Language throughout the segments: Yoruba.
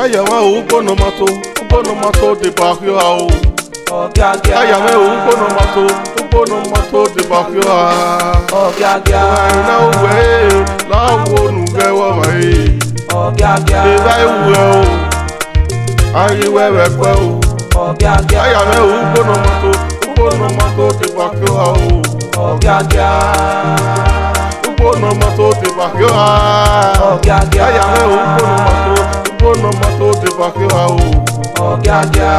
Ayama uko no mato de barrio ao. Ogiagia. Ayama uko no mato de barrio ao. Ogiagia. Na we, la wo nu ge wa mai. Ogiagia. Be vai wo. Ayi we kwe o. Ogiagia. Ayama uko no mato de barrio ao. Ogiagia. Uko no mato de barrio ao. Ogiagia. Ayama uko no mato de barrio ao. Ogiagia.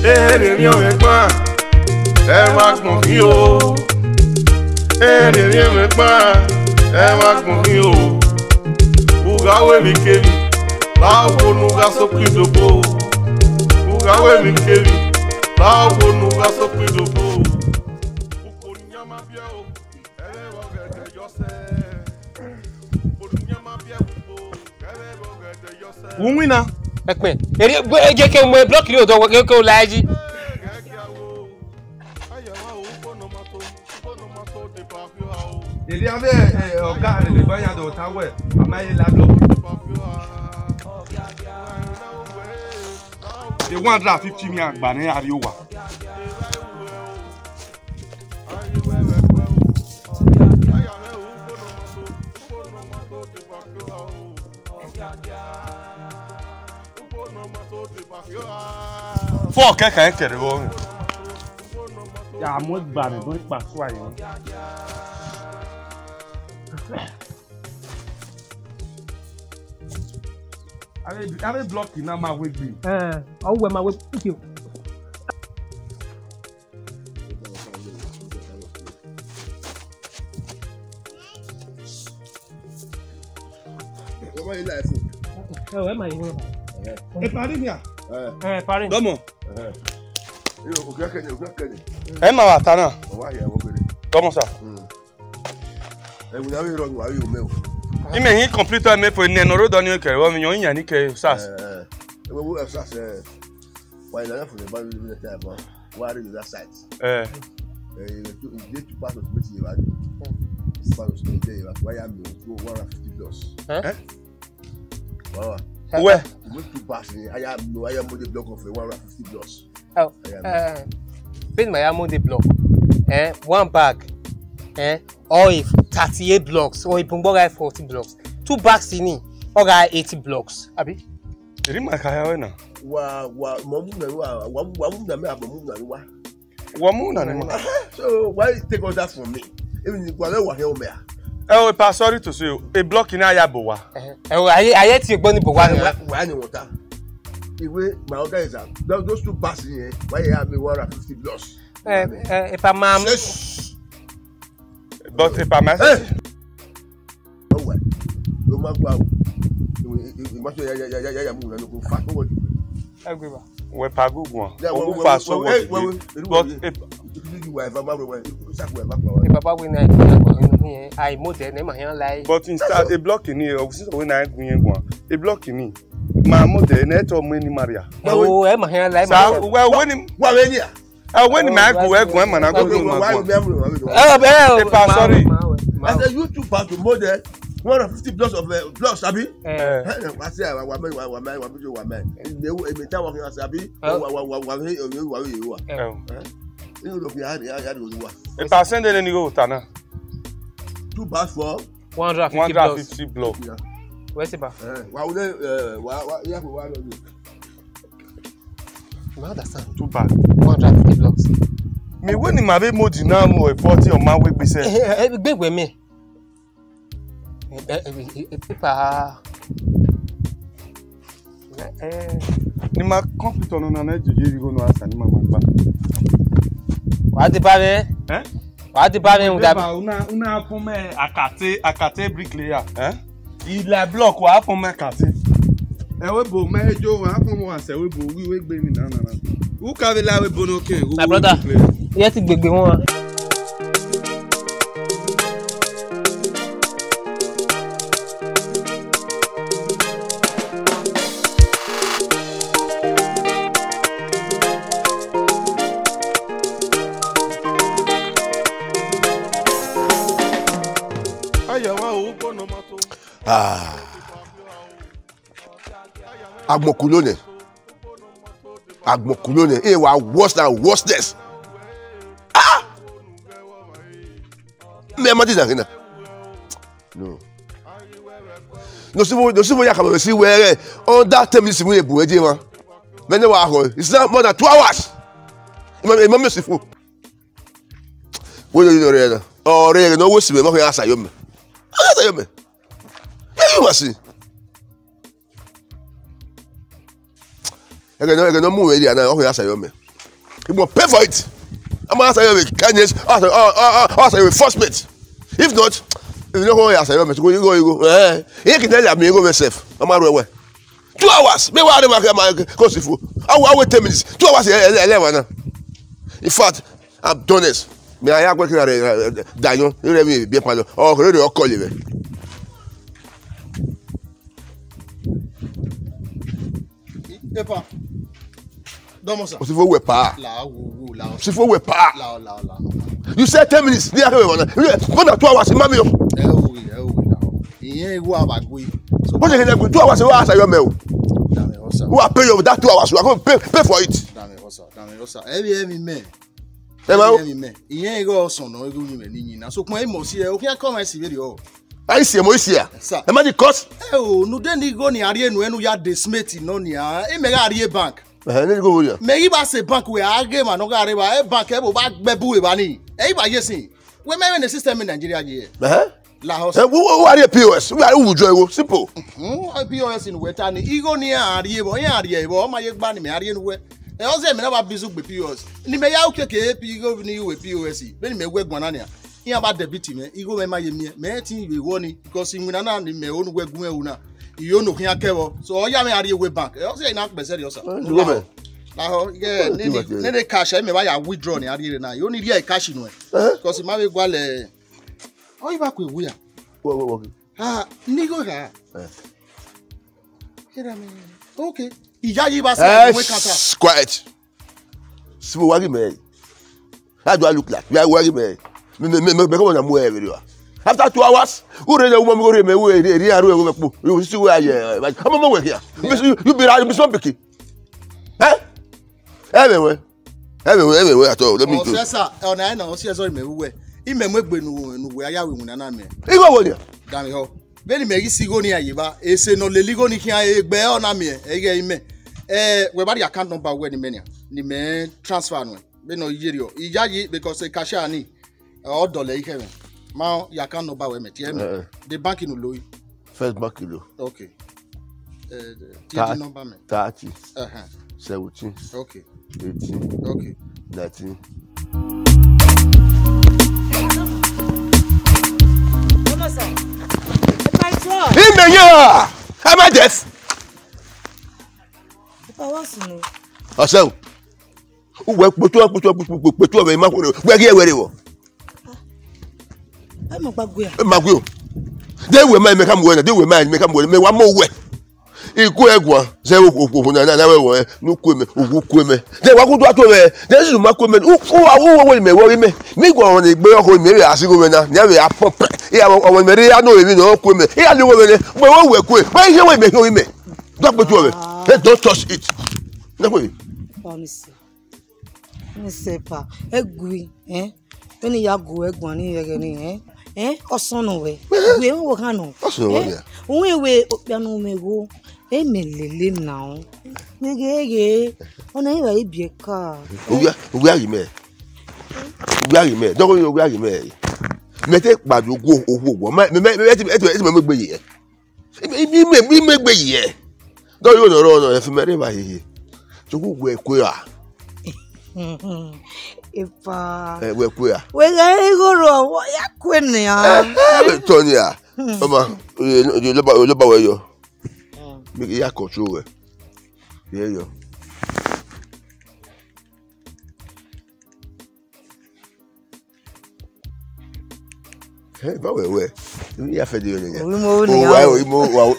Èrè mi pa, ẹ wá gbọ̀n mí o. Èrè mi pa, ẹ wá gbọ̀n mí o. Ugawe mi keri, láwo nuga sókè dòbò. Ugawe mi keri, láwo nuga sókè dòbò. Ukòrìyàn máa bí ẹ o, ẹlẹ́wọ̀n gẹ̀dẹ̀ yọ̀sẹ̀. Ukòrìyàn máa bí ẹ o, ẹlẹ́wọ̀n gẹ̀dẹ̀ yọ̀sẹ̀. Wumina. Ekpe. Eri ke mo block li o do ke o laji. Il y avait un gars de Benin de Ottawa, mais il a bloqué. The 150 million Benin à Rio. Faut quelqu'un qui est revenu. Il y a moins de Benin, donc pas soigné. Avec bloc qui n'a pas wébi. Oh ouais ma web. Comment il a fait? Ouais ma yé. Et Paris bien. Paris. Comment? Eh ma watana. Comment ça? Vous avez eu Il m'a dit complètement mais pour une euro donner que on y a ni que ça. Ça c'est ouais là faut pas le faire bon. Voir les sites. Tu passes au petit va. Tu passes au petit va. Ouais, il y a 150 plus. Hein? Voilà. Ouais. Tu passes, il y a mode de bloc on fait 150 plus. Oh. Pin my amount de block. One bag. Or if 38 blocks or if Bumboga 40 blocks. 2 bags in it. Or 80 blocks. Abi? Rima kaya na. So why take all that from me? Even if you want to here. Oh, pas sorry to say, a block in Ayaboa. I ti gbọ́ ní Bogwa. Why any water? If my order is out, those 2 bags in here, why you have me 150 plus? If I'm But if I'm oh well. No matter you must go fast forward. we pas go go. On pass so what. Papa we na I model na ma yan lai. But instead a block in here, since we na gun go. A block in here. Ma model na to mo ni Maria. Oh, e ma yan lai. Sa well when here. When my go man I go sorry. I said you two part to model 150 blocks of blocks abi. I say wa man. Me tell working as abi. You look behind the If I send any go tana. 2 bags for 150 blocks. Where's it ba? I understand. 2 bags. 150 blocks. Me when my baby modi now mo 40 on my way be say. Gbegbe me. Paper. Ni ma complete on na je go no answer ni mama gba. Wa ti ba me? Wa ti ba me una fún me akate bricklayer, Il a block wa fún me akate. We bo mejo wa fún mo ase we bo we gbe mi na. Who can la we bono ken? My brother. Ye ti gbegbe won. Agmokulone. It was worse than worseness. Me no. No civil yakama see where on that time is we bu eje man. Me ne wa ho. It's not more than 2 hours. Imam merciful. What do you know? Oh, really? No, what's the matter? Answer you. You must see. I don't move here now. Okay, answer you. You must pay for it. I'm answer you with kindness. Answer you with first mate. If not, you know how you answer you. You go. You can tell me go myself. I'm out of the way. 2 hours. Me wa dey cause if I wait 10 minutes. 2 hours 11 now. In fact, I'm done this. Me I working at Dayon. You let me be palo. Oh, really call you. Epa. Domosa. Si faut pas. La. Si faut pas. La. You said 10 minutes. Ni akere wona. More than 2 hours mami yo. Iyen igu abagwe. What you can 2 hours we answer your mail. Who are pay you that 2 hours? We are going to pay for it. Dame osa. Every me. Iyen igu oson no igu ni me ni na. So kun e mo si e o kian come si video. I see mo isi ya. E ma di cost. No den ni go ni ari enu ya desmate no ni a. E me ga ari bank. Ni go wo. Me yi ba se bank we age ma no ga ari ba e bank e bo ba gbebu we ba ni. E ba yesin. We me the system in Nigeria here. La house. Who are the POS? We are who joy simple. POS in wetani. Igo ni ari bo yan ari bo ma ye gba ni me ari enu we. E o se me na ba bizu gbe POS. Ni me ya okeke igo ni we POS. Be ni me we gbon na ni. Yan ba debit me. Igo me ma ye mi. Me tin we wo ni because in na ni me onu we gun ewu na. Iyo no kian kewo. So o ya me ari we bank. E o se na pe se ri o sa. La ho yeah ni cash me ba ya withdraw ni ari na. You need here cash no. Because ma we gwa le. Oh, you back with we. Nigo ha. Okay. Ogiagia ba say we kata. Quiet. So what you mean? How do I look like? You are working me. Me come on move every day. After 2 hours, who ready woman go me we dey aru we po. You see where here. How am work here? You be right, you be so picky. Everywhere at all. Let me do. Sir, on I know see so me we. Imemwe gbe nu we aya we huna na me. Igo wo ni? Dami ho. Be ni me gi sigo ni aye ba. Ese no le ligo ni kian egbe ona me. Ege ime. We ba the account number we ni me ni me transfer no. Be no yiri o. Ogiagia because e cash ani. O dollar ike me. Ma your account number we me tie me. The bank no low. First bank low. Okay. The number me. 30. 17. Okay. 18. Okay. 19. In the year, am I deaf? So, who put me in my where you were? I'm a bagwell. They will make them win, they will make them win, me one more way. Igwe ze okwu na na we n'ukwu eme ogwu eme de wa kudu ato we de su ma kweme wo me wo ime mi gwo na igbe ọkụ me asigo we na ya we apop ya o me re ya no emi na okwu eme ya li wo we gbe wo we kwe ba ihe we me ho ime do pe tu we don't touch it na kwe honestly ni sepa egui eni ya go egbon ni yege ni osonu we we wo kan no osonu we we we opianu mego emelele now ngege ona iwa ibieka Ogiagia me don't go Ogiagia me me te gbadu owo me gbe ye me gbe ye do yo no e fi me re ba ye so ku gwe kwe a epa we kwe a we ga igoro ya kwene ya Tonya mama lo ba we yo make ya control we yo ba we ya fe de yo ni ya o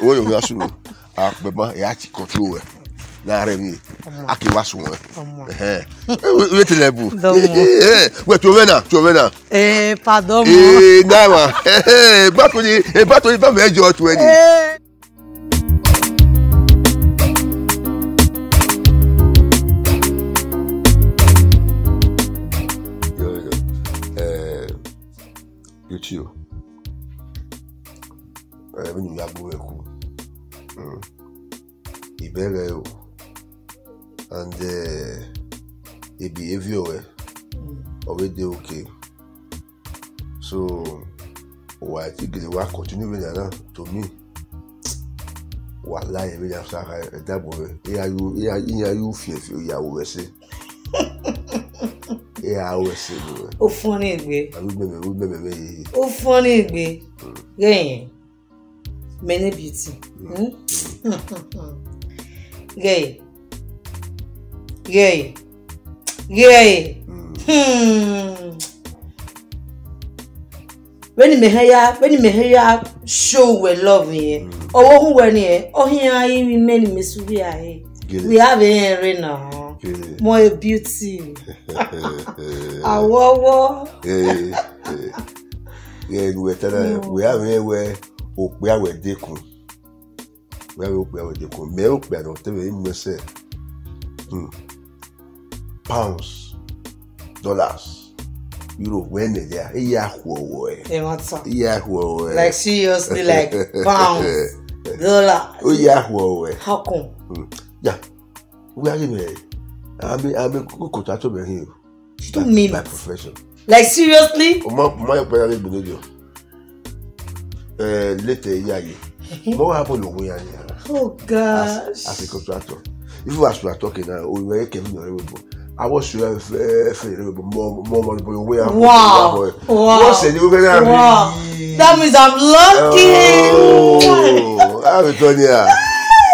wa yo ya sunu a pe ma ya ti control we na remi aki wasu won Omo. we te lebu Domo. we to vena Pardon mo. na ma bato ni ba mejo to eni you when you go eku ibere o and a behavior already okay so why think the work continue with that to me wallahi when you say that boy you feel ya we say yeah, I always say no. O funny gbe. I remember. O funny gbe. Gay. Many beauty. Gay. When me hear show we love here. Oh, who when here? Oh, here I many miss we are here. We have here now. More beauty. Awowo. Yeah, we have here where we are with Dekun. Where we are with Dekun. Me we are not telling me say pounds, dollars, euro when they are. Yeah, like seriously, like pounds, dollars. Oh yeah, how come? Yeah, we are here. I'm a good contractor here. You don't mean my profession. Like seriously? My parents believe you. Later, yeah. What happened to me? Oh gosh. As a contractor, if you are talking now, we were coming on. I was sure more money for way. Wow. What's it? Wow. That means I'm lucky. Oh, I'm telling you.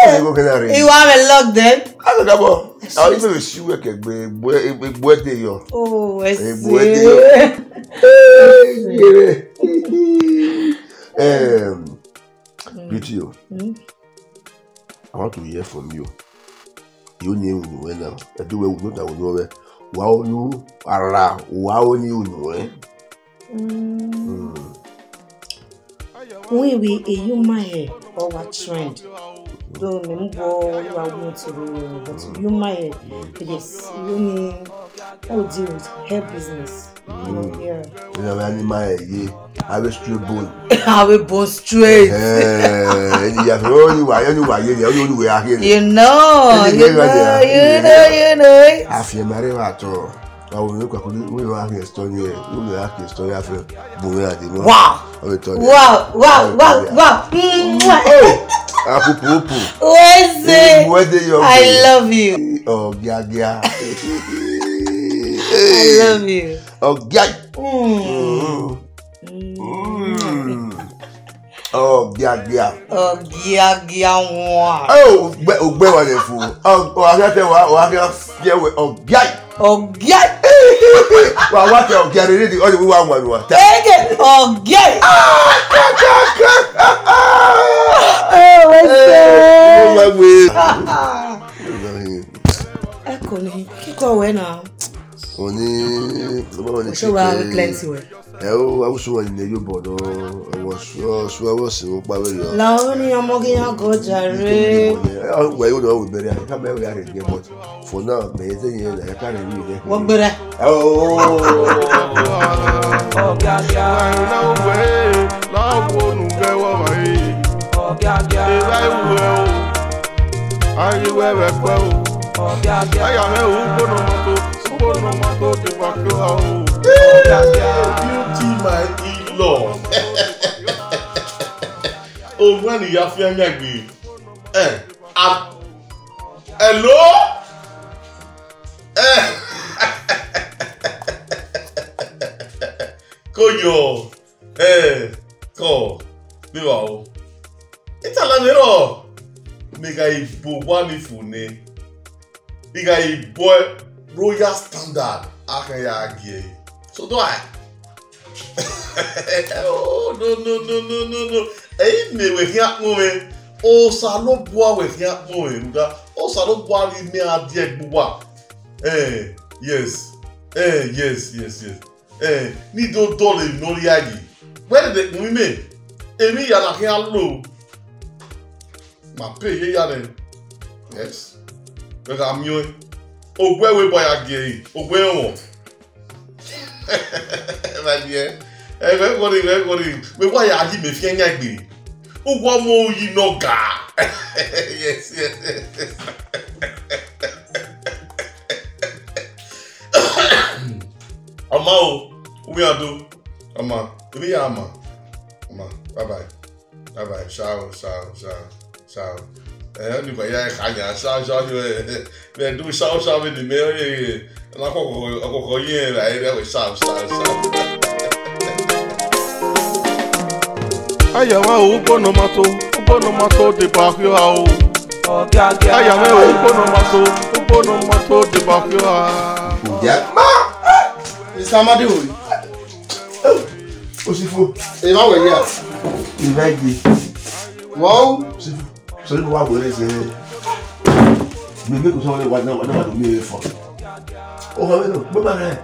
You have a luck then? I don't know. I even see work a birthday yo. Oh, I see. Beauty, I want to hear from you. You knew when I do well with that know wow you are wow you know. We a human hair or what trend? Don't remember you are going to do, but human hair, yes, you mean how deal with hair business. Yeah. You know, animal hair, I have a straight bone. I have a bone straight. And you have only way, you know. I feel married at all. I will look at we will have a story. We will have a story after Bume. Wow. I love you. Ogiagia. I love you. Ogiagia. Ogiagia. Ogiagia. Oh, ogbe wa le fu. O akete wa fie we ogiagia. Ogiagia. Wa te ogiagia re di o le wa wa. Ege ogiagia. Oh, Exco ni kiko we na. Oni so we have plenty we. I was one in the board. I was in Pavel. Now, only I'm walking out, go Jerry. Well, you know, we better come back again, but for now, I can't read it. What better? Oh, Beauty my in-law. Oh, when you have your name, hello? Koyo, ko, biwa. It's a lamero. Mega ibo wani fune. Mega ibo royal standard. Akaya. So do I. Oh no. Hey, me we here moment. Oh, salo boa we here moment. Oh, Oh, so don't worry me a dear boy. Yes. Yes. Ni don't tell him no yagi. Where did we mean? Emi ya na here low. Ma pay ye ya then. Yes. We got me. Ogwe we boy again. Ogwe won. My dear. Everybody. We boy agi me fi enya gbe. Ogwo mo yi no ga. Yes. Ama o, we are do. Ama, we are ama. Ama, bye. Ciao. Ni ba ya kanya, ciao. We do ciao with the mail. Na ko yin la ere we ciao. Ayama o bono mato de barrio ao. Ogiagia. Ayama o bono mato de barrio ao. Mr. Amadeu. Osifo. Ẹ má wẹ̀ yá. Ìbẹ́gbẹ́. Wow. Sọ́ni mo wá wọlé ṣe mi bí kò sọ wọlé wà náà wà lómi ẹ̀ fọ́. Ó kọ́ mi nù gbé bá rẹ̀.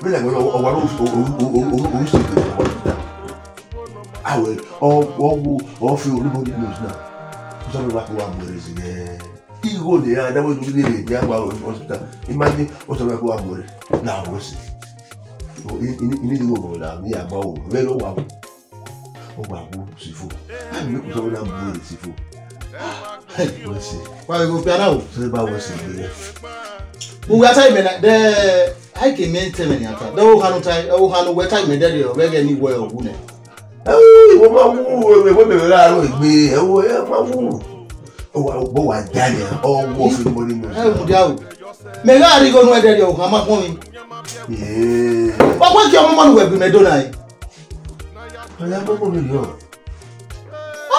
Bí lẹ́gbẹ̀ẹ́ ọwọ́ ló ń ṣe ìgbésẹ̀ wọ́n ti dá. Àwẹ̀ ọ fi olúmọdé news náà. Sọ́ni wá kó wá wọlé sí ẹ̀. Igo ni ya dáwọ́ ìdúró ní ìdí àgbà hospital. Imagine ó sọ kó wá wọlé náà wọ́n sì. Ini di wo la mi agba o we lo wa o gba wo sifo a mi ko so na bu sifo we se Why go piano? so ba wo se be We are time the I can maintain ata. Do hanu tai, o hanu we time there o we get ni we o wu ne. wo ma wu we me la ro igbe e wo e ma wu o wa bo wa jani o wo fi mo ni mo E mu dia o. Me ga ri go nu there o kan ma fun mi. What your woman will be Medona? I am not going to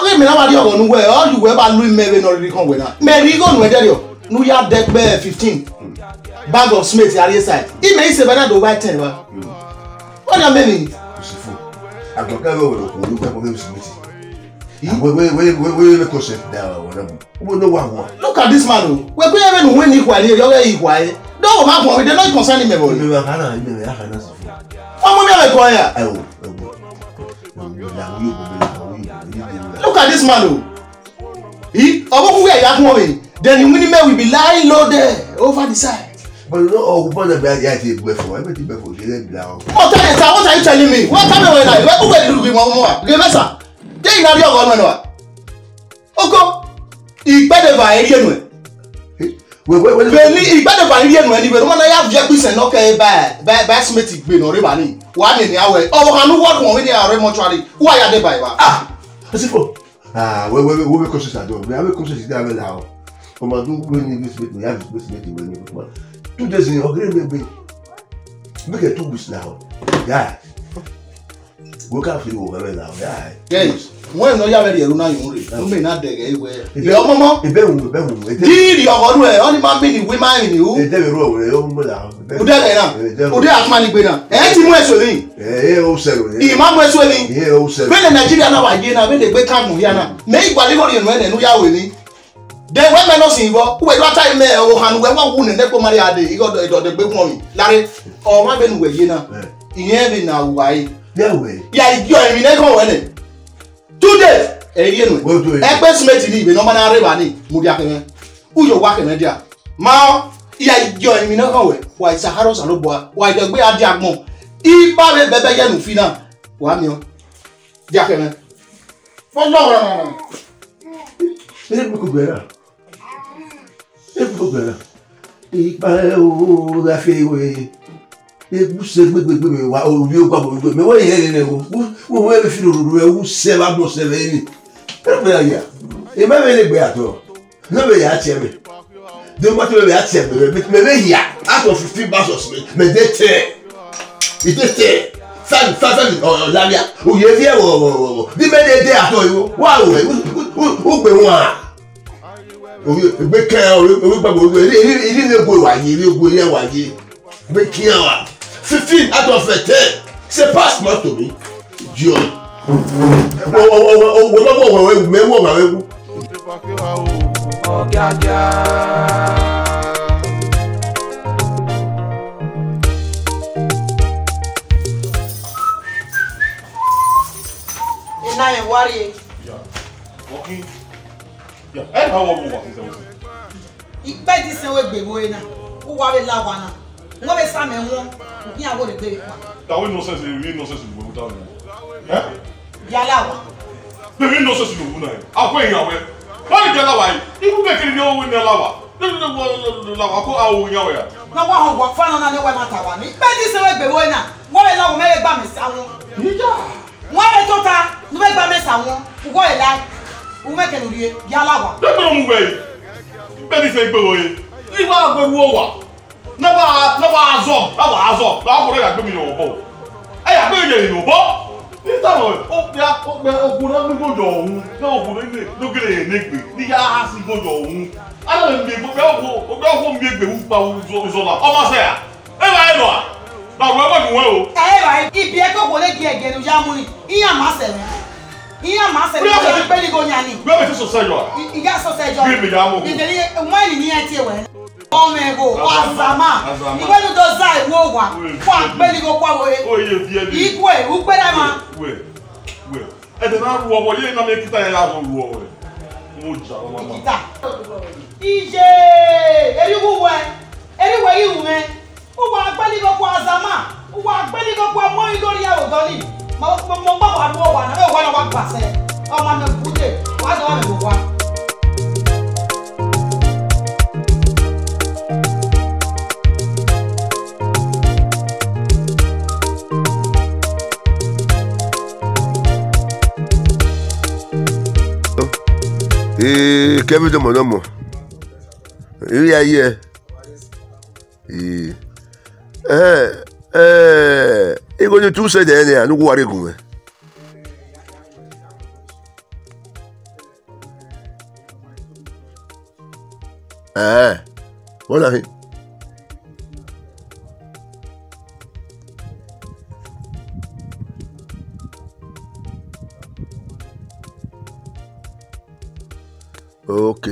Okay, me na your own way. All you were about Louis Mary no recon winner. Mary go no there you. New Year deck bear 15. Bag of Smith at your side. He may say better do white 10. What do you mean? I got go Smith. We concept now. We know one. Look at this man. We go even win equal here. You're equal. No, my boy, they're not concerning me. What You Look at this man. He, then the minimum will be lying low there over the side. But you know, what What are you telling me? What time are you? Where do you want more? Give us a. They are your government. Okay. He better buy anyway. Bẹ́ẹ̀ni ìgbàdàn fàáyé ẹnu ẹni bẹ́ẹ̀ wọ́n náà yà jẹ́ písẹ̀ náà kẹ́ bá smith gbé náà rẹ́bà ní wà á nìyẹn awẹ́ ọwọ́ kanú wọ́ọ̀dù wọn ní ààrẹ mọ́túárì wọ́n àyà dé báyìí wá. Osifo wẹ́wẹ́ kọ́sẹ̀sì àjọ wẹ́wẹ́ kọ́sẹ̀sì dí abẹ́lẹ̀ àwọn ọmọ ọdún wẹ́wẹ́ ní smith ní yàrá smith wẹ́wẹ́ ní ìfọ̀kùnmá 2 days ní ọ̀gẹ́rẹ́ mẹ́gbẹ́ make it 2 weeks now yáà wọ́n ká fi wọ̀ wẹ́wẹ́ now yáà. Wọ́n náà yà wẹ́rẹ́ yẹ̀rù náà yòó rè ló mẹ́rin náà dẹ̀gẹ̀ ìwẹ̀ ìbẹ̀ ọmọmọ ìbẹ̀wò díìrì ọ̀gọ́dún ẹ̀ ọ́ ní máa ń bẹ̀rẹ̀ ìwé máa ń rìn ìhú. ìdẹ́bẹ̀rù ọ̀wẹ̀rẹ̀ ó ń mú là. Òde ẹ̀ náà òde àtúmánìgbè náà ẹ̀ ti mú ẹ̀sọ́ lẹ́yìn. ó sẹ̀rọ̀ ìmá mú ẹ̀sọ́ lẹ́yìn. ó sẹ̀rọ̀. bẹ́ẹ̀ Nàìjíríà náà wà yé náà bẹ́ẹ̀ lè gbé káàmù yá náà mẹ́ ìgbàlẹ́wọ̀ yẹn nù ẹ̀nù yà wẹ̀ ní. Then when men not sing, who that time me o han we wa wu ne ko mari ade igo do de gbe fun mi lare o ma be nu we ye na iyen be na wa yi yeah we ya ijo emi ne ko we ne 2 days e ye nu e pe smith ni ibe no ma na re ba ni mu dia kan uyo wa kan dia ma ya ijo emi ne ko we wa isa haro sa lo bo wa je gbe ade agbon iba be bebe ye nu fi na wa mi o dia kan fo lo ele buku gbera ipa o da fe we e bu se gbegbe wa o bi o gba gbegbe me wo yen ne wo wo e fi ruru e wu se la bo se le ni e be ya e ma me le gbe ato no be ya tie me de mo to be ya tie me be ya out of 15 versus me de te ite fan o la bia o ye vie wo di me de ato yo wa o gbe won we can we gbagbo iri ne go wa yi iri go ye wa yi we kian wa 15 out of 10 c'est pas smart to me Dieu o lo bo we me wo ma we Ogiagia. Ina ye worry. Walking. Yeah. And how are you walking? Ipe di se we gbebo ina. Wo wa be la wa na. Mo be sa me won. Ni awo de gbere pa. That way no sense, really no sense in the world. Eh? Yala wa. There is no sense in the world. I'm going away. Why did you allow it? You make it your win the lava. The lava go out in your way. Na wa ho wa fa na ne wa mata wa ni. Ipe di se we gbebo ina. Mo be la wo me gba me sa won. Wọ́n lè tó ta ló fẹ́ gba mẹ́sà wọn kúkọ́ ẹ̀ láì wọ́n fẹ́ kẹ́lù rí ẹ yálà wà. Dẹ́gbẹ́ ló mú bẹ́ẹ̀ bẹ́ẹ̀ ni fẹ́ gbé wọ̀nyí nígbà gbẹ̀rù ọ̀wà náà azọ̀ láàbùrọ̀ yà gbé mi yọ̀ bọ̀ ẹ yà gbé yẹ̀ yọ̀ bọ̀ nígbà ọkùnrin náà ní gbọ́dọ̀ ọ̀hún náà ọkùnrin lókèlè yẹn nígbè ní yà á sí gbọ́dọ̀ ọ̀hún alẹ́ mi ọkọ̀ mi gbè wúpa ìzọ̀lá ọmọ sẹ́yà ẹ bá yẹ lọ à làwọn ẹgbẹ́ mi wọ́n o. ẹ wà ibi ẹ kókò lè di ẹgẹ ní yàmú ni ìyá máa sẹ̀lẹ̀ ìyá máa sẹ̀lẹ̀ ìyá máa pẹ́ẹ́lí gònyà ni. bí wọ́n ti sọ sẹ́jọ́ a. ìyá sọ sẹ́jọ́ bí mi yà á mọ̀ kó. ìdèlí wáìnì ní ẹ ti wẹ̀ ọmọ ẹ̀gọ́ ọ̀zàmà ìwé ní tó zá ìwé òwà fún àpẹ́ẹ́lí gò kó àwọn ìkú ẹ̀ wúgbẹ́ dá ma. ẹ tẹ̀ náà ru ọwọ́ yé náà mi kíta yẹn yà ru ọwọ́ rẹ̀ mo jà ọmọ náà. kíta ìṣe eriwo ihu mẹ wọ́n agbẹ́lígọ́kọ̀ azama wọ́n agbẹ́lígọ́kọ̀ mọ́yìn lórí àwògọ́lì mo gbọ́ wà lọ́wọ́ wà náà wọ́n wà pàṣẹ ọmọ mi kúndé wà á dọ́wọ́ mi gbogbo wa. Kevin de mon homme. Il y a hier. Il connaît tout ça derrière, nous voir comme. Voilà. Ok.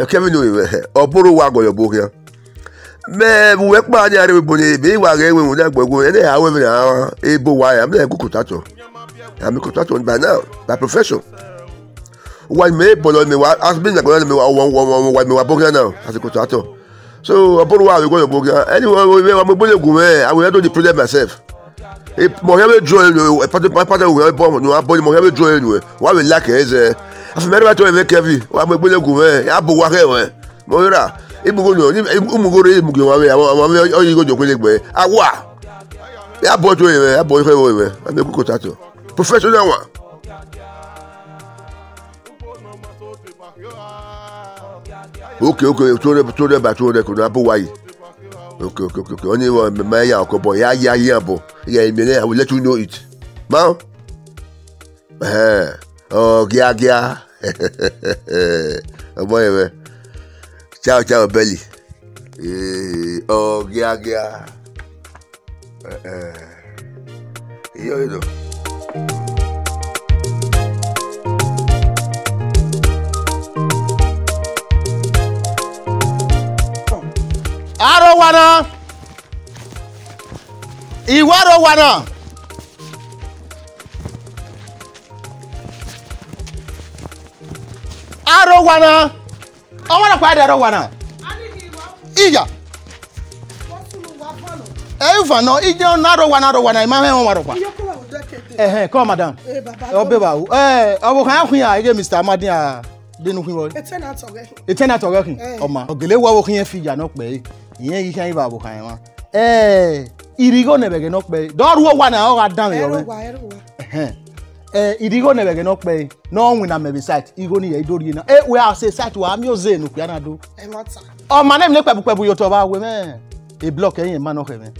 Kevin, oporo wa go yobo here. Me we pa ni are bo ni be wa re we na gbogbo ene ha we na ebo wa am na kukotato. I'm a contractor by now, by profession. One me bolo me wa has been like one me wa me wa boga now as a contractor. So oporo wa we go yobo anyway we wa me bolo gun I will do the project myself. If mo have join part we bomb no aboli mo have join we wa we lack is afi me ba to e Kevin wa me bolo gun ya bo wa re we mo ra ibugo no umugo re ibugo wa we àwọn oyin go joko legbe awa ya bo to e ya bo we am a contractor professional one. Okay to the ba to the ko na bo wa yi. Okay. Only one my ya ko boy ya bo. Yeah, I will let you know it. Ma? Ogiagia. Boy, ciao belly. Ogiagia. You know. Arowana. Iwarowana. Arowana. I want to find Arowana. Ija. Eva no, ija Arowana. My man Warowa. Come madam. Oh beba. Awo kan ahun ya ige Mr. Amadia. Denu kun wo. Etena to working. Oma. Ogele wa wo kan fi ja no pe. Iyen yi kan iba abo kan wa. Irigo nebege no pe. Doru wa na o ga dan yo. Irigo nebege no pe. No win am be site. Igo ni ye dori na. We are say site wa mi o ze nu ku na do. O ma nem le pebu yo to ba we me. E block eyin ma no ke me.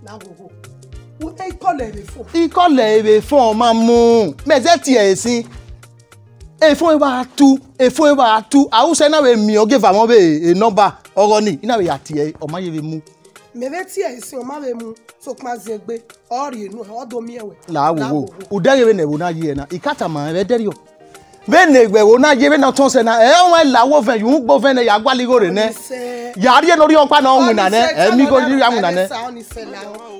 Na gogo. Wo e kole ebe fo. Ikole ebe fo ma mu. Me ze ti e sin. Efo e ba tu. A u se na we mi o give am be e number oro ni. Ina we ya ti e o ma ye be mu. Mebe ti e sin o ma be mu so kuma zegbe ori enu o do mi ewe la wo udere we ne wo na ye na ikata ma be deri o Venegbe ona je na ton se na won lawo fen yu gbo fen ya gwa ligo re ne ya ri lori opa na ohun na ne mi go ri ahun na ne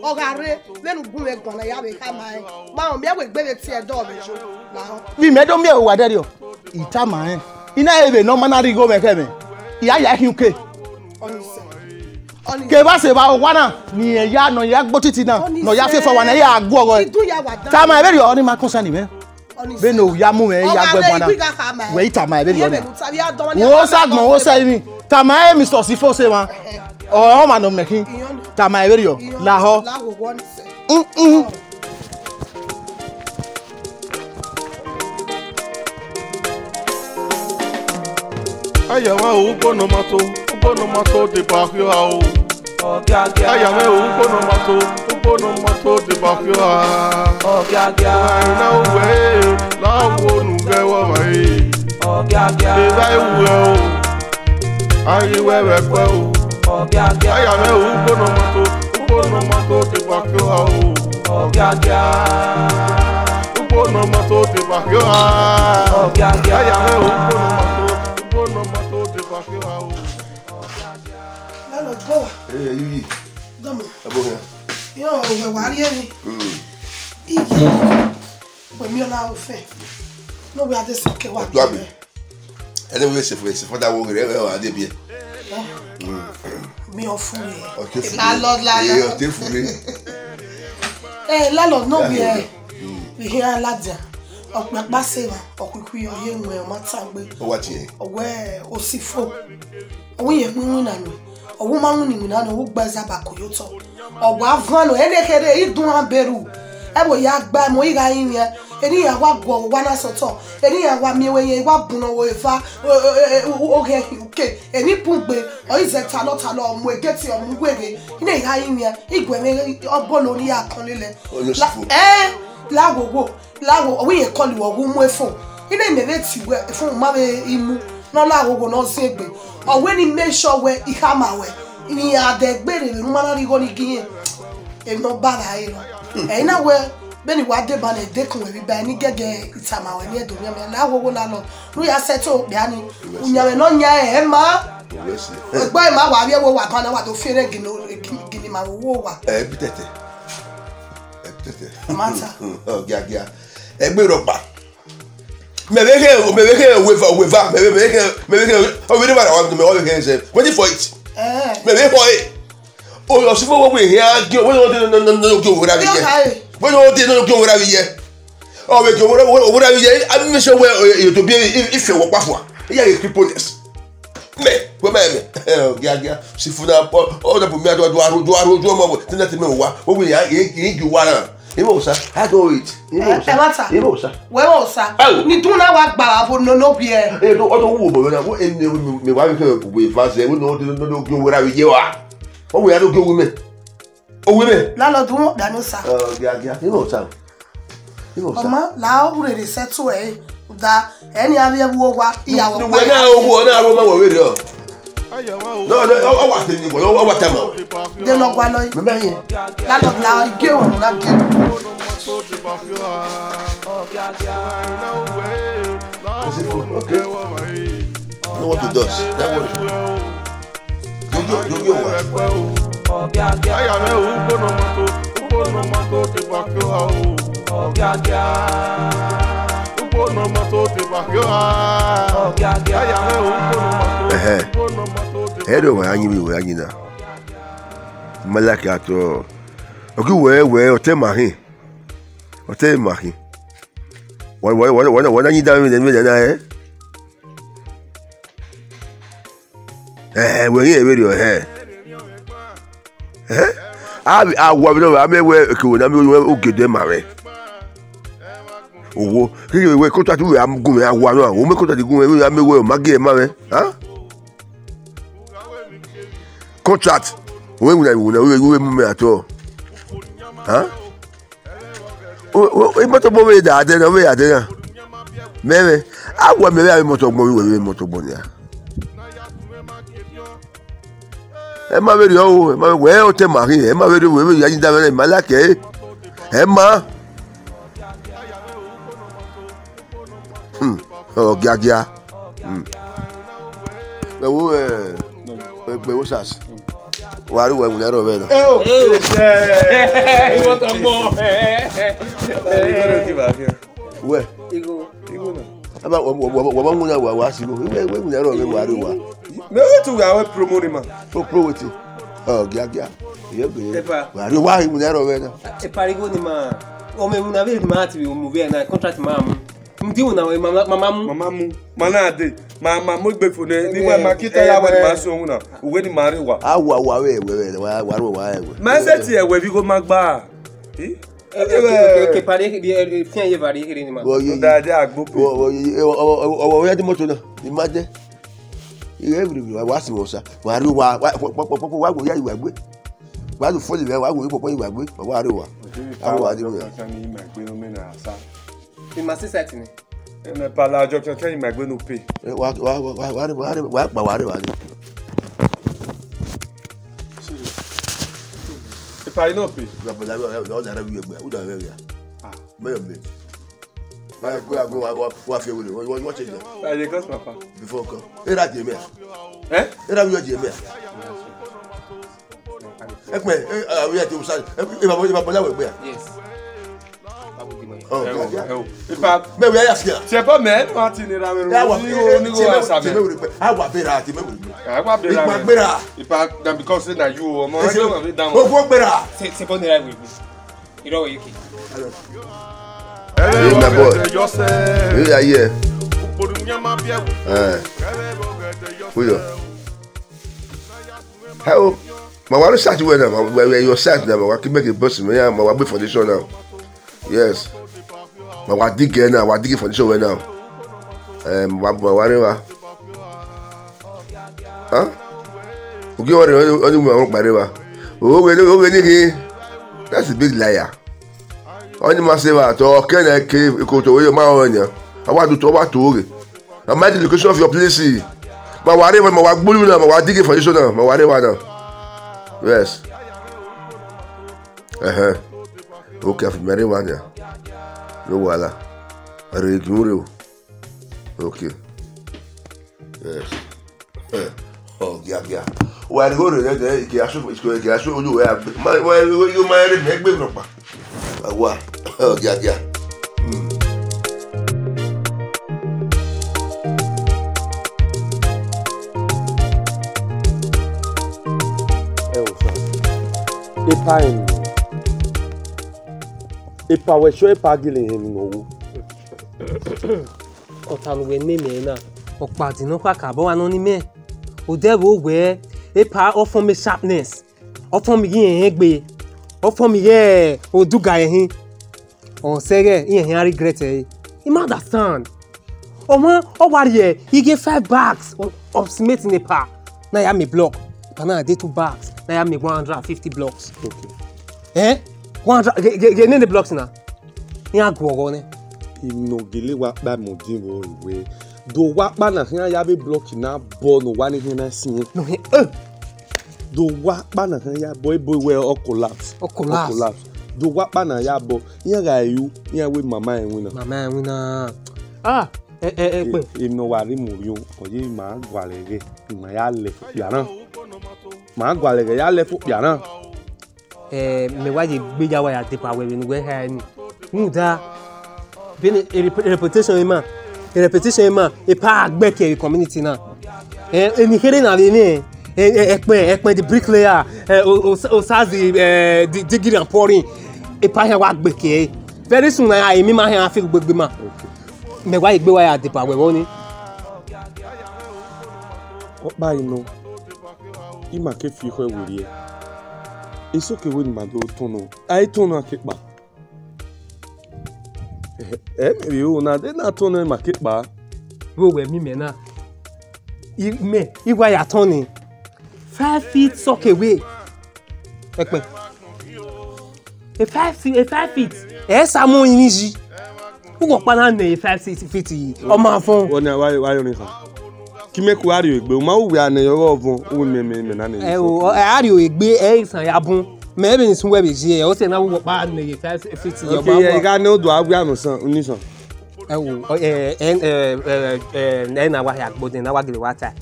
ogare lenu gun egbon na ya be ka mai ma on bi e gbe ti e do be jo la mi me do mi e wa de ri o ita ma en ina ebe no ma na ri go me ke me ya ya hin ke ke ba se ba wa na ni e ya no ya gbo titi na no ya fe fa wa na ya gbo go ta ma e be ri o ni ma concern ni me Beno ya mu me ya gbe bana we ita ma e be ri o ni wo sagbon wo se mi ta ma e Mr. Sifo se wa o ma no mekin ta ma e be ri o la ho Ayama ubono mato de barrio ao. Ogiagia. Ayama ubono mato de barrio ao. Ogiagia. Na uwe, la wo nugewa mai. Ogiagia. De vai uwe o. Ayi wewe kwe o. Ogiagia. Ayama ubono mato de barrio ao. Ogiagia. Ubono mato de barrio ao. Ogiagia. Ayama ubono mato de barrio ao. Lalo go You. domo Abo here. yo we wa ri eni igi we mi ona o fe no we ade se ke wa Abi. Anyway, se for that one re wa de bi. mi o fu O te fu. Landlord O te fu re. landlord no be we here ladia ọpẹpá se wa okuku yo ye nwe o mata gbe O wa ti e. owe osifo owo ye mu na mi owo ma mu ni na no gba za ba koyoto ogba avano enekere idun aberu ebo ya gba mo ira yin ye eni ya wa gbo wa na soto eni ya wa mi we ye wa buno wo efa oge uke eni pugbe o ize ta lo mu egeti o mu gwere ina ira yin ye igwe me obolo ni akanlele lawo owo ye kọlu owo mu efun ina imere ti we fun ma be imu no lawo no segbe owe ni make sure we ihama we ni adegbere mi ma na ri go ni giyin e no bara e lo e na we beni wa de ba le dekun we bi ba ni gege itama we ni edo mi lawo la lo nu ya settle be ani unyame no nya e ma egbo e ma wa bi e wo wa kan na wa to fere gini ma wo wa Bitete. mata Ogiagia. Egbe ropa. Mebeke weva. Mebeke o we never want to me all the say. What for it? Mebeke for it. O yo sifo wo we here gi o no gi owura bi ye. Wo no dey no gi owura bi ye. O we gi owura bi ye. I me sure we you to be if you work for. Yeah, you cripples. Me, we me. Ogiagia. Sifo na o da bu mi ado mo tin na ti me wa. Wo we ya gi wa na. Imosa, I go it. Imosa. Where was that? Ni do na wa gba wa no bi e. E do o do wo bo na wo eni me wa ke we fa se we no go wera wi ye wa. O we ya do go we me. O we me. La lo dun da no sa. Ogiagia. Imosa. Oma la o re settle e da eni abi ewu wa iyawo. We na owo na ro ma wo we re o. No, o wa te ni wo o wa ta ma. De lo gwa lo. Me me yen. La lo la ge o na ge. Okay. No what to do. That one. Yo Ogiagia. Ayame ubono mato de barrio ao. Ogiagia. Ubono mato de barrio ao. Ogiagia. Ayame ubono mato de Edo wa anyi mi we anyi na. Malaki ato. Ogi we o te mahin. O te mahin. Wana anyi da mi na we yin eweri o awo bi no amewe ke na me ogede mare owo kike we contract we am gun me awo no o me contract gun we amewe o magi mare contract we mu me ato o moto bo we da de na we ade na meme awo me we moto gbo we moto gbo ni e ma veri o ma we o te mari e ma veri we ya jinda vere malake e ma Ogiagia. But who says? Why do we never win? Oh, What a more. Where? Ego. About one winner was you. We never win. Why do we? no to our promoting man. For probity. Ogiagia. Why do we never win? E parigo ni ma. O me una vez ma ati o move na contract ma mu. Ndi una we mama mu. Mana de. Mama mo gbe fun ni wa ma kita ya we ma so hun na. Uwe ni mari wa. Awa we. Ma se ti e we bi ko ma gba. Que pare que tinha ye vari que ni ma. Dade agbo. O ya di moto na. Imagine. Everybody wa si mo sa. Wa ri wa go ya iwa gbe. Wa do foli wa go ipopo iwa gbe. Wa ri wa. Awa di mo ya. Kan ni ma gbe no me na sa. In my society ni. Me pa la jo kan ni ma gbe no pay. Wa E pa no pay. Wa fi wele won change them I dey cause papa. before come. Era je me. Eh? Era wi je me. Ekpe wi ti usa. E babo la we gbe. Yes. Oh, E pa me we ya sia. c'est pas mais Martin ni ra me. Ya wa ni go asa me. Awa bera ti me we. Agba be la. Ipa gbera. E pa dan because na you o mo ra me down. Ogbo gbera. C'est bon de la oui. Iro we yuki. Hey, my boy. You are here. Who how my one start with them where your site now I can make a bus me my one for the show now. Yes. My one dig now, I dig for the show now. Whatever. Huh? Okay, whatever. Oh, that's a big liar. Only massive to can I cave equal to your man. I want to talk to you. I might the location of your place. But whatever my work blue now, my digging for you now, my whatever now. Yes. Okay, for marijuana. No wala. I ignore you. Okay. Yes. Oh, yeah. Why go to that? I show you where you married make me no. Wa Ogiagia. Ipa we show ipa gile hin no. Otan we me na. Opa di no kwa ka bo wa no ni me. O devil we ipa offer me sharpness. Offer me yin egbe. Offer me here o do guy hin. O say yin regret e. You understand? O man o wari he get 5 bags of cement in the park. Na ya me block. Pana dey 2 bags. Na ya me 150 blocks. Okay. 100 get the blocks na. Yin agwo ne. Ino gele wa pa mo din wo iwe. Do wa pa na hin ya be block na bo no wa ni hin na sin. No Do wa pa na hin ya boy we all collapse. Do wa pa na ya bo. Yin ga you, yin we mama en wina. Mama en wina. Ah, pe. Ino wa ri mo yo, oye ma gwalere, ma ya le fu ya na. Ma gwalere ya le fu ya na. Me wa je gbeja wa ya te pa we ni we ha ni. Muda. Been reputation ma. Repetition ma e pa agbeke community na. Eni kere na le ni. Ekpe the bricklayer o sazi the digging and pouring e pa yan wa gbeke very soon na emi ma yan afi gbegbe ma me wa igbe wa ya depa we woni o pa ino I ma ke fi ho ewori e so ke we ni ma do tunu ai tunu akepa me o na de na tunu ma kepa wo we mi me na me igwa ya tunu 5 feet sock away. Ekpe. A 5 feet. Samu iniji. Who go pana na 5 feet o ma fun. Woni why you nisa. Ki me ku ari egbe, o ma wo ya na yo ovun, o me na na. Ari egbe san ya bun. Me be ni sun we be ji o se na wo pa na 5 feet yo ma. Okay, you ga no do agbe anu san, unisan. na wa ya gbode na wa gele water.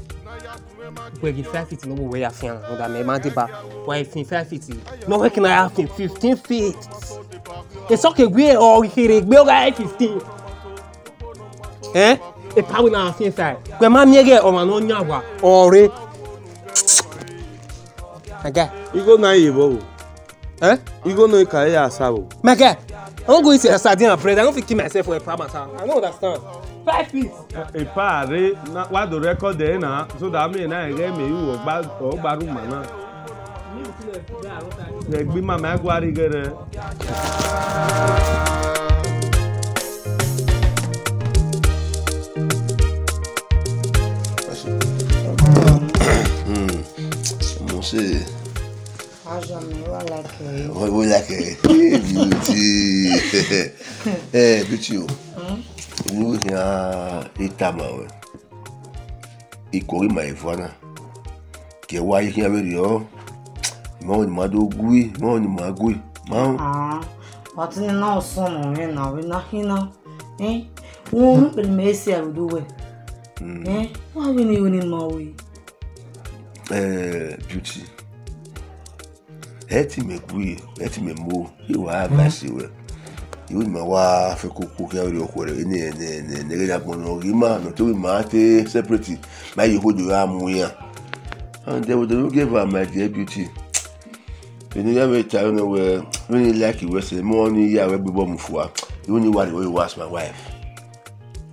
We give 5 feet no way afian. No da me man dey ba. Why 5 feet? No we can have 15 feet. It's okay we or here gbe o ga 15. E pa we na afian sai. Gbe ma mi ge o ma no nya wa. Ore. Aga. You go na yibo. You go no carry asabo. Mega. I don't go eat a sardine and bread. I don't think kill myself for a problem. I don't understand. 5 feet. A pare na what the record there na so that me na get me you ogba room na. Le gbe mama go ari gere. Monsieur Jamais, voilà que. Voilà que. Beauty. Beauty. Nous y a étama ouais. Et courir ma voilà. Que ouais qui avait dit oh. Mon mado gui, mon magui. Mon. Ah. What you know son we na hina. Won be me say I do we. Why we need my way? Beauty. Eti me gui, eti me mo. Iwa basi we. You ma wa fe kuku ke ori okore ne ga gbono rima no to ma te separate my you hold your amu ya and they would give her my dear beauty you know every time we really like you say money ya we be mu fua you only worry you was my wife.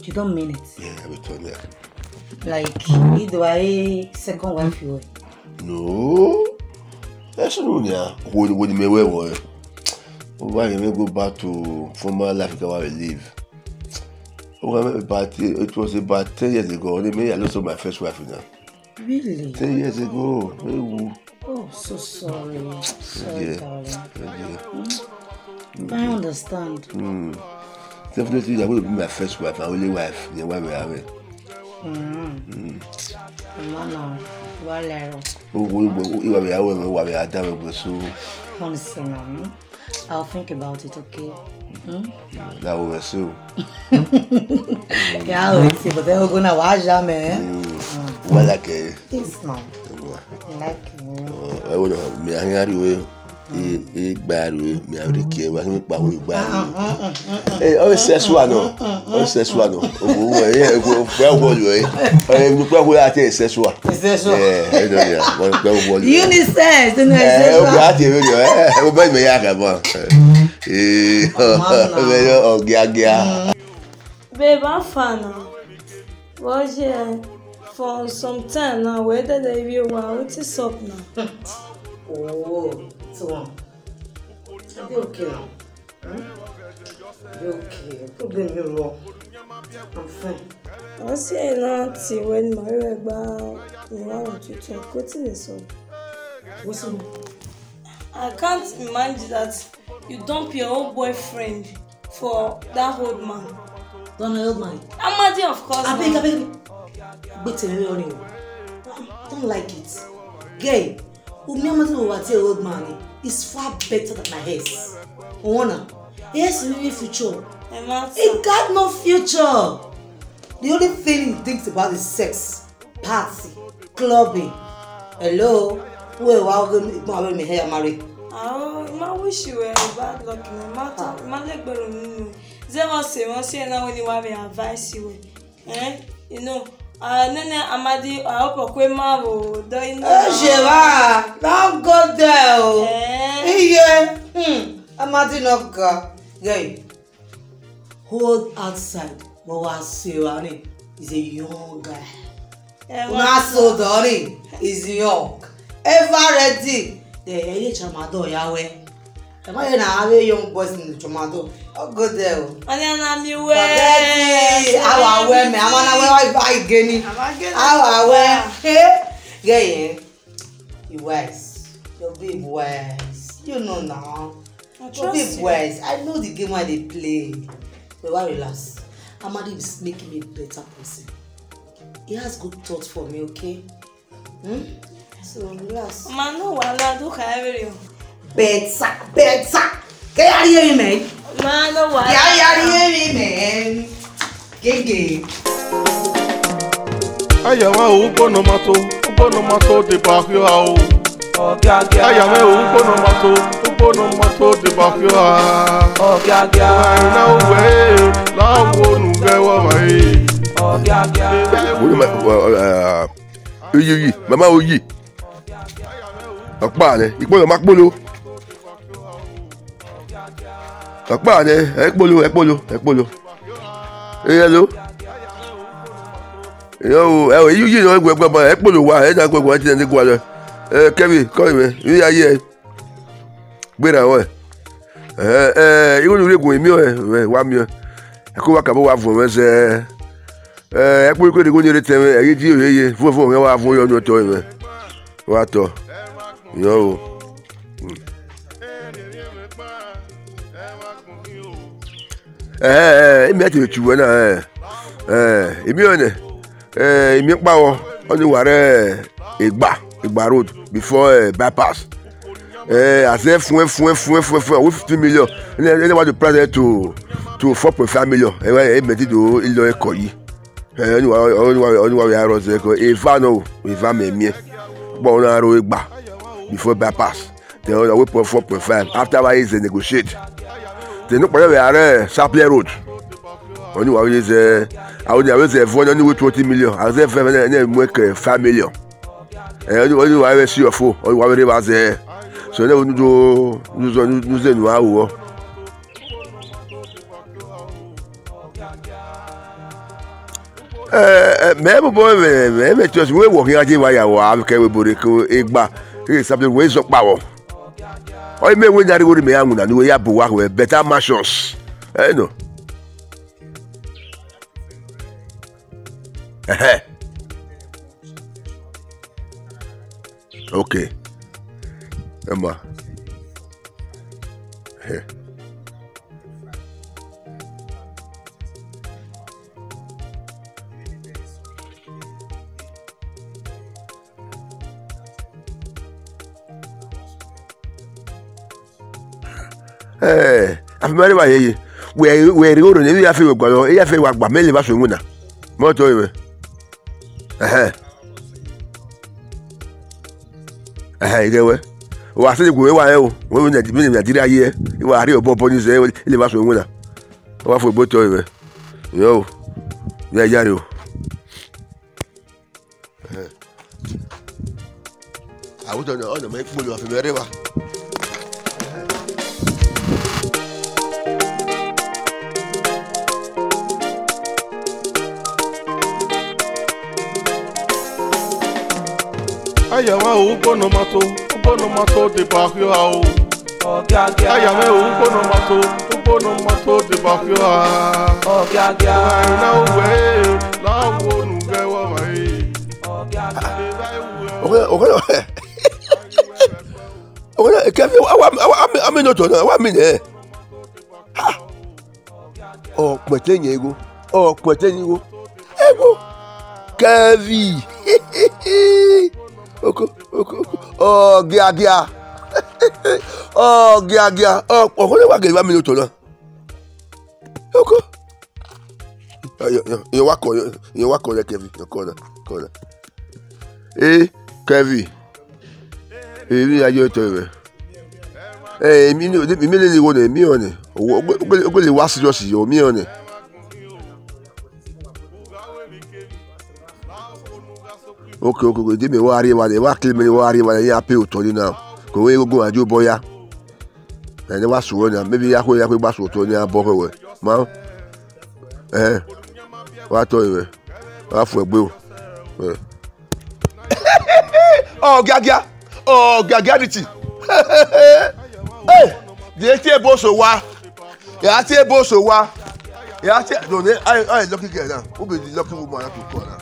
You don't mean it. Yeah, I will tell you. Like either I second wife you. No, that's no ya what me we why you may go back to former life where we live? It was about 10 years ago. I lost my first wife now. Really? 10 years ago. Oh, so sorry. Sorry, Yeah. darling. I understand. Definitely, that will be my first wife, my only wife. The one we have. Mama, Valero. Honestly, no. I'll think about it, okay? That was so. Yeah, I'll see, but they're gonna watch them, man. Well, like a. It's not. Like, I would have me hanging bad with me. I would care what we bad. Hey, oh, says one. Oh, says one. Oh, yeah, well, I'm the people who are says one. Yeah, I know, yeah. One Unisex, the Ogiagia. Babe, I'm fan. Was here for some time now. Whether they be what is up now? Oh, so I'll be okay now. Be okay. Problem is wrong. I'm fine. I was here now till when my about you want to talk. What's this up? What's up? I can't imagine that you dump your old boyfriend for that old man. Don't old man. Amadi, of course. I beg. Wait till me on you. Don't like it. Gay. Amadi over tell old man is far better than my ex. Ona. Yes, really future. He got no future. The only thing he thinks about is sex, party, clubbing. Hello? Where are we here married? Oh, I wish you were bad luck. My leg better. Zero say now when you want me advice you. You know, Nene Amadi, I hope a queen marvel. Don't Gerard, don't go there. Yeah. Amadi not go. Gay. Hold outside. But what Sirani is a young guy. Not so dirty. Is young. Ever ready. The age Chamado Yahweh. Am I have a young boys in the Chamado? Oh, good there. And then I'm you way. Our women, I want to buy again. Our way. Gay, you wise. You're big wise. You know now. You're big wise. I know the game why they play. But why relax? Amadi is making me a better person. He has good thoughts for me, okay? So relax. Man, no one do carry. Better. Can you hear me, man? Man, no one. Can you hear me, man? Gege. Ayama ubonomato de bakyo ao. Ogiagia. Ayame ubonomato de bakyo a. Ogiagia. Na we la wo nu ge wa mai. Ogiagia. Oyi mama oyi. Ọ̀pá ni ìpolò máa polo. Ọ̀pá ni ẹ̀polo. Hello. Yo, you know we polo wa e da gbogbo ti en gwa lo. Kevin, call me. You are gbéra wa. Iwo lu regun mi o wa mi o. E ko wa ka bo wa fun me se. E po ko de go ni re teme, e ji oyeye, fo me wa fun yo no to me. Wa to. Yo. Emi ati chuwe na emi o ne emi pa wo oni ware Igba road before bypass as if fun with 50 million they want to price to 4.5 million e meti do ilo eko yi oni wa we aro ze ko e va me bo na ro Igba before bypass they wait for 4.5 after why is negotiate they no pare we are Sapler road oni wa we is I would say for only 20 million as if make 5 million only wa see your phone or wa we was there so they will do no awo me just we working aje wa ya wa ke we bore ko Igba e Sapler we so pa wo o me we nyari go me angu na we ya bo wa we better mansions no. Okay. Emma. I'm very well here. Where you go to the affair, we have a gba mele ba so nguna. Mo to we. Igewe. Wa se go wa o. We ni Nigeria here. Iwa ari obo ni se ile ba so nguna. Wa fo bo to we. Yo. Ya jare o. Awuto na ona me polo afi mere wa. Ayama ubonomato de bakyo ao. Ogiagia. Ayame ubonomato de bakyo a. Ogiagia. Na we la wo nu ge wa mai. Okay, Kevin, I'm not on. What minute? Oh, Quentin, ego. Oh, Quentin, ego. Kevin. Okay. Oh, Ogiagia. Oh, Ogiagia. Oh, what get 1 minute on? Okay. You walk on, Kevin. Your corner. Hey, Kevin. Hey, are you to hey, me on it. Ogole wa serious yo me on it. Okay. Dey me worry wa dey wa kill me worry wa ya pay otori now. Ko we go ajo boya. Na dey wa suwo na maybe ya ko gba so to ni abo ko we. Ma. Wa to we. Wa fu egbe o. Oh, Gagarity. Hey, the table so wa. Ya table so wa. Ya te no I lucky girl now. Who be the lucky woman to call now?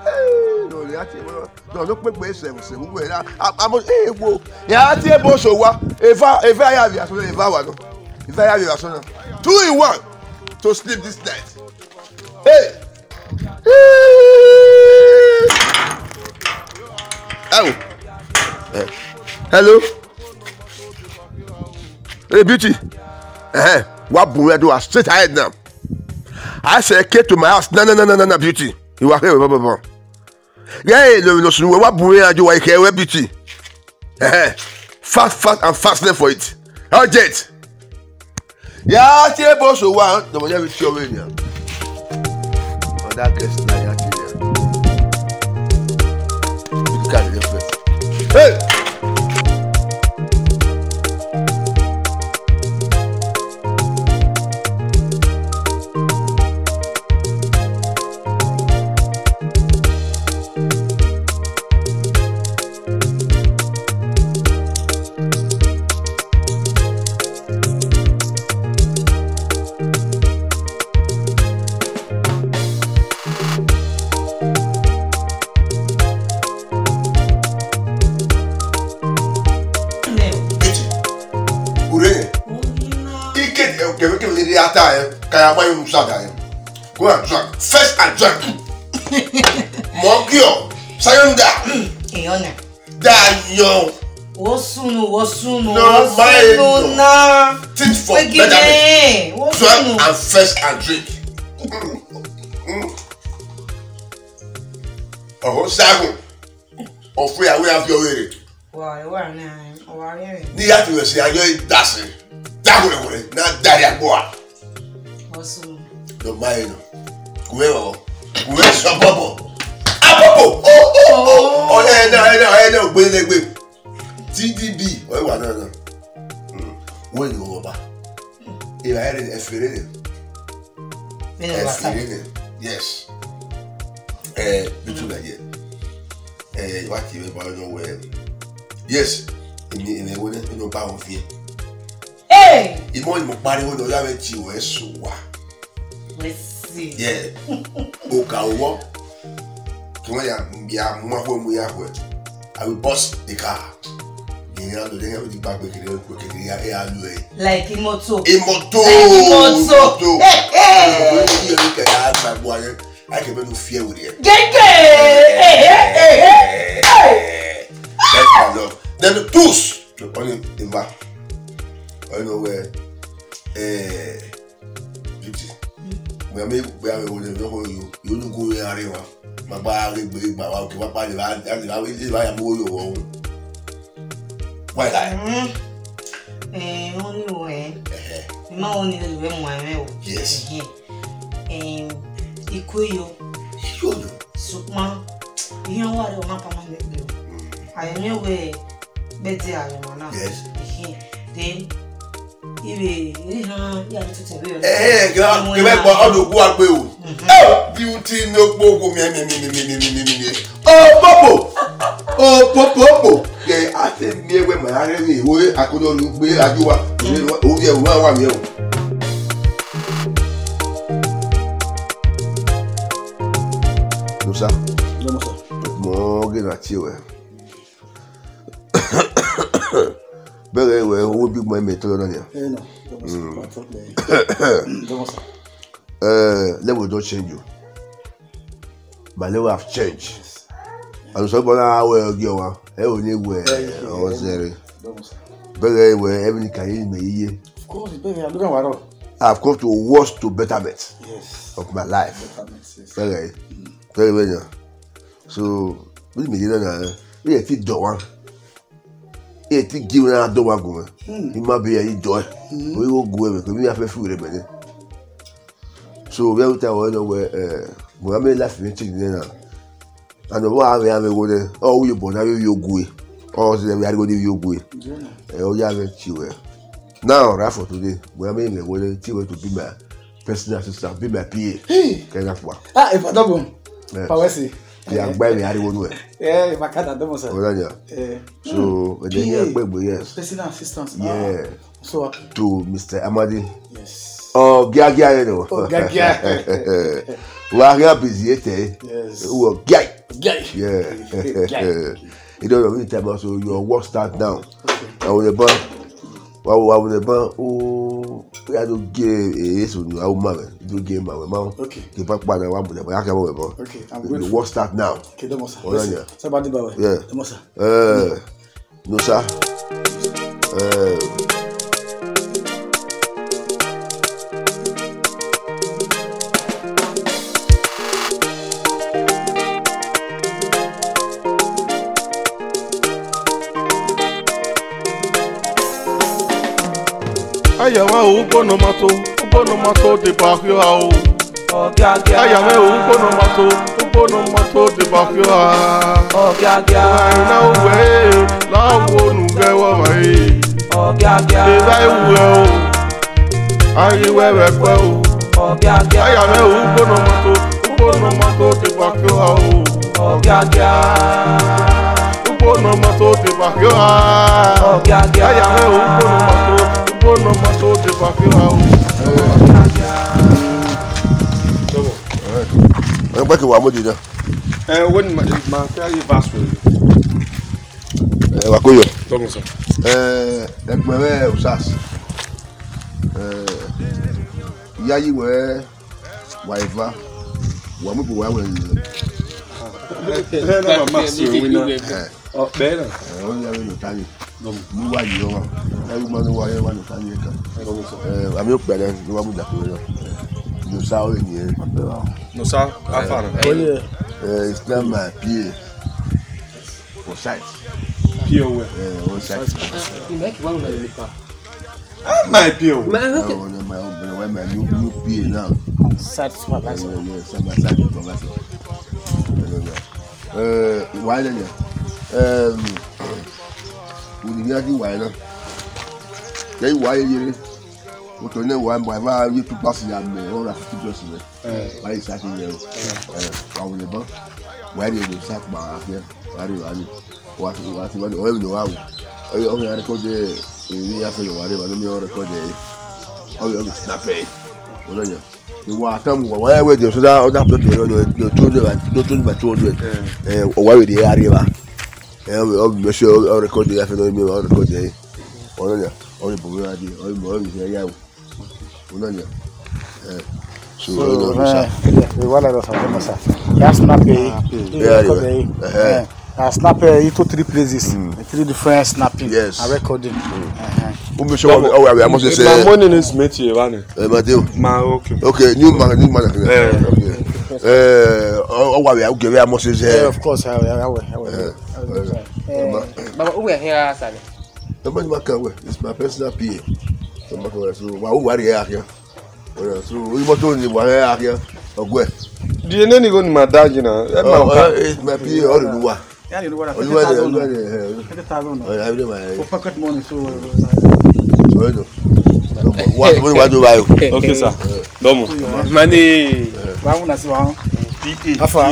Hey, no, ya table. No, look me 7. Who na? I'm hey wo. Ya table so wa. If I have ya so if I wa no. If I have ya so now. 2 in 1 to sleep this night. Hey. Oh. Hello. Hey, beauty. What boy do I straight ahead now? I say came to my house. No, beauty. You are here, baba. Yeah, no, so what boy are you like here, beauty? Fast and faster for it. How jet? Yeah, see, boss, one. No, never show me. Oh, that gets like you can't reflect. Hey! Kaya why you shut down? Go and drunk. First and drunk. Mogio. Sayonda. Eyona. Dayo. Wosunu. No, na. Think for better. Drunk and first and drink. Oh, Sago. Of where we have your way. Why na? Why? Ni ya ti we say ayo dasin. Dago le na dari agboa. No mind. Kuwewa. Kuwe sabobo. Abobo. Oh, no, gbe. TDB. O wa na. When you over. If I had a ferry. Yes. Between here. What you about nowhere. Yes. In a way, no power of fear. Hey! Imo mo pariwo do ya me ti we so wa. Let's see. Yeah. O ka wo. Ki won ya bia mo afo mu ya ko. I will bust the car. Ni ya do dey have the back we kiri ya e alu e. Like imoto. Imoto. Hey. You can add my boy. I can be fear with you. Hey. That's my love. Then the tools. The only in back. I know where beauty. We are you don't go area. My bag big my wife, my body, and I will why that? Only way. No only the way my yes. Ikuyo. Sukma. You know what? I know where better I am. Yes. Then beauty no popo me. Oh popo. Yeah, I think me when my army we I could not look be ajuwa. O ye wa me o. No sir. Mo ge na ti we. Bẹ́ẹ̀ wẹ̀ owó big man mẹ́tọ́ lọ́nà yẹn. Level don't change you. My level have changed. And so but now we go wa. Only where I was there. Bẹ́ẹ̀ wẹ̀ everything can you me. Of course, bẹ́ẹ̀ look at what. I've come to worse to betterment of my life. Bẹ́ẹ̀ bẹ́ẹ̀ so we me na we ti do one. It give na do wa go. He ma be a joy. We go go because we have a few remedy. So we out we know where we am life we think na. And what we am go there. Oh you born you go. Oh say we are go you go. Oh ya ve chiwe. Now right for today, we am me go there to be my personal assistant, be my PA. Can that one. Ah, if I don't go. Pawesi. Yeah, buy me ariwo nu e. Yeah, if I can't do so. So, then yes. Personal assistance. Yeah. So to Mr. Amadi. Yes. Ogiagia, you know. Ogiagia. We are here busy, eh? Yes. Yeah. You don't know any time also your work start now. I will the ban. Oh, we are to give yes or no. I will marry. Do game my mouth. Okay. Keep up by the one, but I can't remember. Okay. I'm good. The work start now. Okay, Domosa. Somebody bawe. Yeah. Domosa. No sir. Aya ma uko no mato de bakyo ao. Ogiagia. Aya me uko no mato de bakyo a. Ogiagia. Na uwe la wo nu ge wa mai. Ogiagia. E ba uwe o. Ayi we kwe o. Ogiagia. Aya me uko no mato de bakyo ao. Ogiagia. Uko no mato de bakyo a. Ogiagia. Aya me uko no mato de bakyo ao. On va que vous avez dit là. When my carry vast with On va couiller. donc ça. Avec ma mère au sas. Yayi ouais. Waiva. Wa mu wa wa. Là ma masse winner. Oh ben. On y avait le tani. Donc mu wa yi wa. Ayi ma no wa ye wa no tani ka. Donc ça. Ami o pele no wa mu da ko yo. No sa o ni e. No ça afara. It's not my pied. For sight. Pio ouais. On sight. Ah my pio. My new pied now. Sad for that. Why then? We did not why now. They why you? What you know? Why you to pass the all that just why is that in there? Why did you sack my here? What you know how? I only record the we have to whatever the record the oh snap it. The water whatever they so that other people no children why we the area we sure record the after no me record the ononya only boy adi only boy we ya ononya so we wala do fa sa ya snap snap into 3 places 3 different snapping and recording we sure we must say My money is made here man. Mateo okay new man we must say of course Baba we here sale. It's my personal PA. So why worry here? So we must only worry here. Ogwe. Do you know go my dad na? It's my PA all the way. Yeah, you know what I for pocket money so what do I? Okay sir. Domo. Money. Vamos na sua. Afa.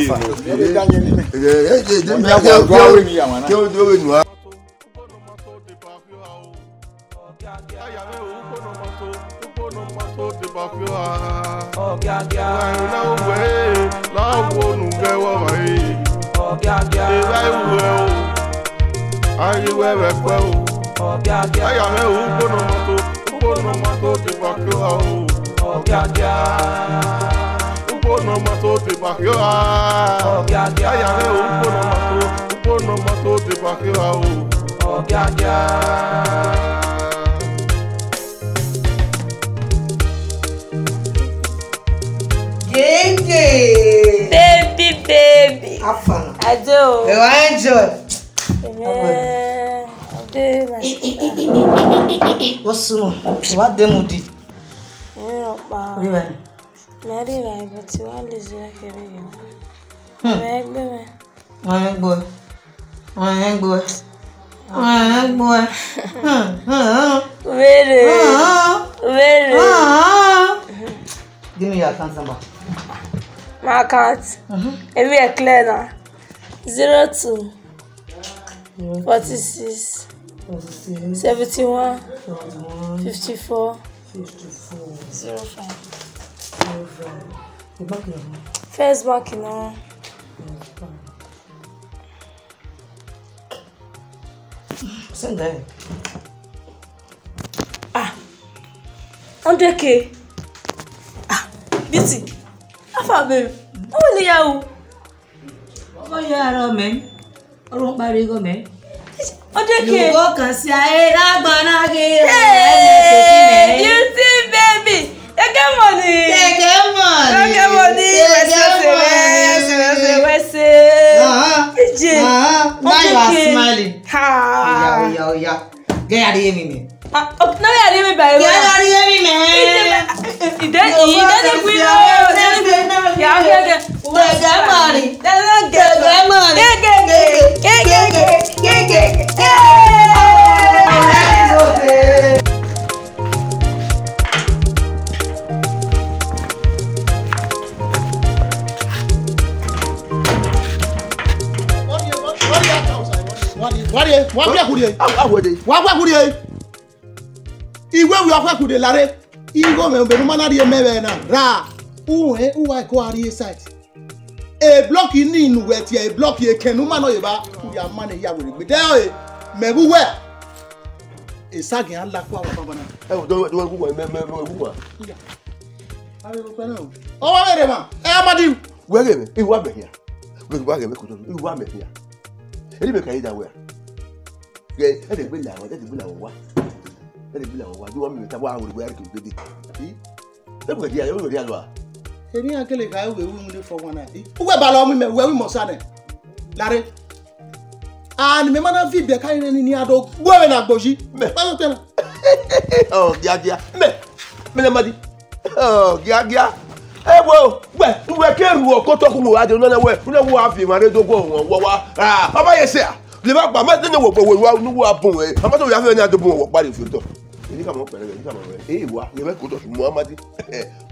Ogiagia. Na uwe la wo nu ge wa mai. Ogiagia. E ba uwe o. Ayi we kwe o. Ogiagia. Aya me uko no mato de bakyo ao. Ogiagia. Uko no mato de bakyo a. Ogiagia. Aya me uko no mato de bakyo ao. Ogiagia. Baby. Afana. I do. You enjoy. What's wrong? What them did? Mary, but you want to say, Give me your account number. My account. If we are clear now. 02 46 71 54 05. First bank, you know. Send that. 100K. Busy. Afa babe. How will you? Oh yeah, man. I don't buy it, man. 100K. You go can see I gonna get. Hey, you see, baby. You get money. Take money. You get money. Now you are smiling. Ha. Yeah. Get out of here, me. No, I didn't buy it. Yeah, I didn't It doesn't we Iwe wi akwa kude lare igo me be mana rie mebe na ra uwe uwa ko ari site e block ni inu we ti e block e kenu ma no yeba ya ma ne ya we gbe de e me bu we e sagi an la kwa baba na e do ku wa me ku wa ari ro pena o wa mere ma e amadi we ge me iwa be ya we wa ge me ko to iwa me ya eri be kai da we ge e de gbe la wa ele bila wa do wa mi ta wa wo we ari ko de e ko dia yo ri alwa eri akele ka we wu mu le fo wọn na we ba lo mi me we wi mo sa ne lare an me mana fi be kai ni ado gbo we na gboji me ba so tena oh gia me na madi oh gia e wo we ke ru o ko to ku wa de no na we wa fi ma re do go won wo wa ah baba ye se le ba pa ma de wo wa nu wa bun e ama to ya fe ni ado bun wo pa le fi to ni ka mo pere ni ka mo we wa ye me ko to Muhammad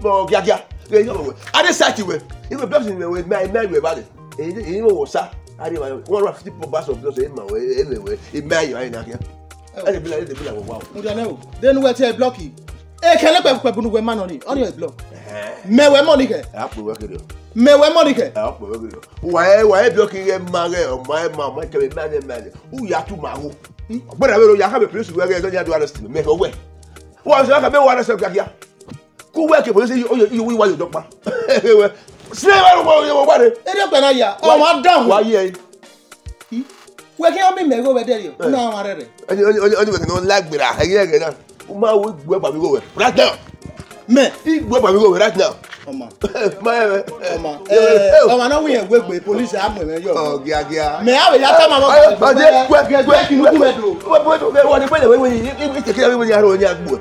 no gia ye ka mo we ade sati we e we blessing we my we ba de e mo wo sa ade wa 150 bars of blessing ma we e mai ya na kia ade bila wo wa mo dia o den we ti block e kele pe bunu we man oni e block me we money ke a po we ke me we money ke a po we ke wa block ye ma re o ma ke me man u ya tu ma wo gbọ́dọ̀ wẹ́rọ ya ká bẹ̀ pẹ̀lú ìwé ẹgbẹ́ ẹjọ́ àdúrà lọ́sìn mẹ́fẹ́ wẹ́ wọ́n sọ ká bẹ́ wọ́n lọ́sẹ̀ kíákíá kó wẹ́ kí polisi iye wíwá yóò dọ́gba sílẹ̀ wọ́n wá rẹ̀. ẹni ọ̀pẹ̀ náà yà ọmọ dáhùn wá yẹ wẹ́ kí wọ́n bí mẹ́gbẹ́ wẹ́ dẹ́rì ọ̀ náà wọn rẹ̀. ẹni wẹ̀ kí wọ́n lágbèrè ẹ̀yìn ẹ̀gẹ̀ náà wọ́n máa wọ ìgbọ́ ẹ̀pà mi kò wẹ̀ right now mẹ́ ìgbọ́ ẹ̀pà mi kò wẹ̀ right now. ọmọ náà wúyẹn gbégbé polisi àmọ̀ ẹ̀mẹ́ yọ. gíagíá. mẹ àwẹ̀ yà sá máa bọ̀ gbẹ́ kínú kú mẹ́dọ̀. wọ́n ní pẹ́lẹ̀ wọ́n ní ìtẹ̀kẹ́ wọ́n ní arọ ní agbó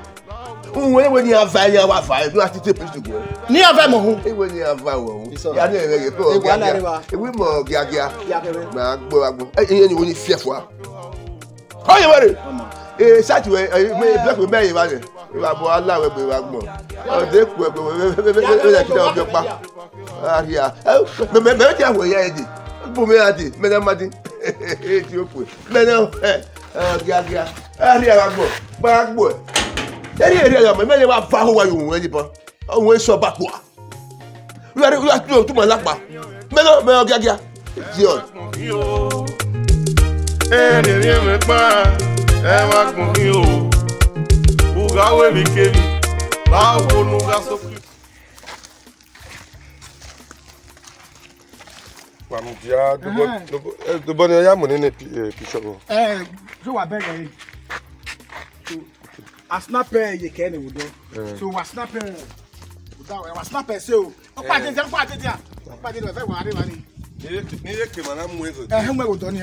wọ́n ní afa ẹ̀yà wà fà ẹ̀ ní wọ́n ti tẹ̀ pèsè gbọ́. ní ọ̀fẹ́ mọ̀ hún. wọ́n ní afa wọ̀ hún. yà ní ẹ̀rẹ́ yẹ fẹ́ gíagíá ewé mọ̀ gíagíá máa gbọ́ wa gbọ́ ẹ̀yẹ́ ni wọ́n ní fíẹ̀ fọ́ wa. ọ̀yẹ́ wọ́n rẹ̀ ee sati wẹ black wẹ mẹ́rin wá rẹ̀ ìwà bọ̀ aláwẹ̀ gbé wa gbọ̀ ọ̀dẹ́ kú ẹ̀ wẹ́ẹ́ kí náà ọ̀bẹ pa àríyá mẹ́rin tí a wọ̀ ẹ̀yà ẹ̀ dì bùnmi àdì mẹ́rin àmàdì tí ó pè mẹ́rin gíagíá àríyá wa gbọ̀ bá gbọ̀ ẹ̀ ẹ̀rí ẹ̀rí ọ̀mọ̀ mẹ́rin wa fa owó ayò òun ẹ̀yìn pan òun ẹ̀ sọ bá pọ̀ wíwá tí o túmọ̀ lápá mẹ́rin gíagíá jíọ̀. ẹ̀rí mi pa ẹ wá kún mi o bugawe mi kébi báwo ló ga sókè. Pamudia dubọ ni ọyá mọ nínú píṣọpù. So wa bẹ yẹn so a snapper yẹ kẹ́ ni wò dọ́ so wa snapper wa snapper ṣe o ọ̀pá àtẹ̀tẹ̀ ọ̀pá àtẹ̀tẹ̀ ọ̀pá àtẹ̀tẹ̀ ọ̀fẹ́ wà á rí wa ni. ní yé kèmà náà mú ego. Mú ego dọ́ ni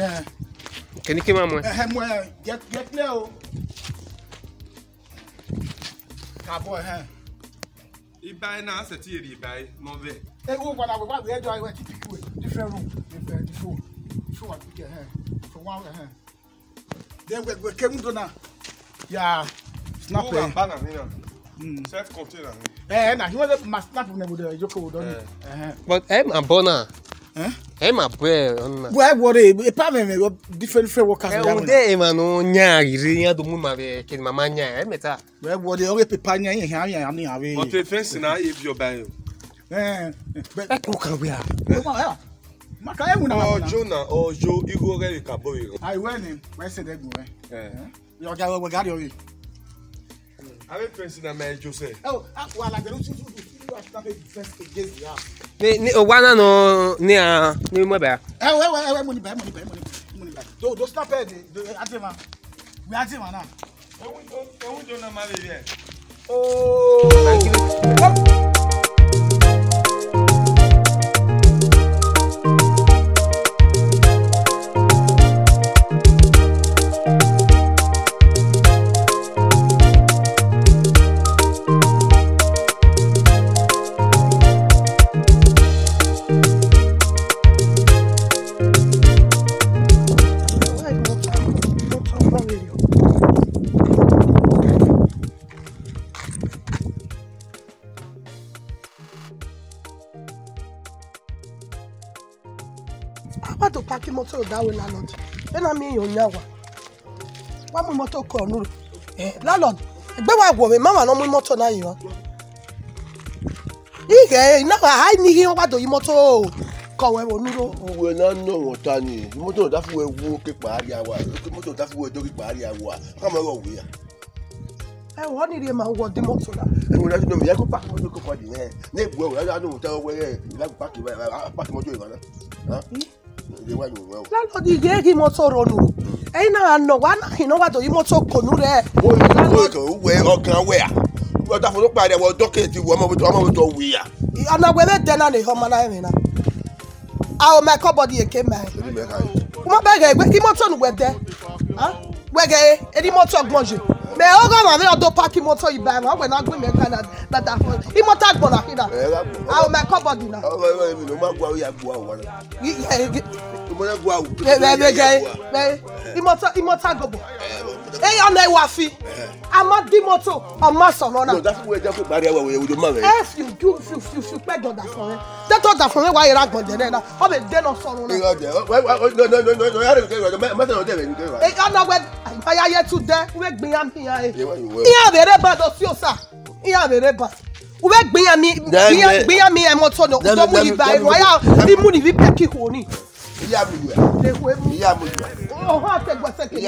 kẹ́ni kí máa mú ẹ. Mú ẹ get clear o. Kàbọ̀ ibà yẹn náà ṣe tí èrè ibà yẹn náà bẹ́ẹ̀. Ego padà wò wá wò ẹjọ́ ayé ti pick way different room different phone wa pick so one then we came to na yeah snap who am bana ni na self contained na he want ma snap na go dey joko don but ma bona ma boy on boy worry e pa me different workers na dey ma no nya iri ya do mu ma be ke mama nya e meta boy worry o pepa nya yin ha ya ni awe but the fence na if your buy but ko kan we maka e mu na ojo igo re ka bo iro ai when we say dey go yo ga we ga ri ave fence na me Jose wa la gero tu ni o wana no ni a ni mo ba we money ba do snap head atema we atema na e won do na ma le ye we landlord. Then I mean, you know what? One motor call, no. Landlord, but what go? Mama, no motor now, you. Now I need him. What do you motor? Call we no. We not know what I need. Motor that we walk a party hour. Motor that we do party hour. Come on, we are. I want to hear my word, the motor. And we don't know me. I go back to the company. Never go. I don't tell where you like back motor. Huh? Landlord, you get him motor run. I know one. You know what? You motor conure. Where can wear? What I look by the word docket, you want to wear. I'm not whether then on the home and I mean. Our make up body came back. My bag, we came out on weather. Huh? Wege, any motor manger. Me oga ma do parking motor you buy when I go me Canada that he motor go na hina. Our make up body na. No ma gwa ya gwa wa. Mo na gwa. He motor go bo. Hey, on the wafi. I'm not the motor. I'm not son. No, that's where just barrier we do man. If you do, you pay that for me. That all that for me. Why you not going there? Now, I'm a den of son. No. Hey, I'm not when I hear to there. We bring am here. Here very bad of you, sir. Here very bad. We bring me a motor. No, don't we buy? Why are the money we pay ki honi? Oh, what take what second?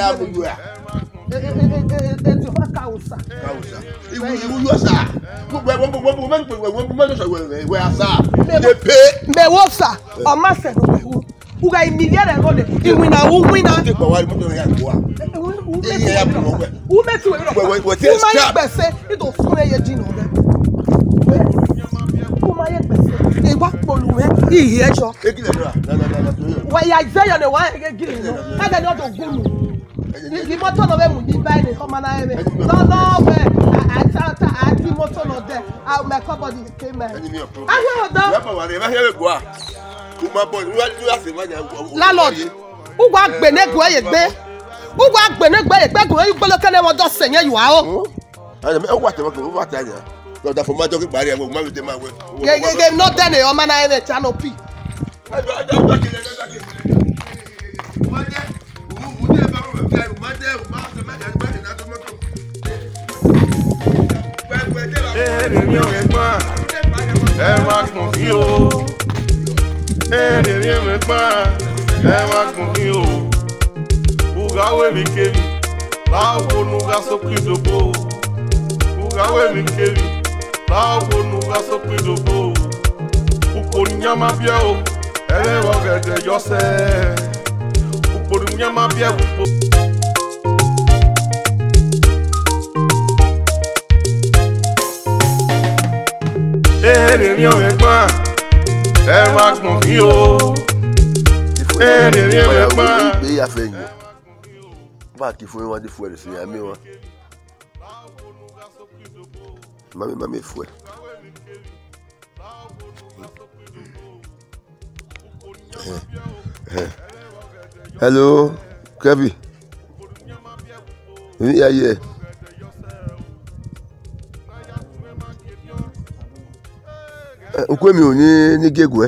The motor no we be buy the come na eme. No we I the motor no there. I my company came back. I hear that. Landlord, who wa gbene go ye gbe? Who wa gbene gbe ye gbe go you gbolo kele mo do senye you a o. Me what ya. No da for ma jogi bari e mo ma we ma we. Ge no there o ma na eme channel P. Qui faut moi des fois le c'est ami moi. Mami fouet. Hello, Kevin. Oui, aïe. Ou quoi mieux ni gégoué.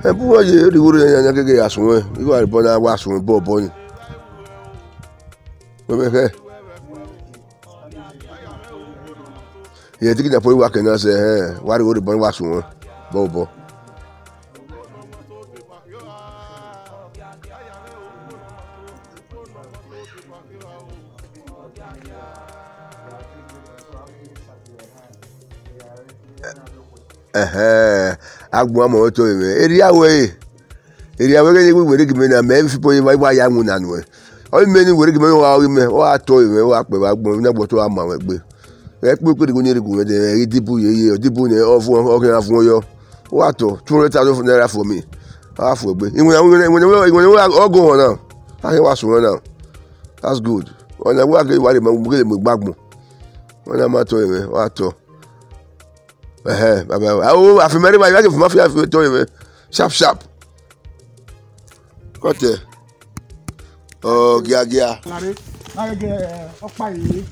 Pour je rigolo ya gege asun e wa bo na wa sun bo bo ni o me ke ye tiki na po wa kan na se wa rigolo bo wa sun bo bo agbo mo to area we ge we gi me na me fi po wa ya nwu na nu o me ni we gi me wa wa to wa pe wa gbo na gbo to ama we gbe e pe pe ni rigu me de dibu ye dibu ne o fun o kan fun yo wa to 200,000 naira for me ha fo gbe iwon o go on now I wa sun now that's good ona wa ge wa le mo gbagbo ona ma to wa to baba I feel very bad for mafia to him sharp kote Ogiagia na ge opa yi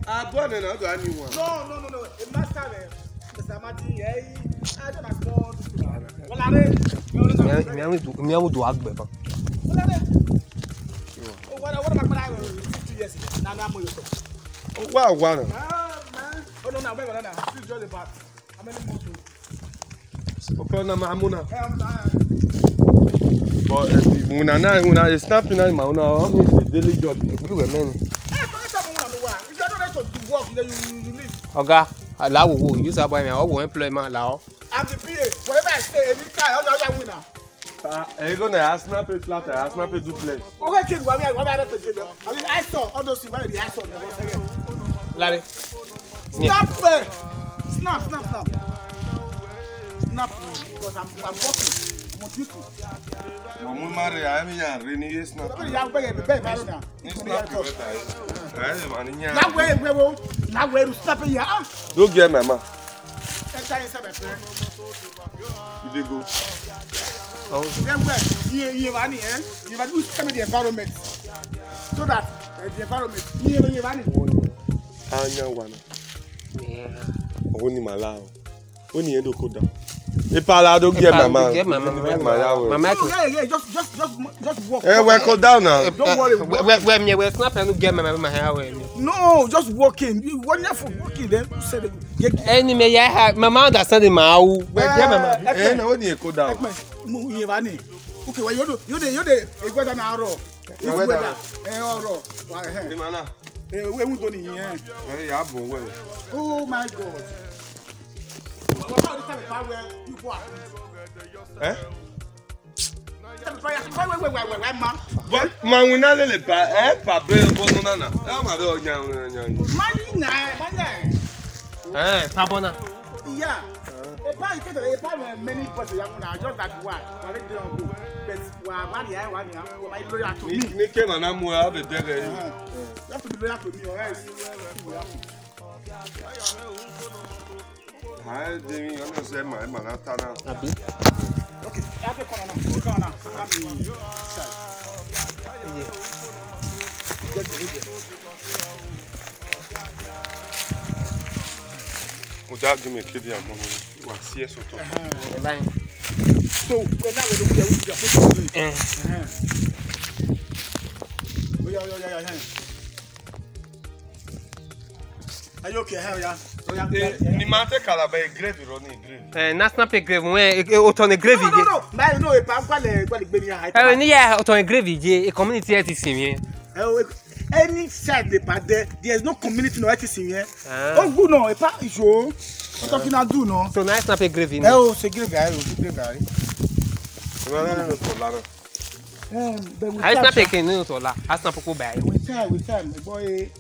Abone na do anyone. No. It must have Mr. Mati, I don't know. Well, I Me amo do agbe ba. What about my 2 years? Now I'm with you. Wow, wow. Man. Oh, no, this is just about how many months? Okay, na mamuna. But una snapping na una daily job. You were men. To work, then you leave. Oga, allow wo use about me or employment allow. I'm the PA. Wherever I stay, every time, I'm winner. You go na snap it flat, snap it duplex. Okay, kid, what I mean, I saw all those things, I saw them. Larry. Snap! Snap! Because I'm working. I'm on duty. Mamu mari ya mi ya reni yes na. I'm begging the bed, Marina. Now where to stop here? Don't get mama. You dey go. Oh, then where? You have any, eh? You have to tell me the environment. So that the environment, you have any. Anya wana. Yeah. Oni malao. Oni endo koda. Ipala don't get mama. Get mama. Mama. Yeah. Just walk. Eh, we go down now. Don't worry. Where snap and get mama hair. No, just walking. You want for walking then you say anyway, yeah, mama understand ma wo. Get mama. Eh, na oni go down. You have any. Okay, well you dey e go down aro. You go down. Oro. Ni mana. We don't need here. Ya bon we. Oh my God. Eh? Wait. Ma wina le pa pa be bono nana. E ma be onya. Pabona. Yeah. Many people just that one. But Ni ke mana mu a be dere. You have to be loyal to me or else. I didn't understand my manatana. Okay, have a corner. Oja give me kidi am wa sie so to. So, now we look at Yeah. Are you okay? Hell yeah. Ni mate kala be grave roni grave. National pe grave we auto grave je. No. Mais no e pa kwa le gbe ni ha. Ni ya auto grave je e community health sim Any side they pa there is no community no health sim here. Oh good no e pa iso. What talking na do no. So national pe grave ni. C'est grave guy. No to la. I snap again no to la. I snap ko buy. We time boy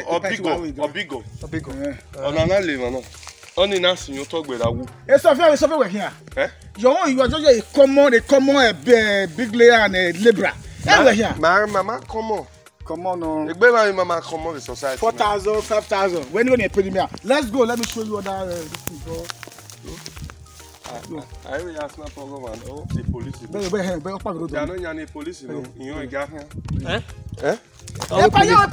Obigo. Onana le mama. Oni na sinyo to gbera wu. E so fe we here. You are just a common big layer and a liberal. We here. Mama come on no. Egbe ma mama come on the society. 4,000, 5,000. When you pay me. Let's go. Let me show you other this thing, bro. I will ask na program and the police. They are not any police no. You e ga here. Police. Oh, panya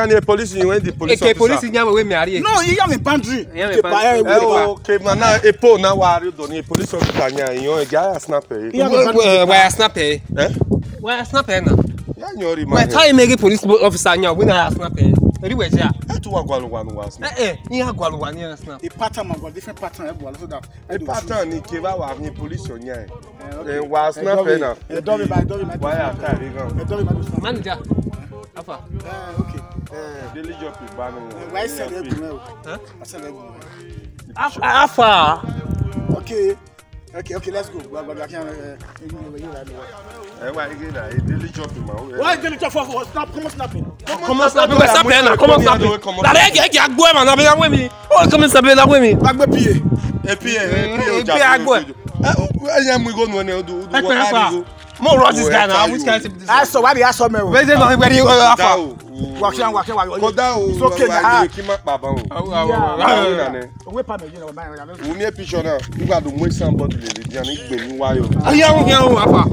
ni police you the police officer. Police nya we me ari. No, you am boundary. Okay, na epo na wari do ni police officer nya you e ga snapper. Why snapper? Why snapper na? Ya nyori ma. Why time make police officer nya we na snapper? Eri we ja. Tu agwalu wa snap. Ni agwalu wa ni snap. A pattern ma different pattern e so that. A pattern ni ke ba wa ni police nya. Wa snapper na. Don't be why after go. Manager. Afa. Okay. Daily job is ban. Why say that? I said that. Afa. Okay, let's go. Why again? Daily job is my. Why daily job for stop? Come on, snapping. Come on, snapping. La règle qui a go man, na be na we mi. O come snapping na we mi. Bagbe pie. E pie o ja. Agbo. Anya mu go no ne do wa More rush this guy now. Which kind of this? I saw why they saw me. Where they not where you afa? Wakian. Koda o. It's okay na. Ki ma pa ba o. We pa me you know man. Wo mi picture na. Nígbà do mo san body le di an igbe mi wa yo. Ayan afa.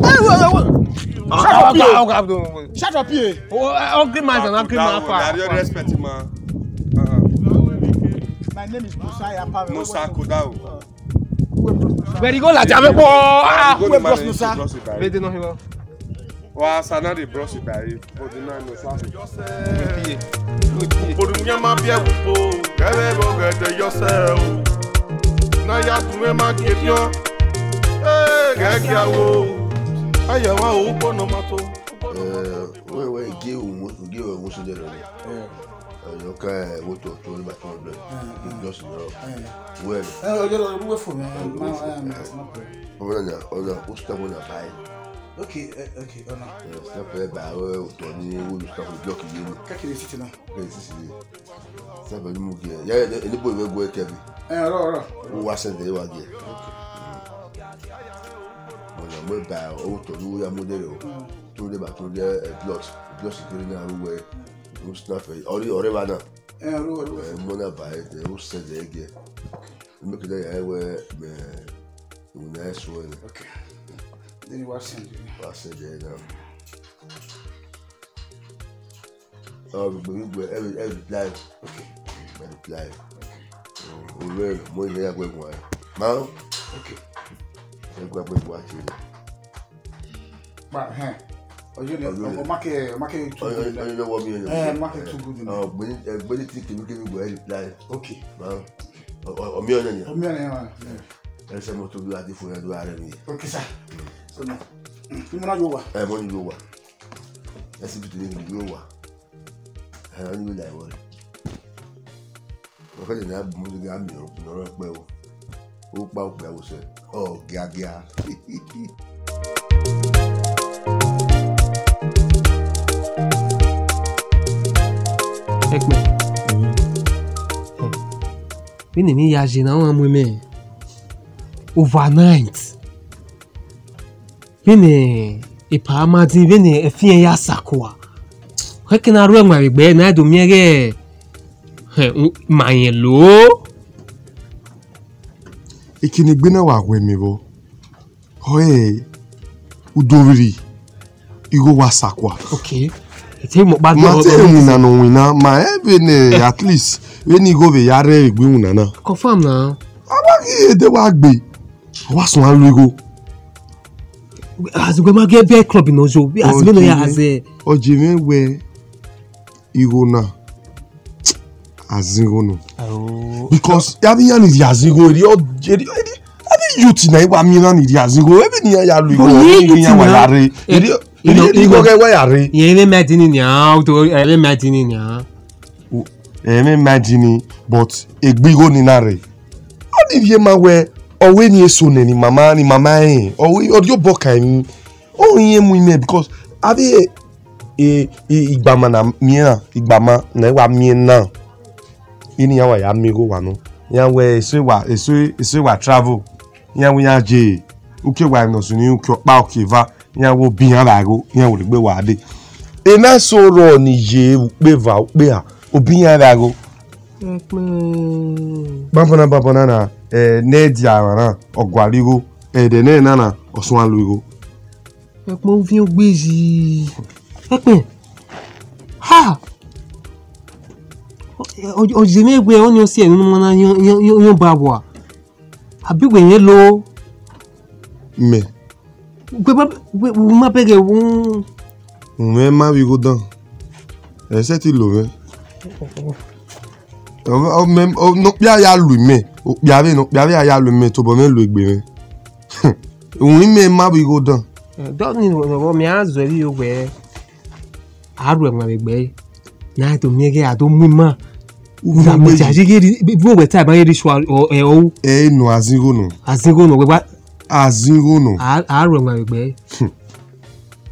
Shut up here. Ugly man and ugly man afa. I don't respect ma. My name is Musa Aparo. Musa Koda o. Where you go la jame po? We boss Musa. Where they know him? Wa sana de brush it by. But na no sa. Podumya ma bia bupo, kele bo gete yourself. Na ya tume ma ketio. Gekia wo. Aya wa o ko no mato. We give we so there. You can go to the back of the just well. You for me. Okay. Stop there by Tony who stop blocking you. Kaki sit now. Stop the move here. Yeah, the boy will go Kevin. Who wasn't there again? When I'm well by Tony, we are model to the back of the blocks security where you snap it. Or now. Mona by the who said the egg. Look at the where nice one. Okay. Then you watch it. Watch it now. Oh, every live. Okay. Every live. Okay. More than I go one. Now. Okay. I go watch it. But you know, market too good. You know what me? Market too good. When it think you give me reply. Okay. Now. O mi ona ni. O mi ona ni. Ese mo to do ati fun do are mi. Okay sir. So no. You na yo wa. Mo ni yo wa. Ese bi to ni yo wa. Ani mi lai wori. O ka na mo ga mi o no pe o. O pa o pe o se. Ogiagia. Ekme. Bini mi yaji na wan mweme. Overnight. Bini ipa amadi bini efien ya sakwa. Heke na ruwe mwa igbe na edo miege. Manye lo. Ikini gbena wa wemi bo. Oye. Udoriri. Igo wa sakwa. Okay. Ite mo ba Ma te wina no wina ma even at least when you go be yare egbe wina na. Confirm na. Abagi de wa gbe. Wa sun alu ego. As we ma get bear club in Ojo. As we no ya as Ojime we igo na. Azingo no. Oh. Because yabiyan is yazingo ri abi youth na iwa mi na ni yazingo ebi ni ya lu igo ni ya wa yare. Igo ge wa yare. Ye imagine ni to imagine ni imagine but egbigo ni na re. Oni vie ma we owe ni eso ni mama owe odio boka mi o yin mu ime because abi igbama na miena igbama na iwa miena ini ya wa ya migo wa no ya we eso wa travel ya we ya je uke wa no so ni uke pa uke va ya wo bi yan lago ya wo le gbe wa de e na so ro ni je pe va pe a obi yan lago bambona na ne dia na ogwarigo de ne na osun alugo mo vi ogbeji ha ojime egbe onyo si enu mo na yon babwa abi gbe yen lo me gbe ma pege won me ma wi go dan se ti lo me o no pia ya lu me o pia we ya lu me to bo me lu egbe me won me ma wi go dan don ni wo mi azo ri o gbe aru e ma egbe na to mi ge ado mu ma na mo jaji ge bi wo ta ba ri so o no azingo no we ba azingo no aru e ma egbe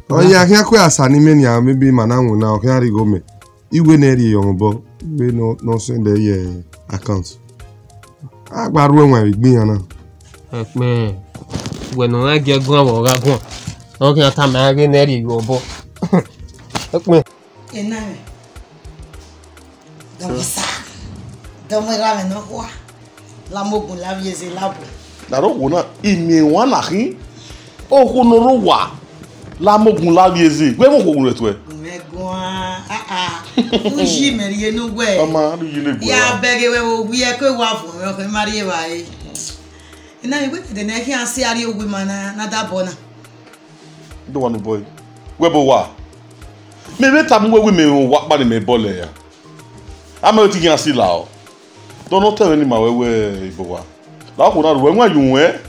o ya kan ko asa ni me ni a me bi mananwu na o kan ri go me iwe na ri yon bo we no send the account agbaru enwa egbe yan na ekme we no ra ge gun awo ra gun Okay, I time I get ready you bo. Look me. Ename. Damasa. Damara no kwa. La mogun la vieze labo. Na ro wona imi wan na hin. O ko no ro wa. La mogun la vieze. Gbe mo ko gun reto e. Megun Uji merie no we. Ama ru yi le gbo. Ya bege we wo wi e ko wa fun me ko marie wa e. Ename we de na hi ase ari ogwe mana na da bona. Do one boy. Where bo wa? Me be tam we me wa pa ni me bole ya. Ama o ti yan si la o. Don't not tell any ma we ibo wa. La ko na we nwa yun we.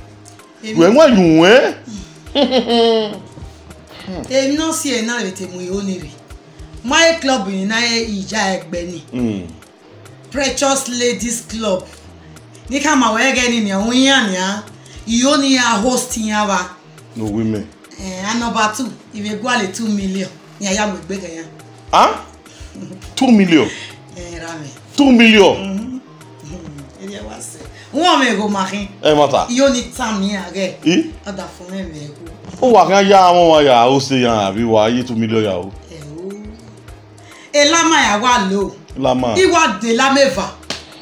We nwa yun we. Èmi no si e na le te mu yo ni ri. My club ni na ija egbe ni. Precious Ladies Club. Ni ka ma we ge ni ohun yan ni a. Iyo ni a host yan wa. No women. And number 2, if you go ale 2 million. Ni aya mo gbe kan yan. Ah? 2 million. Rame. 2 million. Ele wa se. Wọ́n me go makin. Mata. Iyo ni tam ni age. Ada fun me me go. O wa kan ya won wa ya o se yan abi wa yi 2 million ya o. Elama ya wa lo. Lama. Iwa de la meva.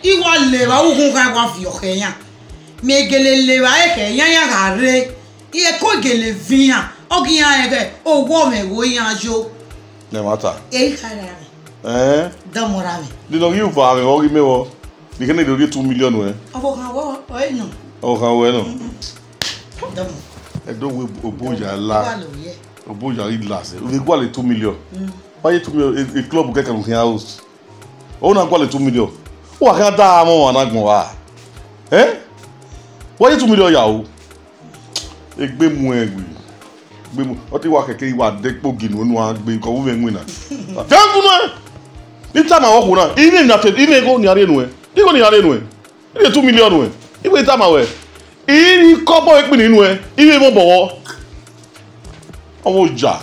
Iwa le wa ugun kan wa fi okeyan. Me gele le wa e ke yan ya gare. Iye ko gele vian. Ogiyan ege o wo me wo yan jo. Ne mata. E kara mi. Damora mi. Di no you fa me o ri me wo. Di kene do 2 million we. Obo kan wo o e no. O kan we no. Damo. E do we oboja la. Oboja ri last. O fi gwa le 2 million. Why 2 million a club get kan house. O na gwa le 2 million. O kan da mo na gbon wa. Why 2 million ya o? Egbe mu egbe. Gbe mu. O ti wa keke wa depo ginu nu a gbe nko wo me nwi na. Jangu no. Ni tama wo ko na. Ile na te ile go ni are nu e. Iko ni are nu e. Ile 2 million nu e. Iwe tama we. Iri kobo epe ninu e. Iwe mo bowo. Omo ja.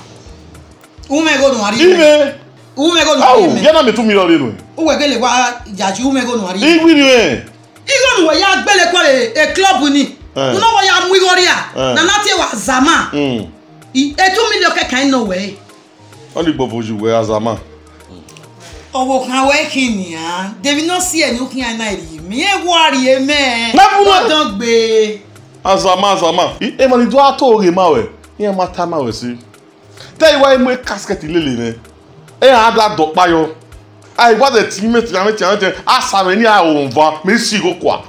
Umego no ari. Iwe. Umego no ari. Ya na me 2 million nu e. Uwe gele wa jaji umego no ari. Iwe ni e. Igo no ya gbele ko e club ni. Uno wa ya mu igoria. Na nati wa zama. E 2 million ke kan no we. Only boboju we azama. Owo kan we kini a. Devi no si eni ukin ana ri. Mi e wari e me. Don gbe. Azama. E ma ni do ato re ma we. Yen ma ta ma we si. Tell you why me casket lele ne. E ada do pa yo. Ai wa the teammate na me tian asare ni a o nva me si go kwa.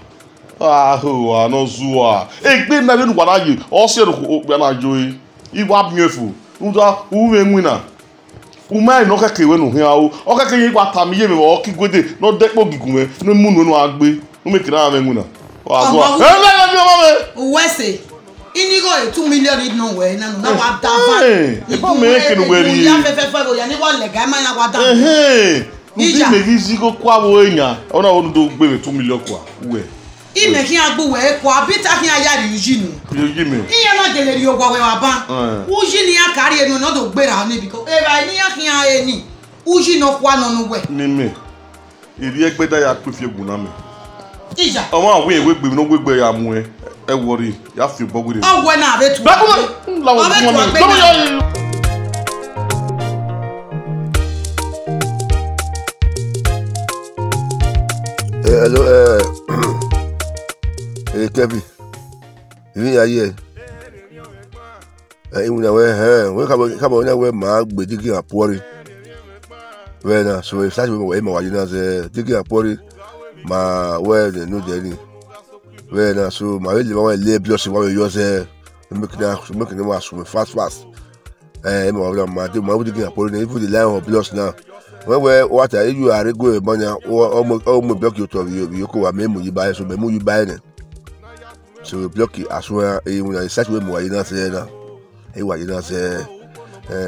Ah ho no zuwa. E gbe na be nu kwa na yi. O se ro ko gbe na jo yi. Iwa biefu. Uda uwe nwina. Uma no ka kewe no hia o. O ka kenyi kwa tam ye me o ki gode no depo gigume no mu no no agbe. O me kira ame nwina. Wa zo. Wese. Inigo 2 million no we na no wa dava. E ba me ke no we ri. Ya fefe go ya ni wa lega ma na wa dava. Ija me gizi go kwa wo enya. Ona wo do gbe me 2 million kwa. We. Ime ki agbo we kwa bita ki aya ri ujinu. Ujime. Iye na gele ri ogwa we wa ban. Ujini ya kari enu no do gbera ni because e ba ni ya ki ya eni. Uji no kwa no no we. Ni me. Iri egbeda ya pe fi egun na me. Ija. Omo awe ewe gbe no gbe ya mu e. E worry. Ya fi bo gbe. Ogwe na abetu. Lawo mo. Hello, Kevin. You are here. You know we come on we ma gbe digi apori. We na so if start we ma you know say digi apori ma we no dey ni. We na so ma we lay plus we use make na was fast. Ma digi apori even the line of plus now. When we what you are go money almost block you to you go memo you buy so memo you buy it. So block it as well when such way more you not say na e wa you not say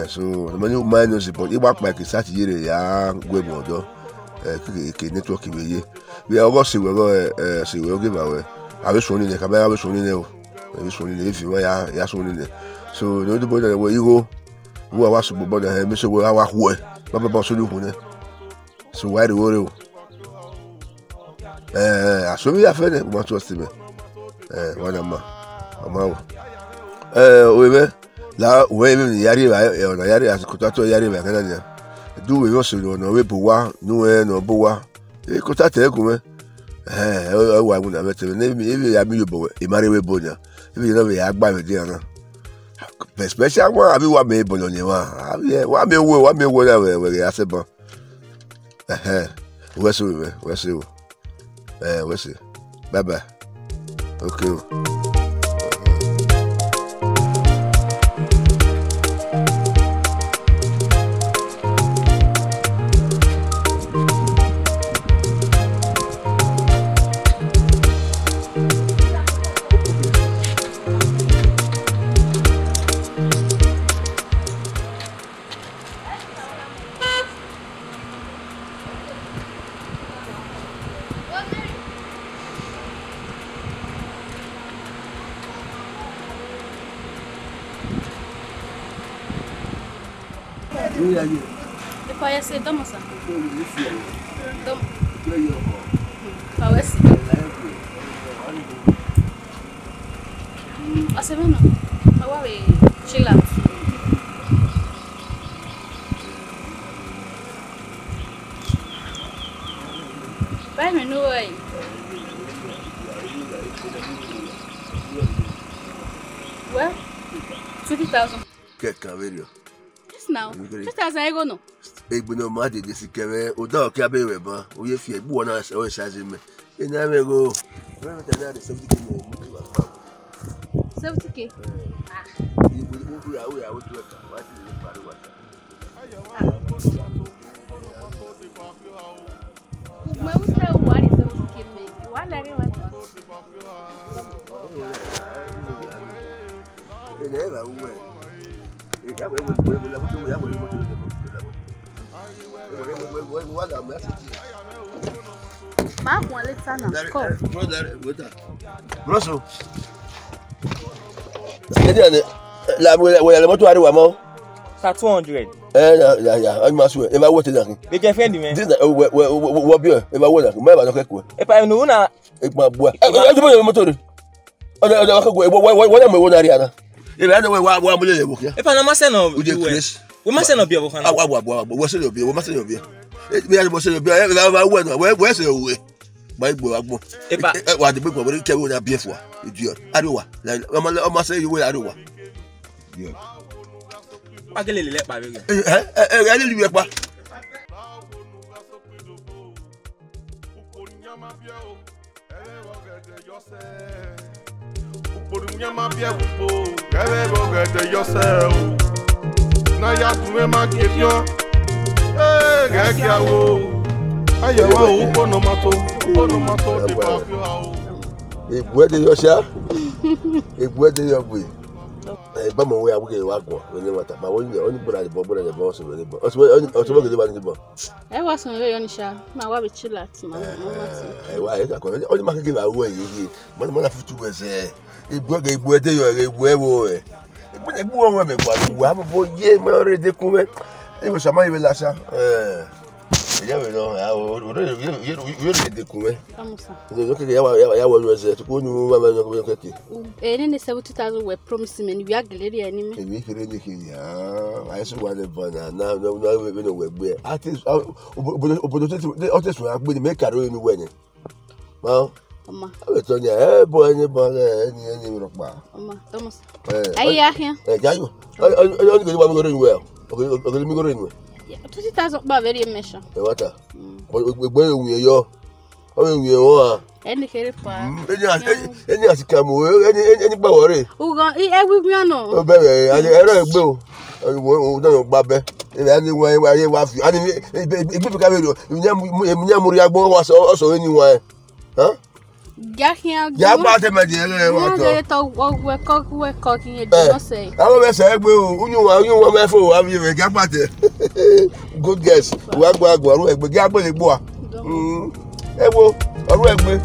so the money minus but it work like such year ya go mo do ke network we are go see we go see we give away awe so ni ne ka ba awe so ni ne o awe so ni ne if you ya so ni ne so no do boy that way you go who was bo na me so we wa ho Baba so lu ne so why the worry asobi ya fe ne mo trust me wana ma o we La we me yari ba na yari asikotato yari ba kana nia. Du we yo so no we bowa no e no bowa. E kotata e kuma. Wa mu na mete ne ya mi yo bowa. E mare we bonya. E bi no we agba me dia na. Special one abi wa me bonya ni wa. Abi wa me wo na we ya se bon. We so we so. We see. Bye bye. Okay. Depois ia ser domo sa. Domo. Parece. Você vê não? Agora é chila. Vai menu aí. Well, 20,000. Que caverio. Now, 2,000 ego no. Egbe no ma de sikere o da o ki abe we ba o ye fi egbu wona o shazi me ina me go we me tana de 70k mo 70k. Ah ni bu ya o tu ka wa ti le pare wa Ma usa o wari 70k me wala re wa ene ba uwe ya we la mutu ya we mutu Ma com letra não. Grosso. La moto ariwa mo. Sa 200. Ya, I must we. E ma wo te dan. Be je friend me. This wo bio. E ma wo dan. Me ba no keko. E pa no na e ma bua. E do moto ri. O da keko wo na me wo na ri ana. E ba na we wa mo le wo kia. E pa na ma se no. We must not be able to. What's it be? We must not be. We are supposed to be. Where's the way? My boy, what the book will tell you that before. Idiot. I do what? I must say you will. I do what? I can let my baby. I didn't leave what? Na ya tuwe makefio gege awo ayawa upo no mato de bafio awo egwe de yosha egwe de yogwe ba mo we abuke wa gbo ni mata ma woni oni bura de bo so ni bo o so bo gele ba ni bo e wa so we yoni sha ma wa be chilat ma wa e ka ko oni ma ke ba wo yi mo na futu we se egwe de yo egwe wo e egbu won me gba wa bo ye mo re de kun me e mo sama ibe lasa ya we no ya o re de kun me amusa no ke ya wo no se ko ni mo ma no ko ke e ni 70,000 we promise me ni wi ageleri ani me e mi kire ni ke ya I so wa le bona na we no we gbe artist obodo te so agbe ni me karo ni we ni ma Oma. E to ni bo ni ni ro pa. Oma, vamos. Aí ahia. Jayo. Oni go wa mi go rin we. O mi go rin we. Tu ti ta so ba very mesha. E wata. Gbe ehun yo. O ehun yo a. Eni kere pa. Eni asika mo eni gba wore. Ugo e wi ano. O bere ero egbe o. O do gba be. Ani wa fi. Ani igbe ka be ro. Emi muri agbo wa so eni wa. Huh? Ya gba te me di ere wa to. Ya to we ko kin e do say. Awo be se gbe o, unyu wa me fo wa bi we ga gba te. Good guess. Wa gba ru egbe ga gbe le gbo a. E wo, oru egbe.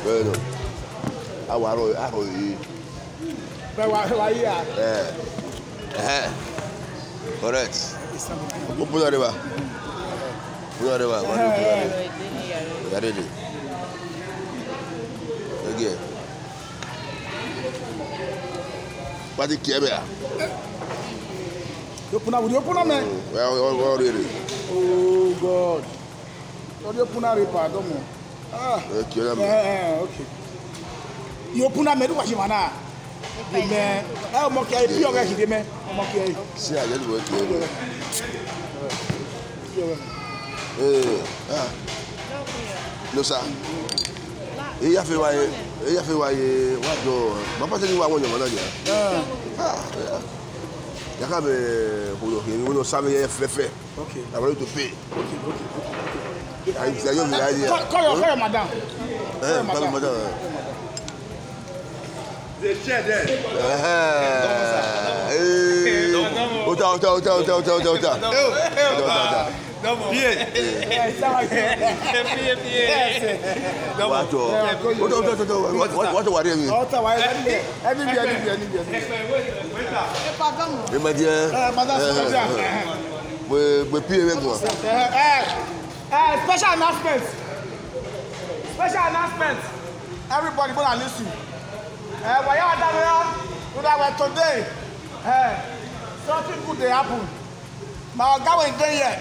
Bueno. Awaro yi. But why here? Correct. Open the river. Open the river. You are ready. Again. What the camera? Open up, man. Well, ready. Oh God. You open up, don't you? Ah. Okay. Okay. You open up, me do what you wanna. Me, I'm okay. You are ready, me. I'm okay. See, I just work here. No, sir. Il a fait what papa tell you what you want to il y a quand même pour nous savoir faire OK avant de payer Call madame. Madame. The chair there. What worry me? Special announcement. Special announcement. Everybody gonna listen. Today, something good they happen. My guy went there.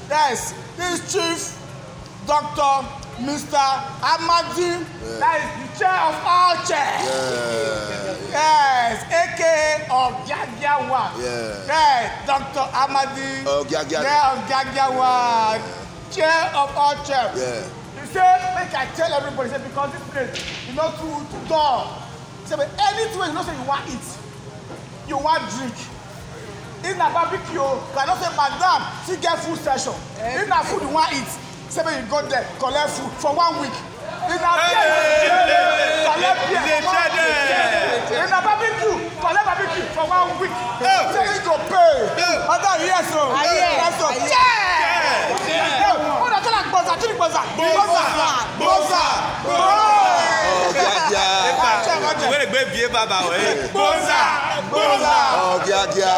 Yes, this chief Dr. Mr. Amadi, that is the chair of all chairs. Yes, aka Ogiagia. Yes, Dr. Amadi, Ogiagia, chair of all chairs. He said, make I tell everybody, say, because this place is not too dull. Say, but anything you know, say you want eat, you want drink. In a barbecue, you cannot say, madam, she get food session. In a food you want eat, say, but you go there, collect food for 1 week. In a beer, collect beer for 1 week. In a barbecue, collect barbecue for 1 week. Say you go pay. Madam, yes, so. Yes, so. Yeah. Oh, that's like Boza. Where the baby baba way? Boza. Ogiagia.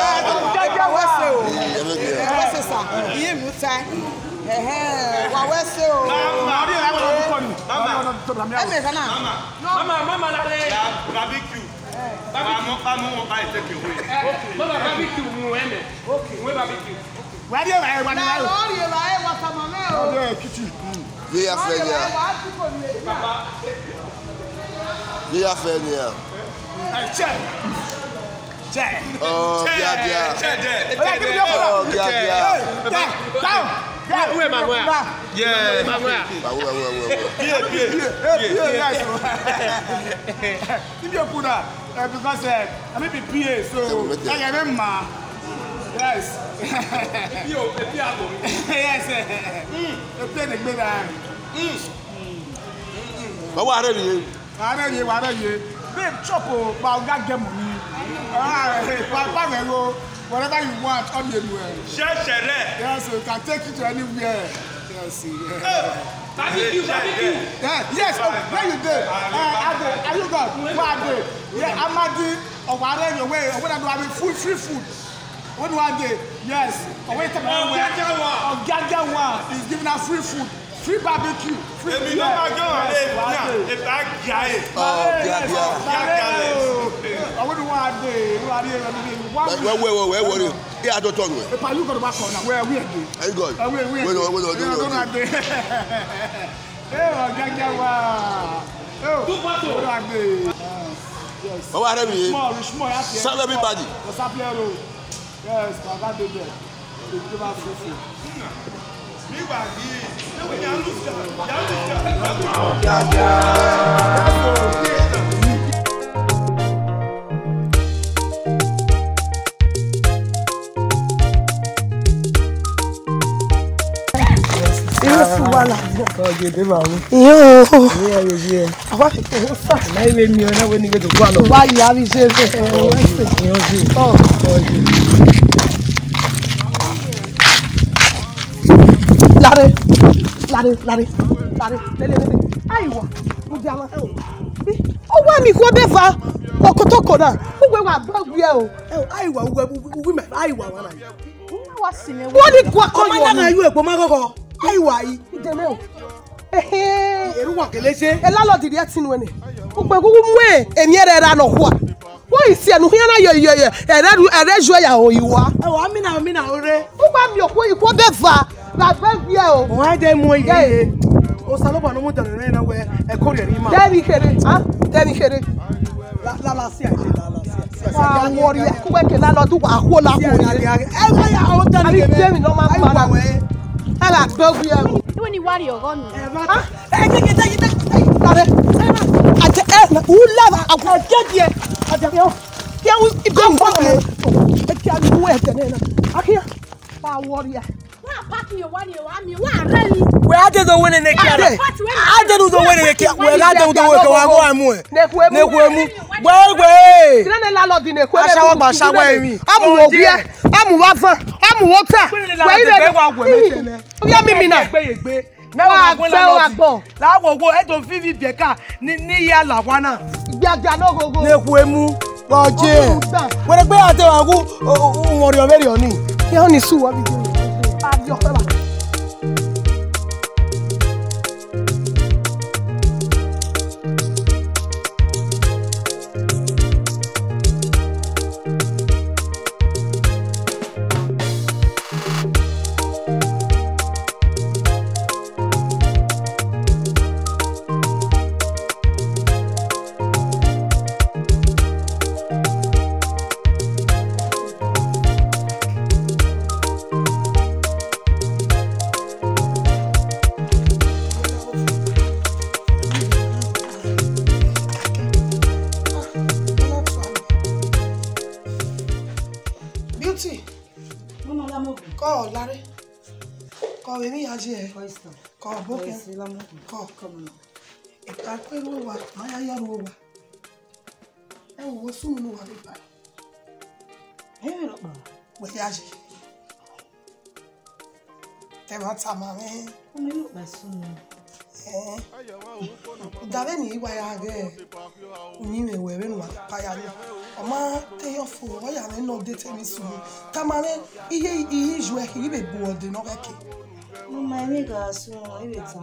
Mama, barbecue. Mama, I take you away. Mama, barbecue, okay, we barbecue. Where you because I may be PA, so I remember. Yes. Yes. But what are you? Babe, chop about that game money. Whatever you want, on the way. Yes, you can take it to anywhere. Yes. Yes, where you did? Are you got? Where yeah, Amadi or whatever your way, or when I do have free food. When do I do? Yes. Or wait a minute. Ogiagia is giving us free food. Free barbecue. Free if I guy. I wouldn't want to Where? Yeah, I don't talk. If I look at the back corner, where are we? Are you good? What are you? Serve everybody. Yes, but that did that. They give us free food. Lare. Aiwa. Mujama. O wa mi ko be fa. Okotoko na. Ugwe wa bagwe o. Aiwa ugwe me. Aiwa wa na. What did go call you? Pomago. Aiwai. Ideme. Eruwa kelese. Elalo di dia tinwene. Ugbe gugu mwe eniere ra no ho. Wo isi anu hia na ye. Erejo ya oyiwa. E wa mi na ore. Ugba mi okwo ikwo beva. La bevia o. Why dey mo ye? O saloba no mo tele na we e kore ri ma. Debi kere. La si aje la. Wa wori e ku ke la lo du wa ho la ko. E wa ya o tele ke. Abi no ma pa we. Ala bevia o. When you worry, you're gone. Láwọ̀wọ́ ẹ̀tọ́ fífi bẹ̀ká ní ìyá làwánà. Gbàgbà náà gogo. N'ekwu emu lọ́jẹ́. Wẹ́rẹ́ pé àtẹ̀wà kú òwòrì ọ̀mẹ́rì ọ̀ní. Kí wọ́n ní sùn wọ́n bí jẹ́ àbíọ̀fẹ́ bá. Ko boke ko kono e ka kwero wa maya ya ro wa e wo su nu wa be ba e me ro we ya ji te ma ta ma me o me lo ba su nu da be ni wa ya ge ni me we be nu wa pa ya ni o ma te yo fu wa ya me no de te mi su ta ma me iye ju e ki be bu ode no ke ke. My nigga, so I will tell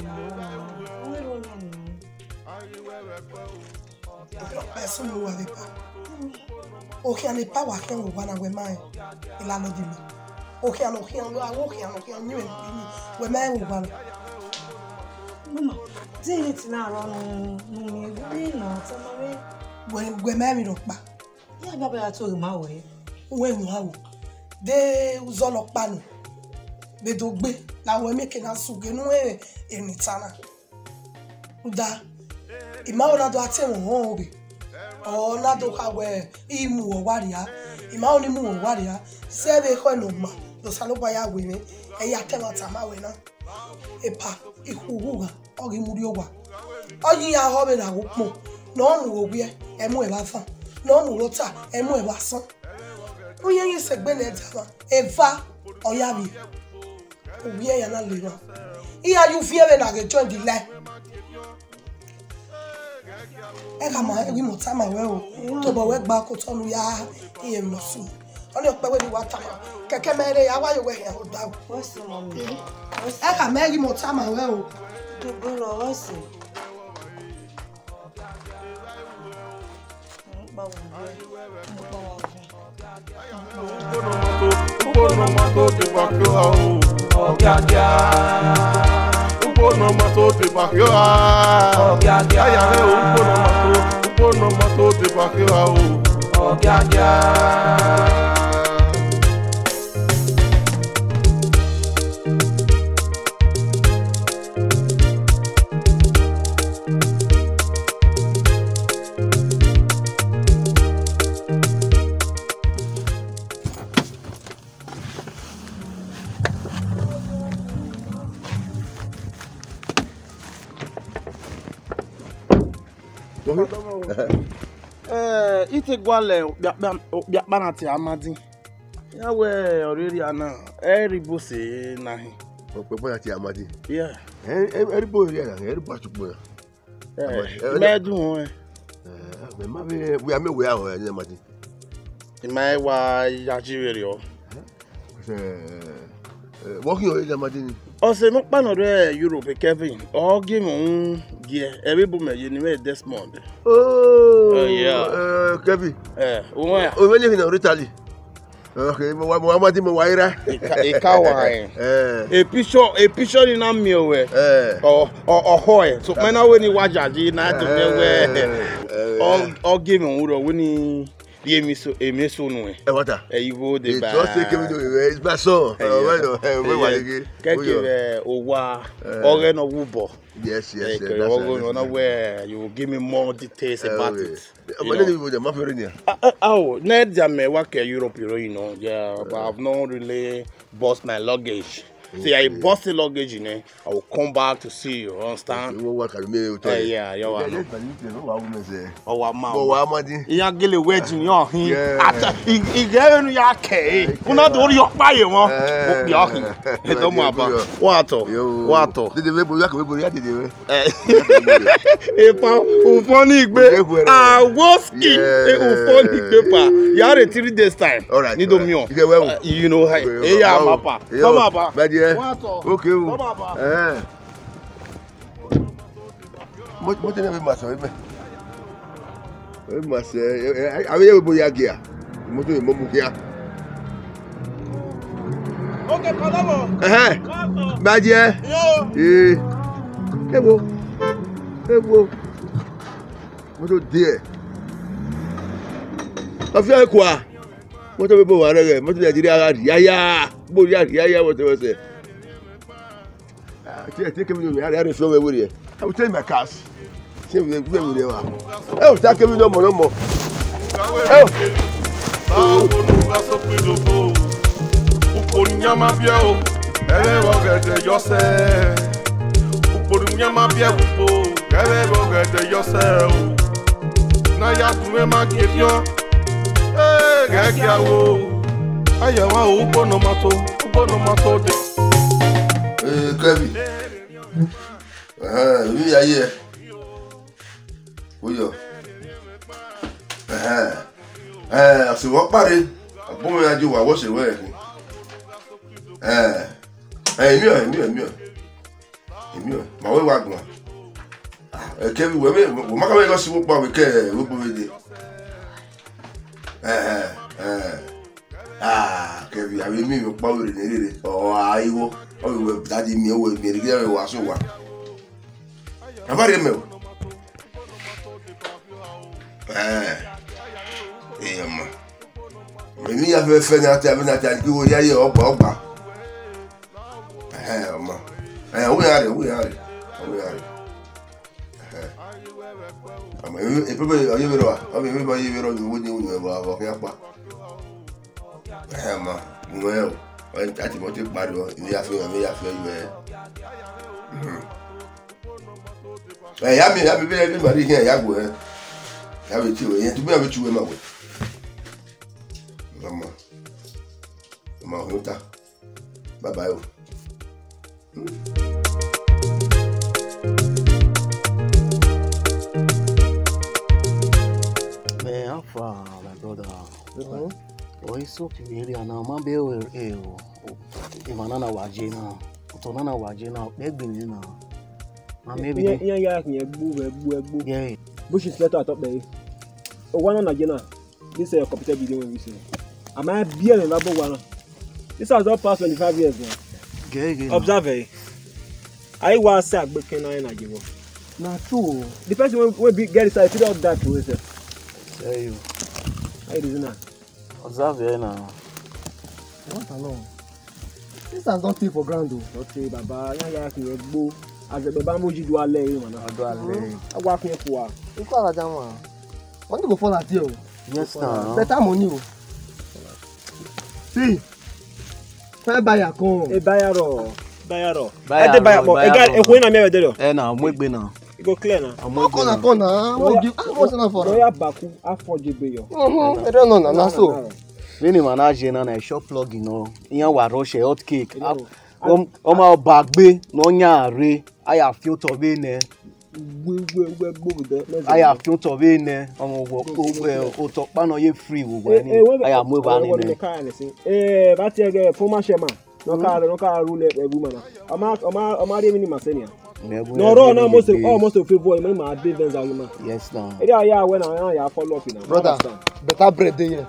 Person who have it. Okay, and the power can go one away mine. Il a no dimi. Okay, and okay, and you we man will one. Mama, did it now on me? No, when we married up back. Yeah, Baba, I told him my way. When you have they was all up pano. They do be la we make na suge no enitana uda ima ona do ate won obi ona do ka we imu o waria ima oni mu o waria se be ko no ma do saloba ya we me e ya tema tama we na epa ikuguga ogi muri ogwa oyi ya ho be na wo po no nu obi e mu e ba fan no nu lota e mu e ba san oyin yin se gbe le tama eva oya bi we are not living. Here you fear when I get join the line. Come on, we must time away. To go work back to on we are here. No soon. On your way, you want to Kakamere, how are you wearing? What's the moment? I can make you more time away. To go also. Ogiagia, upo no mato te bakyo ah. Ogiagia, ayare upo no mato te bakyo ah. Ogiagia. Ite gwale biakbanati amadi. Ya we oriri ana eribo se nahi. Biakbanati amadi. Yeah. Eribo ri ana, eribo atupo. Medun me ma be we ame we aho amadi. Imai wa yajiri o. Working on it, Madini. Ose no pan ore Europe Kevin. O give me gear. Every woman you know this month. Oh, yeah. Kevin. Where? Oh, when you in Italy. Okay, Muhammad Muwaira. A picture in a meal where or hoy. So when I win wajaji na to where all give me wood or winning. Bien miso e meso no e wata you go the ba just take me to is my son owa ore no wubo yes that's where you will give me more details about it but then you the mafia net jam work Europe you know yeah but I've not really bought my luggage. See, I bought the luggage, you know. I will come back to see you. Understand? Yeah, you are. Oh, wow, you are getting wedding, you are here. After you get in your cave, you not do your fire, man. Don't matter. What? Did the people work with you? If I'm funny, I was in funny paper. You are 3 days time. All right. You know, hey, yeah, papa. Come on, okay. What did I say? I must say, I will be Ogiagia. Momukia. Okay, Palamo. Badia. Hey, what a dear. I feel quoi? What are we doing? What did I do? Yeah, whatever say. Take me. I had show me here. I will take my cash. See we there. Oh, take me no more. Kevin. We are here. We are. So what party? A boy I do I was away. My way wagon. Kevin, we make go see what we care. We put it. Kevin, I will meet you power in it. Oh, I will. Oh, we were daddy me away. Me together was so one. I'm very well. Me have a friend out there. That you will hear your Oba. We are. Well, when I want to buy in the afternoon, you have everybody here. Have it you to be able to remember. Bye bye. Man, how far, my brother? Oh, it's so really now. Man, be Imanana wajena, utonana wajena, begbini na. Maybe yeah. Bush is letter top there. Oh, one on agena. This is a computer video when we see. Am I beer and rubber one? This has not passed 25 years now. Observe. I was sacked, but can I give up? Not true. The person will be get inside figure out that to it. Say you. I didn't know. Observe now. What alone? This has not taken for granted. Okay, Baba, I can go as a Babamuji do a lay, man. I walk here for you. Call a jama. Want to go for that deal? Yes, sir. Better money. See, buy a con, a buyer. I did buy a boy. I got a win. I'm here. And I'm with Benin. Go clear now. I'm with Benin. What's enough for? I Baku, I forgive you. I don't know, na so. Many manage na shop plug no. Iyan wa rush hot cake. O ma bagbe no nyaare. Aya filter be ne. Aya filter be ne. Omo wo o to pa no ye free wo ni. Aya mo ba ni ne. That former chairman. No car rule a woman. I'm mini masenia. No, almost a favor. My business argument. Yes, now. Yeah, when I follow up in a brother. Better bread there.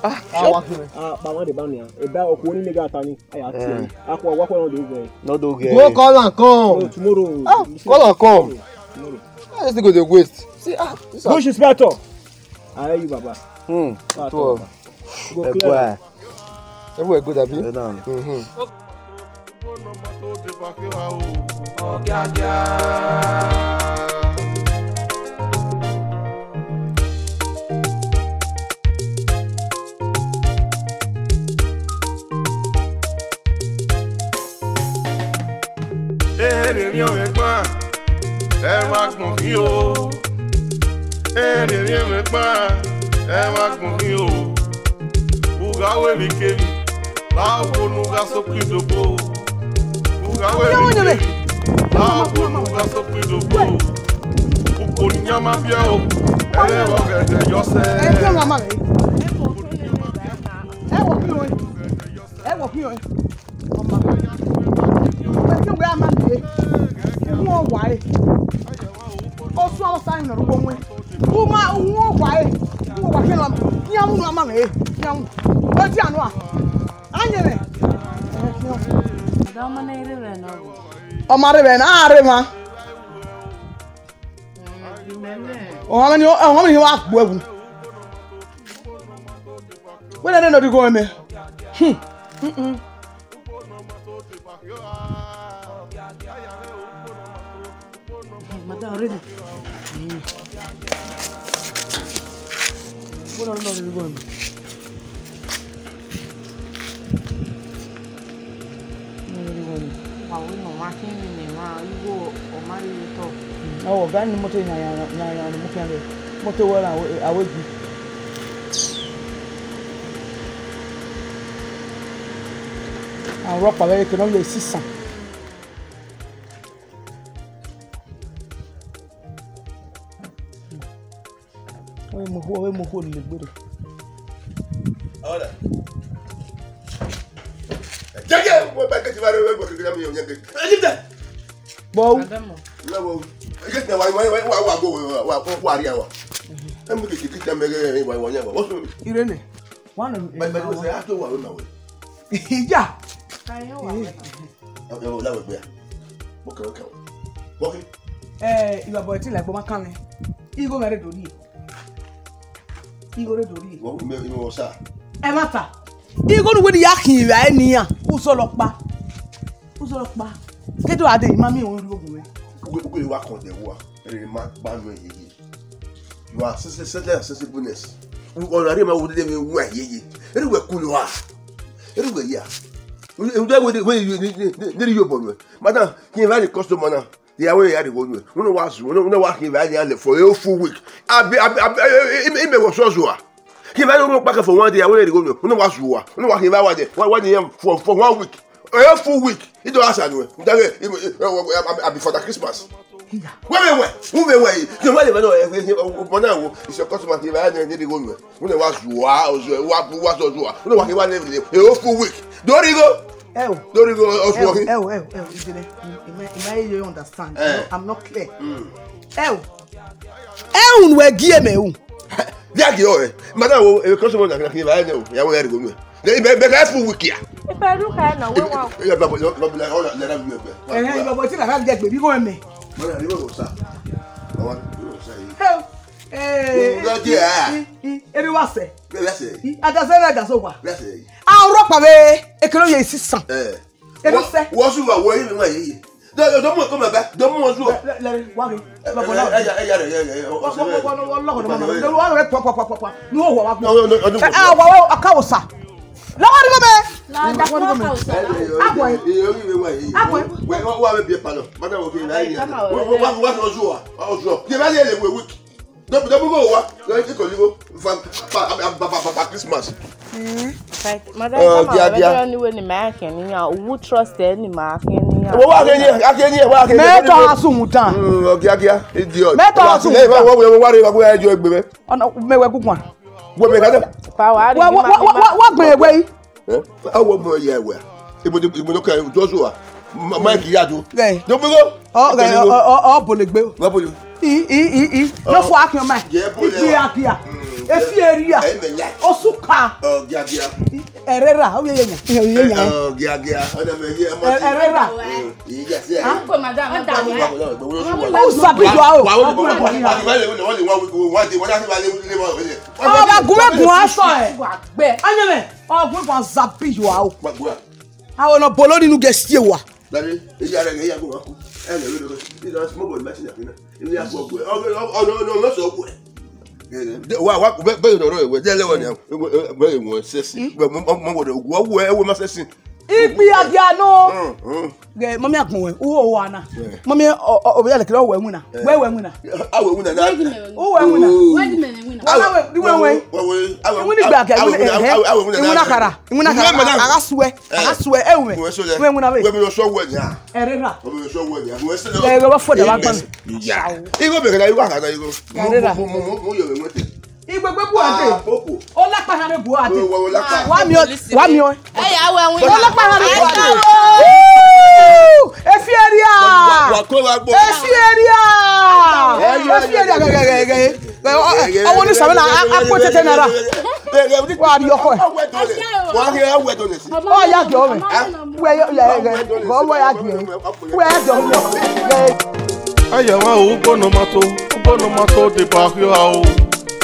Bama de Bania. About Okuni Negatani. I walk on the way. No, do Go call and come. No, tomorrow. Call and come. Tomorrow. Let's go the waste. See, Bush is better. I hear you, Baba. Go clear. Everywhere good, Abi. Omare ben arema. Omani wa gbogun. When I know the go me. Madam ready. What are you going? Oh, van motor na motor wala awegi. Rock away que não lhe 600. Oi morro lhe gbero. Olha. Jaga, vou pegar que vai que me yonga. Ajita. Bow. Não, get na wa go wa ria wa. Em que kita mege wa wa nya wa. Irene. One but say after wa na we. Ja. Ayo la we bia. Okay. You are boy like Boma Kane. Igo mere dori. Igo re dori. Wo me wo sa. E mata. Igo nu we di yakin ra eni yan. Usolopa. Kedo ade mami won ri ogun me. We wa kon de wa. Re ma ba no yeye. You are sister bonus. Already ma wo de me wa yeye. Re we kulu wa. Re we ya. You dey when you born. Madam, can you customer now? The away ya dey go no. No was no wa can value for a full week. Abi me was so. Can value no back for one day away dey go no. No was wa. No wa can value one day for 1 week. A full week. It don't answer no. Abi for the Christmas. Wait. You know it's your customer can value dey go no. No was wa no wa can value a full week. Don't you go? Don't you go working? You understand? I'm not clear. We give me. Madam, a customer can value no. Ya we go no. They be careful week here. If I look at now, we want. You got but I have get baby go me. Madam, you go sir. I want you say. Everyone say. Let's say. That's over. Let's say. I'll rock away. Economy is 600. What's you are worrying my ye? Don't come back. Don't want to. Let it walk. Christmas. Madam, who trust any mark? Ogiagia, idiot. Ibo no kai Joshua. Mike Yado. Gay. No go. Oh, gay. Oh, bolegbe. What will you? No for akio mai. Ikia. Efi area. Osuka. Ogiagia. Erera, o yenya. Ogiagia. Ona me ye mo. Erera. Yes. Ah, ko madam. O sabi jo a o. Oh, ba gume gun aso e. Gbe. Anyeme. Oh, gun gun sabi jo a o. Awo no bolo nínú gestie wa. Daddy, eji ara ge ya go wa ku. E le we do. This is small boy machine na. Ilé ya go. Oh, no so ku. Wa be do ro ewe. Je le won ya. Be won sesi. Mo wo do wo ewe ma sesi. Ipi adia no. Ge mami akun we. Wo wa na. Mami obi le kire wo emu na. We emu na. Awo emu na. Wo emu na. Why di men emu na? Awo di we. Emu ni gba ka emu na kara. Emu na kara. Agaswe ewu. We emu na we. We be so wo ya. Erera. We be so wo ya. We se Ge go fo da ba pan. Ya. Igo be kana igo kana igo. Erera. Mo yo we te. Igbegbe bu ade. O la pa hare bu ade. Wa mi o. Eh ya we emu. O la pa hare bu ade. Efi area. Efi area. Efi area ge. Owo ni sabe na apotete nara. Wa ri oko. Wa ge awe to nesi. O ya jo me. We ya go wo ya ge. We ya jo me. Ayawa ubonomato de bakyo ao.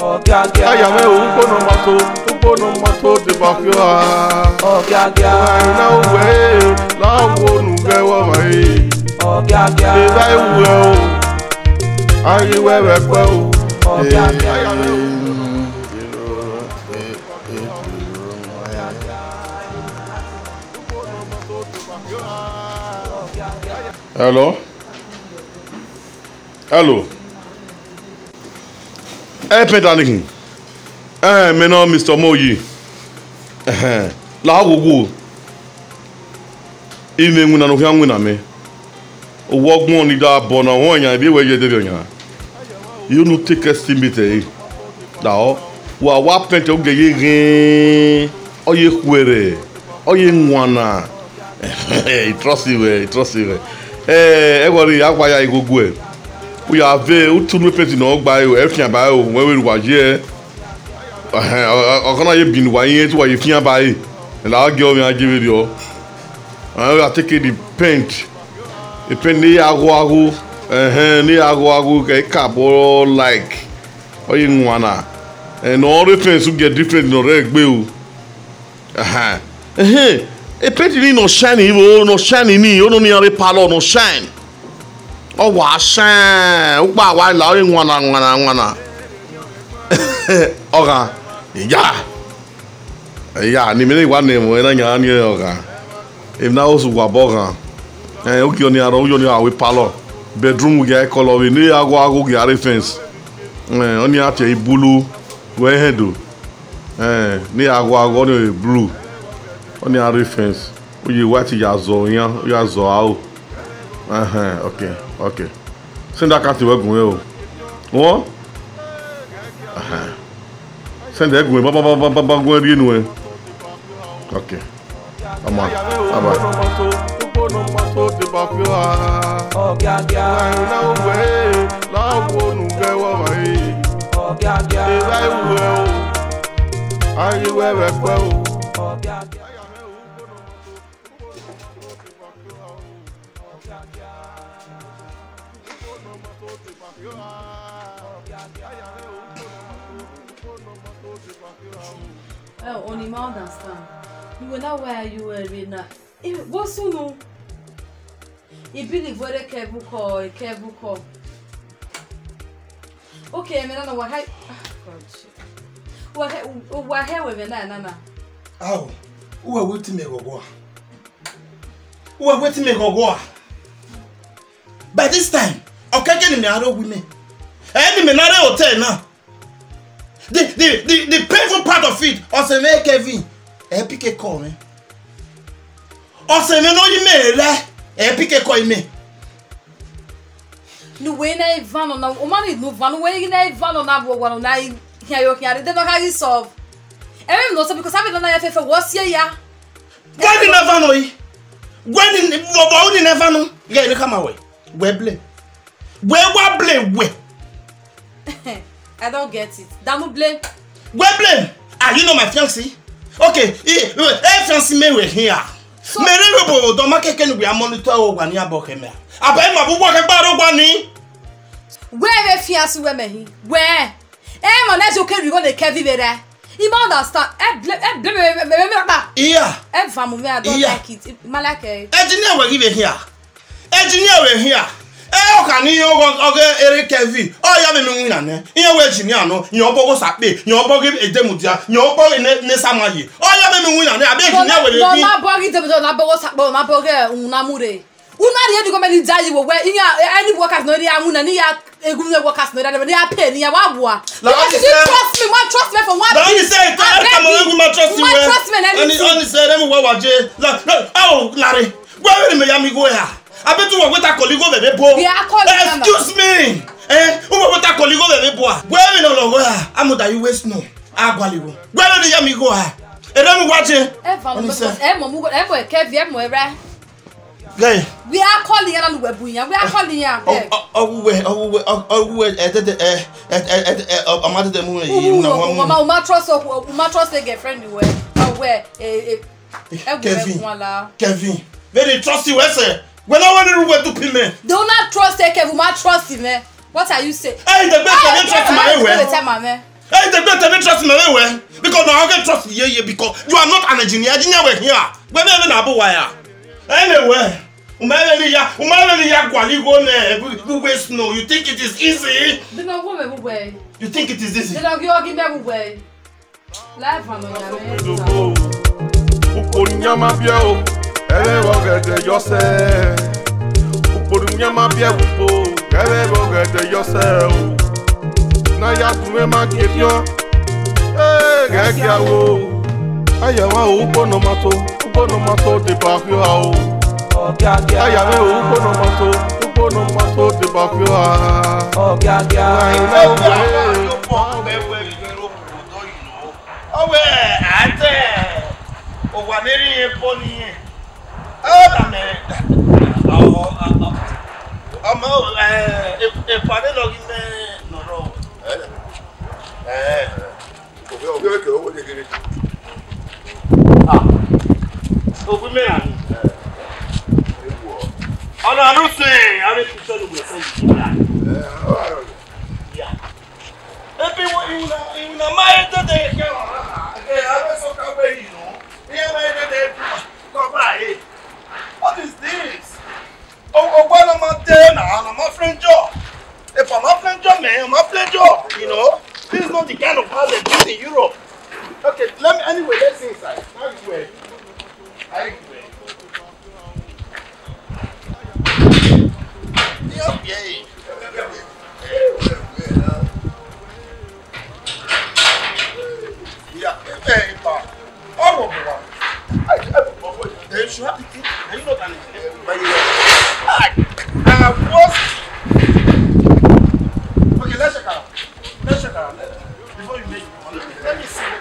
Ogiagia. Ayame ubonomato de bakyo a. Ogiagia. Na we la wo nu ge wa mai. Ogiagia. E dai we o. Ayi we we pe o. Ogiagia. Hello. Pedaliking. Me no Mr. Moyi. La gugu. Ime nguna no nguna me. Wo gbon ni da bona won yan bi we ye de yan. You no take estimate da o. Wa pente o geye rin. Oye kwere. Oye nwana. Trust you. Egori akwa ya igugu e. We are very utunu penti no gba e e fian ba o we wa je okona ye bin wa yin ti wa ye fian ba e la ge o mi ajibe ri o I take the paint ni ago ni ago ke kabo like oyi nwana no reference get different no re gbe o e paint ni no shine no shine ni o no ni are palo no shine. Oh, washan, ukba wa la ori nwana. Oga, ya, ni mele wa ne mo na nya ni oga. If na osu wa boga. O ki oni awe palo. Bedroom ge color we ni ago ge are fence. Oni ate ibulu we hedo. Ni ago ni blue. Oni are fence. O ye white ya zo ao. Okay. Send that cat to work well. What? Send that go. Baba go anyway. Okay. Come on. Only ma understand. You will not where you were in that. What's so no? You believe what a cable call. Okay, I don't know what I. What hair with Nana? Oh, who are waiting me go? Who are waiting me go? By this time, okay, get in the other women. Any minute hotel now. The painful part of it, also make Kevin. Pick a call me. Also, me no you me. Pick a call me. No way na van on na o mani no van way na van on na bo wa na here you can they don't solve. Even no because I don't know if what's here ya. Why did na van o yi? When in the never know. Yeah, you come away. Where blame? Where blame? Where? I don't get it. Damu blame. Where blame? Ah, you know my fiancé? Okay, fiancé me we here. Me rebo do make ken we monitor o gwa ni aboke me. Aba ma bubu ke gba ro gwa ni. Where fiancé we me? Where? Man, let's okay, we gonna Kevin there. You understand? Yeah. Family, I don't like it. Malake. Engineer we give here. Engineer we here. Can you okay Eric Kevin? Oh, ya me win na. Iye we engineer no. Yan bogo sape. Yan bogo edemudia. Yan bogo ne samaye. Oh, ya me win na. Abi engineer we no na bogo edemudia na bogo sape na bogo unamure. Una dey go me die we any workers no dey amuna ni ya egunle workers no dey pay ni ya wabua. Trust me for one. Don't you say trust me. Only say them we waje. Oh, Larry. Where will me ya mi go here? I bet you with a colleague of the boy. Excuse me. Who with a colleague of the boy? Where will no go here? I'm not you waste no. I go. Where will you go here? And I'm watching. We are calling you on the web. We are calling you. Kevin, very trusty Wesse. When I want to do payment. Do not trust Kevin, trust him. What are you saying? Hey, the best trust my way. Hey, the better trust my way. Because now I can trust you because you are not an engineer. Engineer we here. Whenever na bo wire. Anyway. You think it is easy? You think it is easy? Ogiagia. Ayame uko no mato de bakwa. Ogiagia. Owe ate. O wa neri epo ni. O me. Omo e pade logi me no ro. Oge ke o de kere. O ku me ani. On a reçu avec tout ça le yeah. Et puis il n'a pas été de avec son cabello, il n'a pas été de what is this? Oh, what am I doing now? I'm a friend job. If I'm a friend job, man, I'm a friend job. You know, this is not the kind of house they do in Europe. Okay, let's see inside. Anyway. Okay, let's check out. Before you make it, let me see.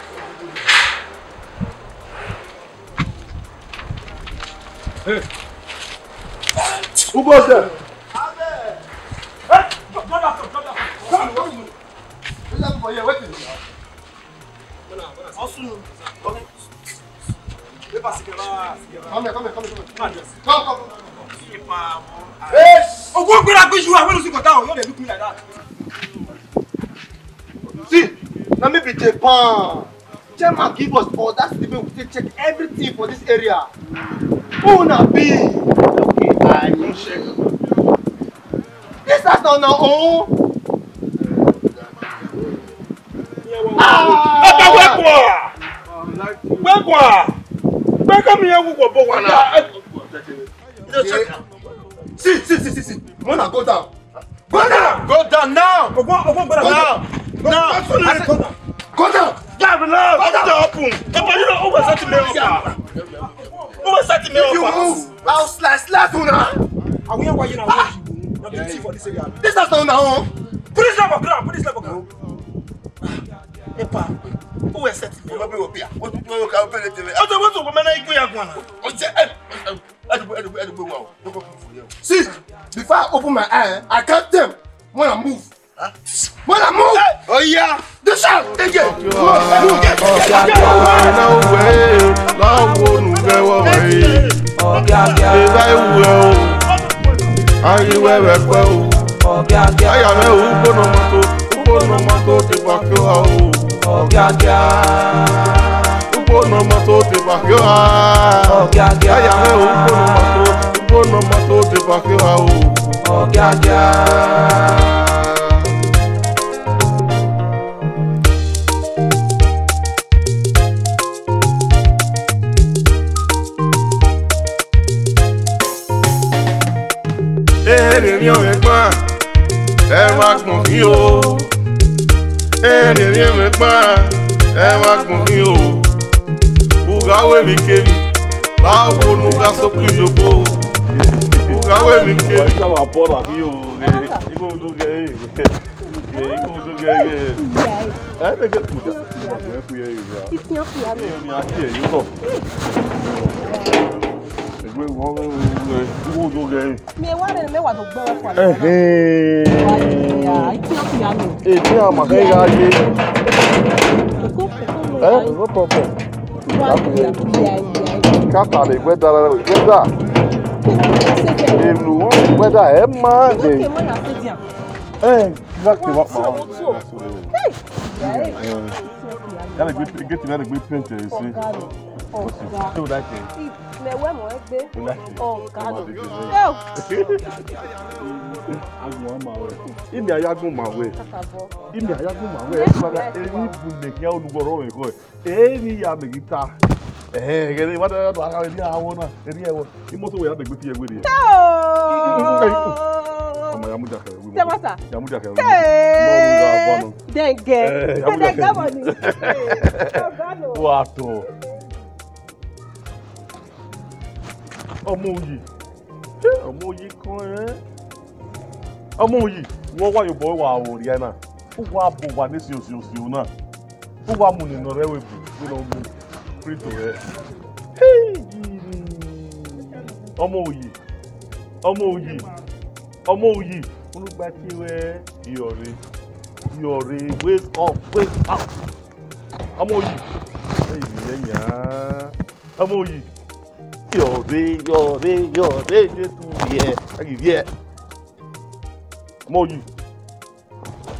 Hey. Who goes there? See, let me be Japan. Chairman give us all that the way we take check everything for this area. Who na be? Okay, I know check. This is not our own. See. Mona, go down. Go down. Go down now. Go down. Now. Go down. If you move, I'll slash una. This is not our own. Put this level ground. Epa, who is setting me? What do you See, before I open my eye, I count them. When I move. When I move. Oh yeah. The shot. Again.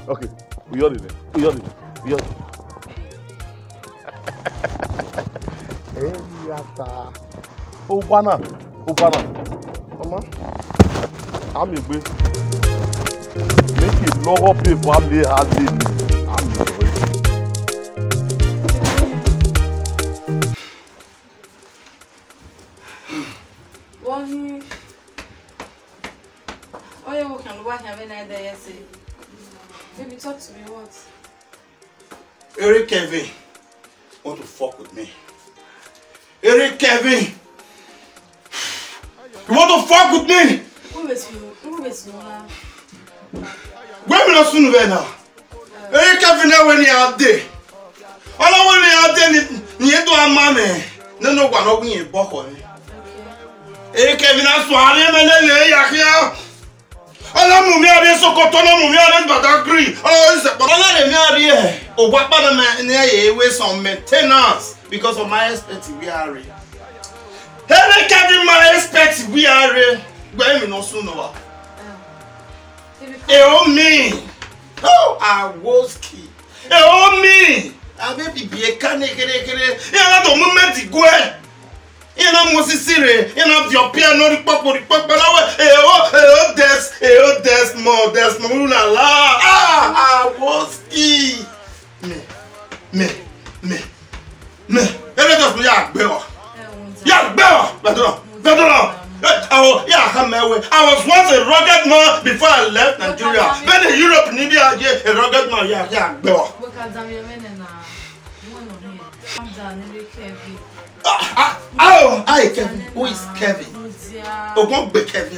Okay, we all in it. We all in it. We all. Obana. Mama, I'm a bit. Make it lower pay for me. I'm Baby, talk to me, what? Eric Kevin want to fuck with me. Eric Kevin, you want to fuck with me? Who is you? Where will I soon be now? Eric Kevin, now when you are there. All I want you are there, you do a man. No, one of me, Boko. Eric Kevin, I saw him and then Allah mumi ari Sokoto na mumi ari Badagry. Oh, is but Allah le mi ari e. O gba pa na me e we some maintenance because of my expect we are. Hele Kevin my expect we are. Gba mi no sun wa. E o mi. Oh, I was key. E o mi. Abi bibie kane kere. E na to moment go e. You know, Mosisire, you know, your piano, the pop, more, there's more, la la. Ah, was key. Me. Let us be a bear. I was once a rugged man before I left Nigeria. When in Europe, India, a rugged man, bear. Kevin. Who is Kevin? Oh, won't be Kevin.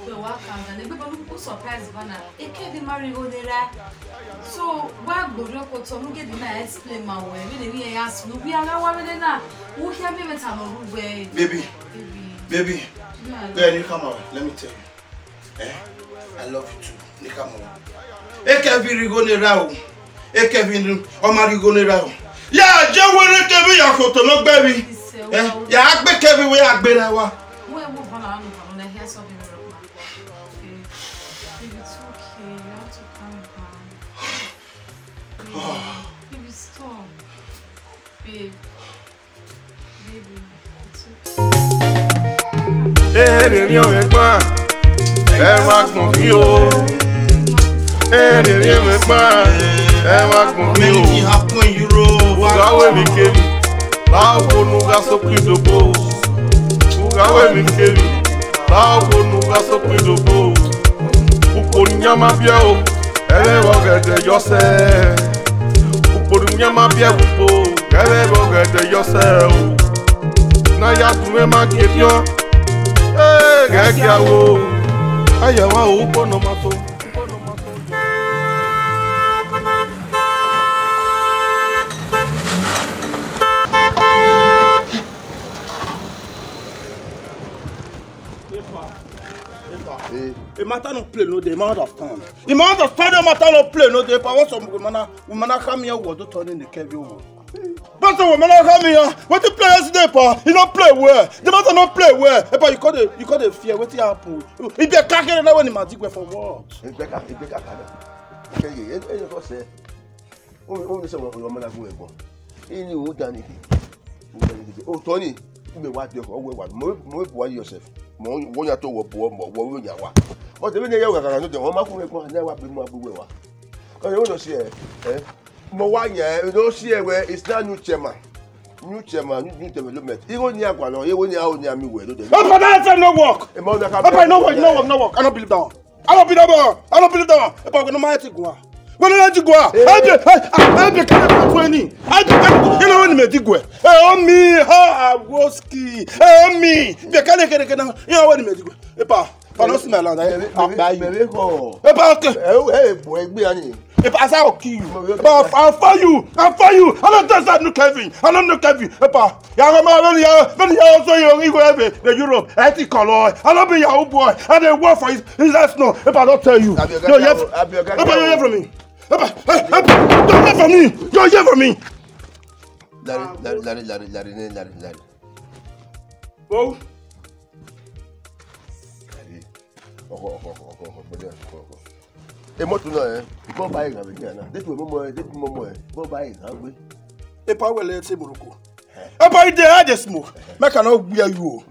But what comes and people surprise Bana. It can't be married go there. So why go to to get the man explain my way. We dey ask we are now one now. Who hear me with am way. Baby. Yeah, you come out. Let me tell you. I love you too. You come out. Kevin go nera o. Kevin o mari go nera o. Ya je were Kevin ya ko to no gbe mi. Ya agbe Kevin we agbe ra wa. Mo e mo bana no na hear something. Baby, it's okay. You have to calm down. Baby, stop. Babe. Baby, it's okay. Èrè mi ò rẹ̀ gbọ́n, ẹ wá gbọ̀n mí o. Èrè mi ò rẹ̀ gbọ́n, ẹ wá gbọ̀n mí o. Ugawe mi kébi, báwo nu ga sókè dògbò. Ugawe mi kébi, báwo nu ga sókè dògbò. Ukpori nyama bịa o, ẹlẹ́wọ̀ gẹ̀dẹ̀ yọsẹ̀. Ukpori nyama bịa gbogbo, ẹlẹ́wọ̀ gẹ̀dẹ̀ yọsẹ̀ o. N'aya tún ẹ má kébi ọ́. Gẹ́gẹ́ àwọ̀ ayẹ̀wò òwúpọ̀ náà máa tó. The matter no play no the amount of time. The amount of time the matter no play no the power some woman come here what to turn in the Kevin over. But some woman come here what to play yesterday pa he don't play well. The matter not play well. But you call the fear what happen. If you can't get when the magic for what? If you can't okay you go say only some woman go ebo. Ini who done it. Oh Tony you be what you always more yourself. Mo ya to wo wo ya wa o te bi ne ya wa kan no de won ma ku me ko na wa bi mo abuwe wa ko ye no see mo wa yan no see we it's not new chairman new development iro ni agwa no ye wo ni a o ni ami we no de but that no work e mo na ka no work I don't believe that I don't believe that e pa no ma ti gwa when I go I be kind of 20 I be you know when me digwe on me ha woski on me be kind of you know when me digwe e pa no smell and me ko e pa okay boy gbe ani e pa say I'll kill you but I'll fire you I don't touch that no Kevin e pa ya go ma when you also you go have the Europe I think color I don't be your boy I dey work for his ass no e pa don't tell you no you hear from me don't hear from me. Larry. Oh. Moi tout là bon bail avec Diana. Depuis moment bon bail avec. Et pas où elle c'est Morocco. E pa ide I dey smoke. Make I no wear you.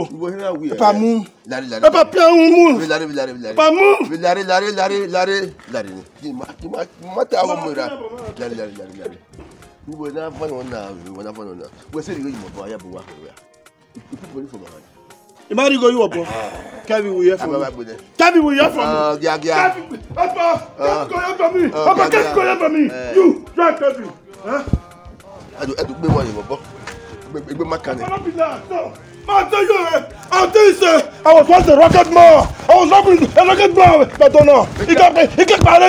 You go here we. Pas mou. Larry. E pa pia mou. Larry. Pas mou. Larry. Mata wa mura. Larry. We will not find one now. We say you mo boy ya bo wa. You put money for my hand. Imagine go you up. Kevin will hear from me. Ogiagia. Kevin go hear from me. You, drive Kevin. Huh? I do be one bobo. Be mechanic. I'll tell you, sir. I was once a rocket man. I was a rocket man. But don't know. He got my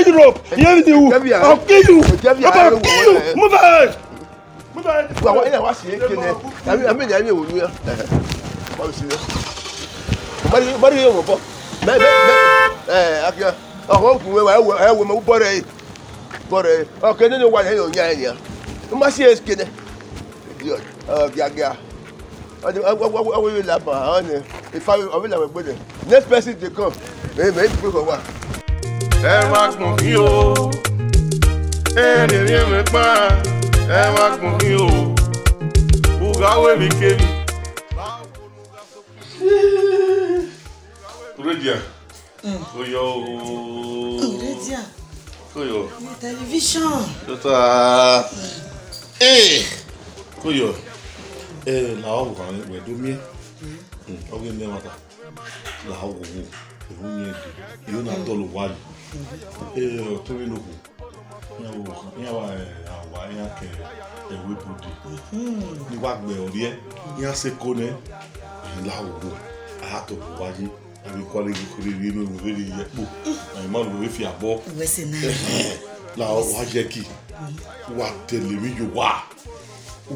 Europe. I'll kill you. Move ahead. Well, I was saying, I mean, I knew you. What do you want? I hope I will move body. Okay, then what hell, yeah. You must see a skin. Ogiagia. I will laugh on if I will have a body. Next person to come. Maybe people go on. Mark Mofio. And the name of Mark Mofio. Ugawe mi kebi. Redia. Redia. Koyo. Television. Tota. Koyo. La o kan we do mi. O ge me mata. La o wo. E wo mi e. Yo na to lo wa. To mi lo ku. Ya wa ya ke e we body. Ni wa gbe ori e. Ya se ko ne. La o wo. A to wa yi. Abi kwale kuri no we ri yepo. My man we fi abo. We se na. La wa je ki. Wa tele mi yo wa.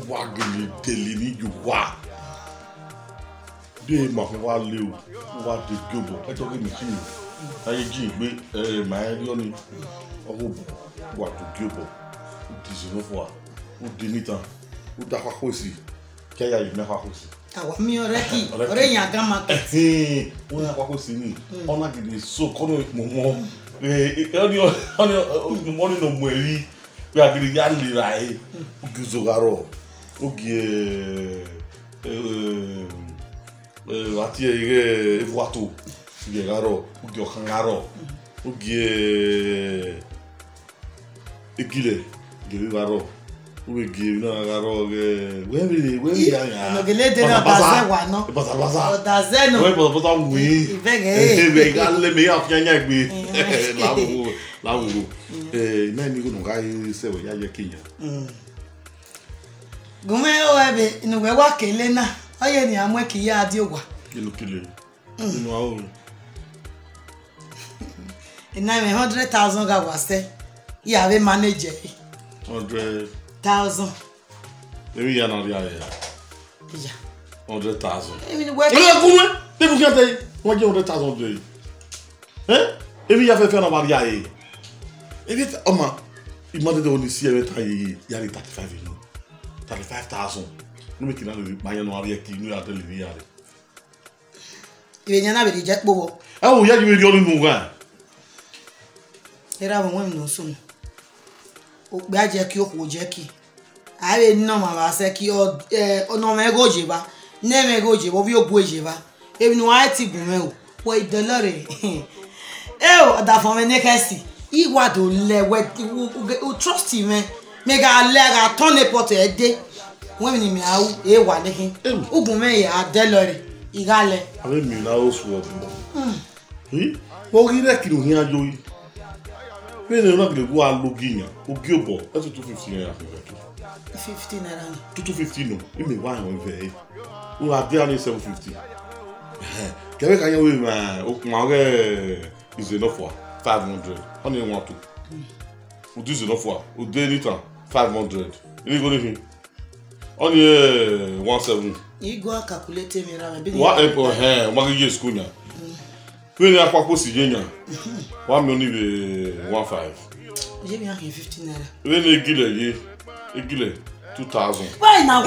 Wa gele tele mi yo wa. De ma wa le o. Wa de gobo. E to ke mi ki. Aye ji gbe ma ri oni. Owo wa to gobo. 19 fois. O de nitan. O da kwa kosi. Kaya yi me kwa kosi. Awa mi oreki. Ore yan gan market. O ya kwa kosi ni. Ona gidi so kono mo oni money no mweri. We agiri ya lira e. Guzogaro. Ogie ati ege evuato. Garo. Ogie okangaro. Ogie egile. Garo. We give no garo ge. We ya. No gele de na baza wa no. Baza. Baza no. We baza wi. Ivege. We gale me ya fianya gbe. Lawo. Na mi go no ga se we ya ye Kenya. Gume o ebe no we wa kele na. Oye ni amwe ki ya adi ogwa. Kele. Inu awo. Ina me 100,000 ga wa se. Ya we manage 100,000. Maybe ya na ria ya. Yeah. 100,000. Emi we. Gume. Te bu kan te. Wọ́n jẹ́ 100,000 de. Emi ya fe na maria e. Emi oma imade de oni si e ta ye ya 35 no. 35,000. No me kina le ma ya no ria ki no ya de le ya re. Ibe nyana be je powo. O ya ji me ri onu nu ga. Era mo no so. O gbe aje ki o ko je ki. Are no ma ba se ki o no me goje ba. Ne me goje bo bi o bu eje ba. Ebi no wa ti gun me o. Wo idolore. O da fo me ne kasi. Iwa do le we o trust him me ga le ga turn e pot e de. Wọ́n ni mi awu e wa lekin. Ugun me ya delore. Igale. Ave mi na o so. Mo ri re ki no hin ajo yi. Pe ne na gbe go alogiyan. Ogi obo. That's 250 naira. 50 naira. 250 no. E me wa yan ve. O ade ani 750. Kebe kan yan we ma o kun ore is enough for 500. Only want to. O do is enough for. O de liter 500. Ni go ni. Only 17. Igo calculate mi ra be. Wa epo wa ge school nya. Pe ni apapo si je nya. Wa mi oni be 15. Je mi 50 naira. We ni egile 2000. Why now?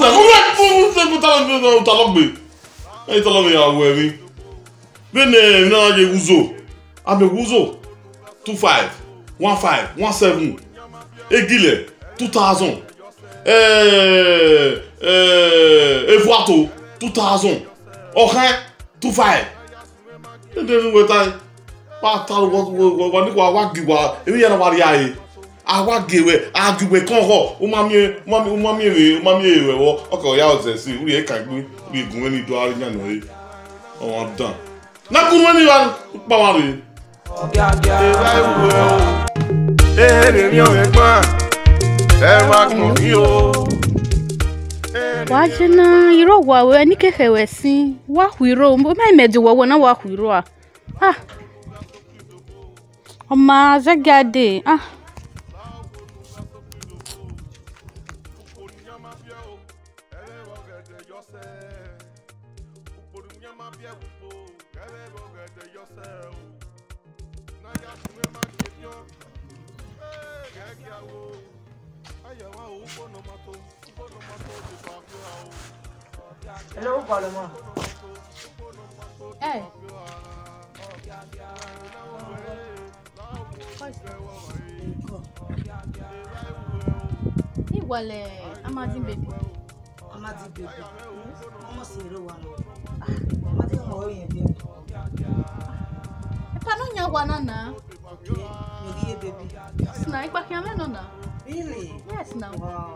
Hey, tell me how we. Bene na je uzo. Abe uzo 25, 15, 17. Egile 2000. Evuato 2000. Okan 25. Then we time. Pa ta wo ni wa giwa. Emi ya na wa ri aye. Awa gewe, agiwe konho. O mami ewe wo. Okay, ya o se si. Uri e kan gbe. Uri gun ni do ari yan no e. O am done. Na kun woni wa pa wa re. Ogiagia. Ere mi o egbon. E ma kun mi o. Wa jina iro wa we ni kekewe sin. Wa huiro, mo ma meje wo na wa huiro a. Ah. O ma zagade. Ah. Hello, Paloma. Hey. Wale Amadi baby. Amadi baby. Omo si ro wa no. Amadi mo yin baby. Pa no nya wa na. Okay. You hear baby. Sna ipa ki ame no na. Really? Yes now. Wow.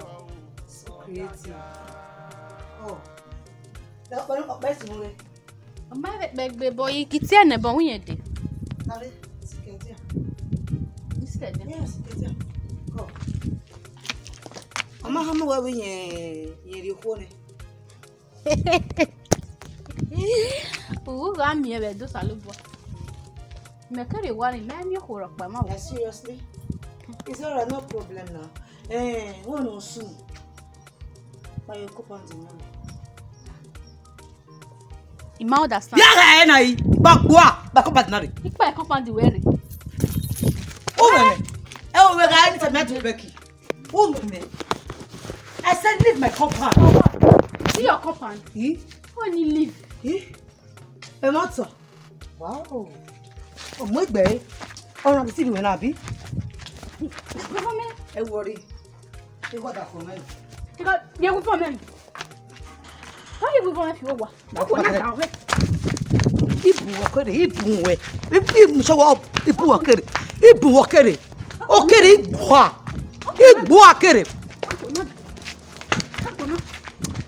So creative. Oh. Da pa no ba si mo le. Ma be boy kiti ane bon yen de. Nare, siketia. Siketia. Yes, siketia. Go. Ama hamu wa we yen ri ko ne. Uga mi be do salubo. Me carry one me mi khoro pa ma. Seriously? It's alright, no problem now. One or soon. But you coupon the money. Ima understand. Yeah, na bakwa, bakwa na re. Ikpa coupon the wear. Oh, we got it to Becky. Oh, me. I said leave my compound. See your compound. When you leave. A matter. Wow. Oh, my baby. Oh, I'm still when I be. I worry. You got that for me. You got you for me. How you going to go? Ibu wakere, ibu we. Ibu show up. Ibu wakere. Ibu wakere. Okere igwa. Igwa wakere.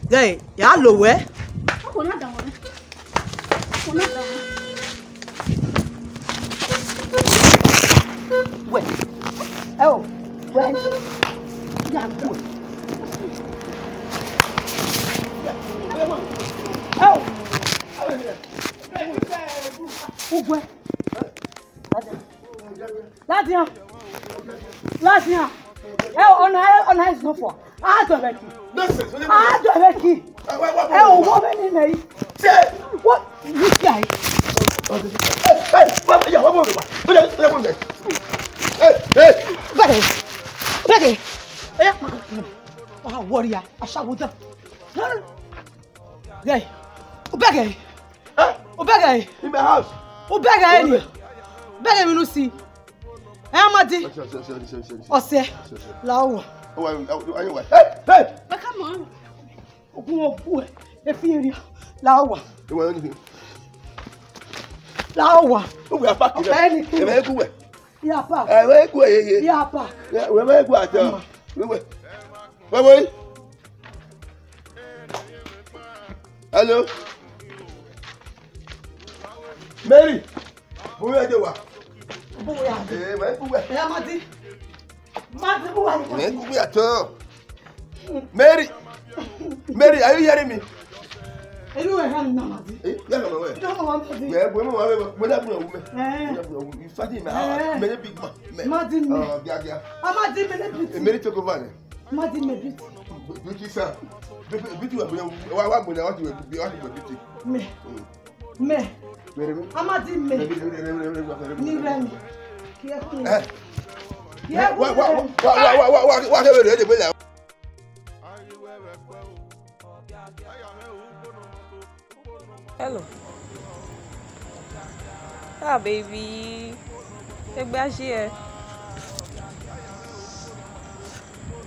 Hey, ya lo we. Wait. Oh, when? Yeah, good. Oh. Ugwe. Latia. Latia. On is no for. I don't like it. I don't like it. Oh, woman in me. What? This guy. Betty. Oh, warrior. I shall with them. Hey. Obege. Obege. In my house. Obege. Bege mi no see. Amadi. Ose. Lawo. Hey. Come on. Ogun efieri. Lawo. Lawo. We are back here. Yeah, pa. Yeah, pa. Yeah, we make what? Wait. Hello. Mary. Who are you? Mary, are you hearing me? Hello. Ah, baby. Ogiagia.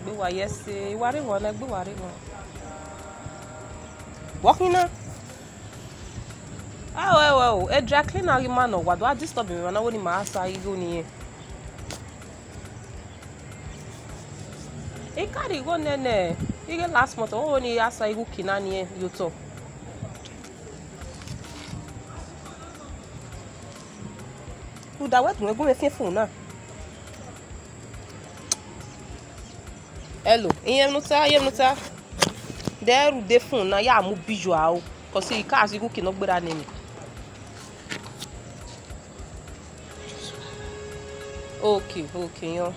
Be wa yes, worry one, be worry one. Walking now. Ah, well, a drag cleaner, you man, or what do I disturb me when I want him outside? You go near. E carry go nene. You get last month, oh, only outside you go near you talk. Who that what we go with your phone now? Hello, I am not. There, the phone now. Yeah, I'm visual. Cause you can't see who cannot be that name. Okay, yo.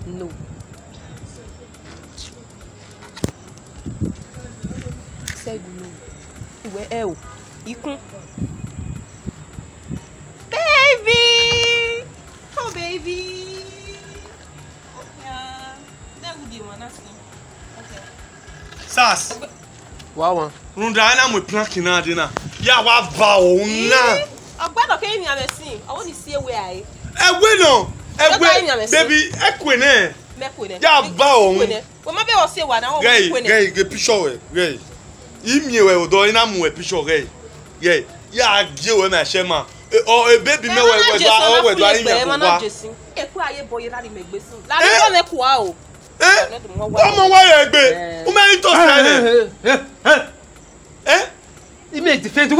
No. Say no. Where you can. Baby! Oh, baby! Yeah, that would be one. Okay. Sas. Wow. Runda na mo plan kina de na. Ya wa va o na. Ogbodo ke mi amesin. I want to see where I. Egwe no. Egwe baby ekwe ne. Mekwe ne. Ya va o. We ma be o se wa na o mekwe ne. Gay picture we. Gay. Imie we o do ina mu picture gay. Gay. Ya je we na shema. Oh, baby me we do anya kwa. Eku aye boy la di megbesin. La di go meku a o. Ọmọ wa ye gbe. O me to sele. He make defend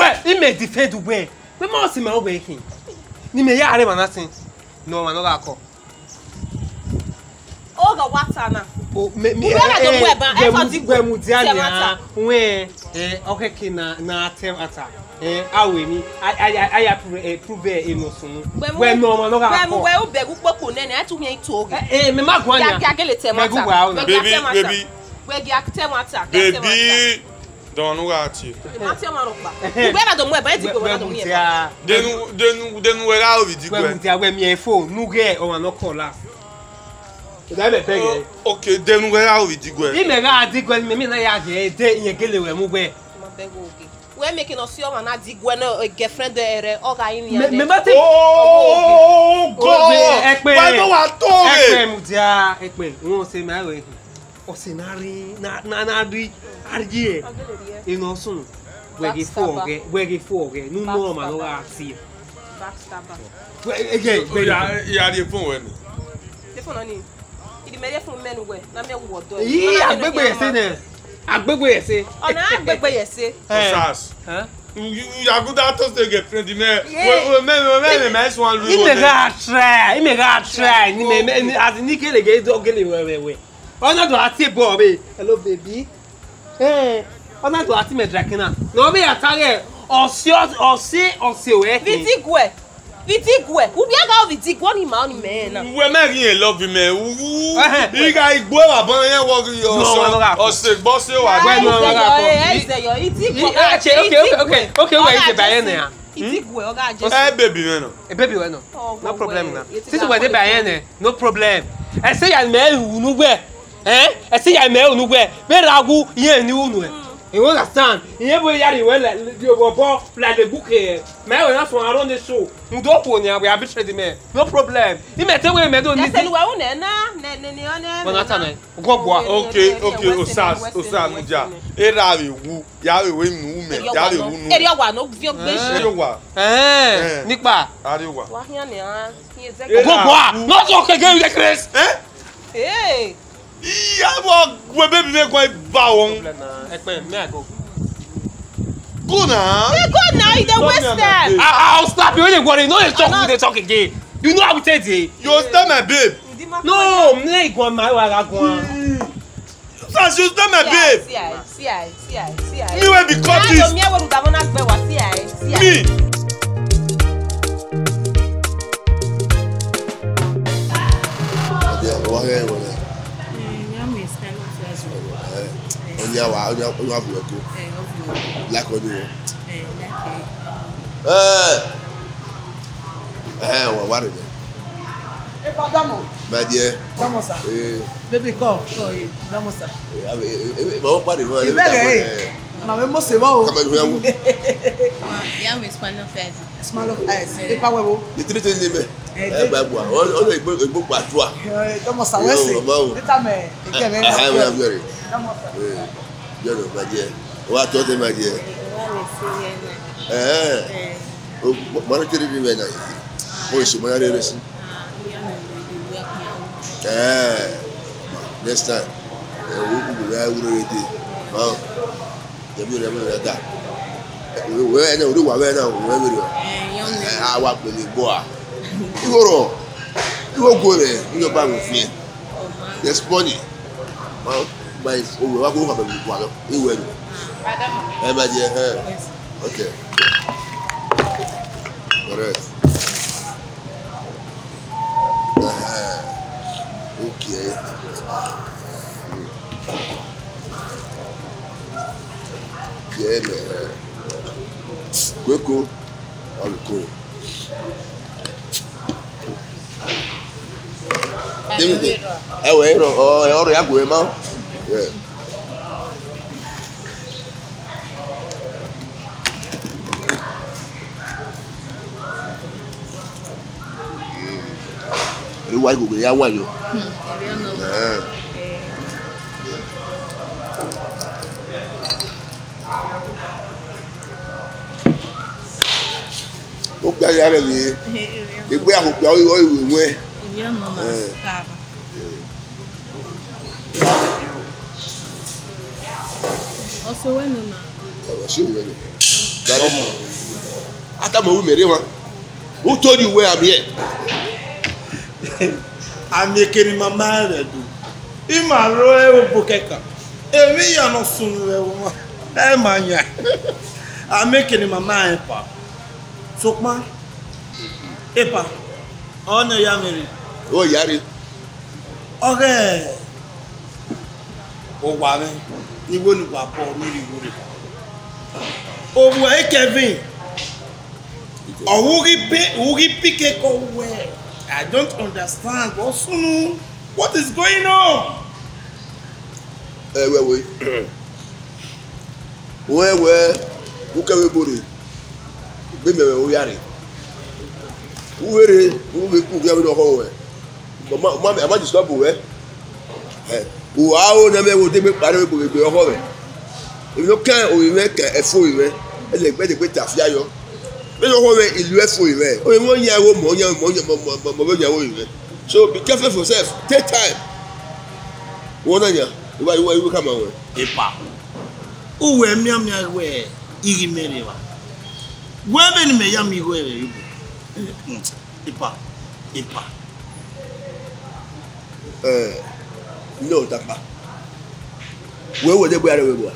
where? We must see my working. Ni me ya are man nothing. No man no ga call. O ga wata na. Oh, me okay, na tem ata. Awe ni I approve innocent. When no man no ga. When we beg ukpo nene, I to me to. Me ma gwanya. Baby. We gi aktem ata. Baby. Don't know what you. Atem aropa. Where do we buy it go do me. Then we are with you. We me phone, no get o no call la. Okay, then we are with you. Me ga digwe me na ya je de yen kele we mu gbe. We're making us your man dig when a girlfriend there or guy in me oh God! Why do I talk? Ekpe mudia, ekpe. Won se ma we. O se na ri na ri argie. Ino sun. We ge fo ge. Nu no ma no ga ti. Backstabber. Again, ya dey phone we. The phone oni. Idi me dey phone men we. Na me wo do. Yi agbegbe ese ne. Agbegbe ese. Ona agbegbe ese. Osas. Huh? You are good at us to get friend me. Me nice one rule. He me ga try. Ni me as ni kele ge do gele we. Ona do ati bo be. Hello baby. Ona do ati me drakina. No be atare. Ose we. Vitigwe. Who be ga vitigwe ni ma ni me na. We me rin love me. You guys igbo wa bon yen wo yo. Ose gbo se wa. Okay, where is the bayene? Itigwe oga je. Baby we no. Baby we no. No problem na. Since we dey bayene, no problem. I say ya me unu gbe. I say ya me unu gbe. Be ragu yen ni unu. You understand? You boy yari we the bobo like the book here. Me we na from around the show. We do pony we arbitrate me. No problem. You me tell we me do need. Say we una na ne ona. Bona tane. Go boa. Okay, Osas muja. Era we wu. Ya we nu me. Ya we wu nu. Eri wa no vi ogbe shi. Eri wa. Nipa. Ari wa. Wa hian ni an. Go boa. No talk again with the Chris. Hey. Yeah, we baby me go ba won. Ekpe me I go. Go now. Go now, you don't waste them. I'll slap you when you worry. No, they talk again. You know how we take it. You stay my babe. No, me go my way go. That's you stay my babe. See I. Me we be cut this. Me we do na gbe wa see I. Me. Onya wa bloku. Like on you. Wa worry. Padamo. My dear. Vamos a. Baby come. Vamos a. Vamos para ir. Na me mo se va o. Come on. Ya me smile face. Smile of eyes. E pa webo. The three things me. Ba bua. O igbo patua. Vamos a wese. Eta me. Ike me. I'm very. Vamos a. You know, my dear. What told them, my dear? What did you do? Oh, she might have next time, we will be ready. Oh, the beauty of that. Where I know, where now, I walk with the boy. You go there, you go back with me. There's money. But we will go have a big you will. My dear, okay. Correct. Okay. Yeah, man. Quick, I'll be cool. Wait, already have going out. Yeah. Why go ya wa yo? O gba ya re ni. Egbe ahopia o iwe. Also when na. Ata mo mere wa. Who told you where I'm here? I'm making my mind. Imaro e bokeka. Emi ya no sunu e wo. E manya. I make it in my mind, pa. Sokma. Epa. Ono ya meri. Oh, yari. Okay. O wa me. Ni wo ni pa po mi ri wo. O wo e Kevin. Uri pick go where? I don't understand. What is going on? Wait. Where? Who can we put it? Baby, we are it. Who we cook the whole way? But mamma, I might stop away. Who are never will take part of the whole way. If you can't, we make a full way. And they better quit that fire. We don't want to do it for you. Only 1 year more. So be careful for yourself. Take time. 1 year. Why you come away? Epa. Uwe miamia we iri merewa. Wewe ni meyami wewe. Epa. No, Tapa. Where would they be able?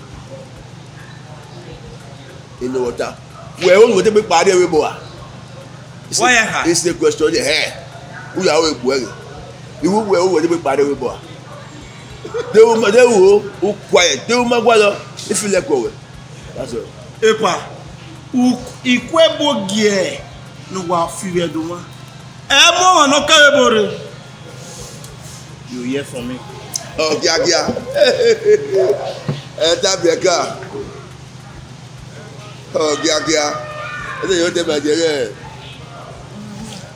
In the water. Where would they be party with boy? It's the question the hair. We are well. You will be party with boy. They will quiet. They will make if you let go. That's all. Epa. Ikwebo gie no wa fiwe duma. Emo no karebore. You hear from me? Ogiagia. Tabiaka. Ogiagia. You dey Nigeria.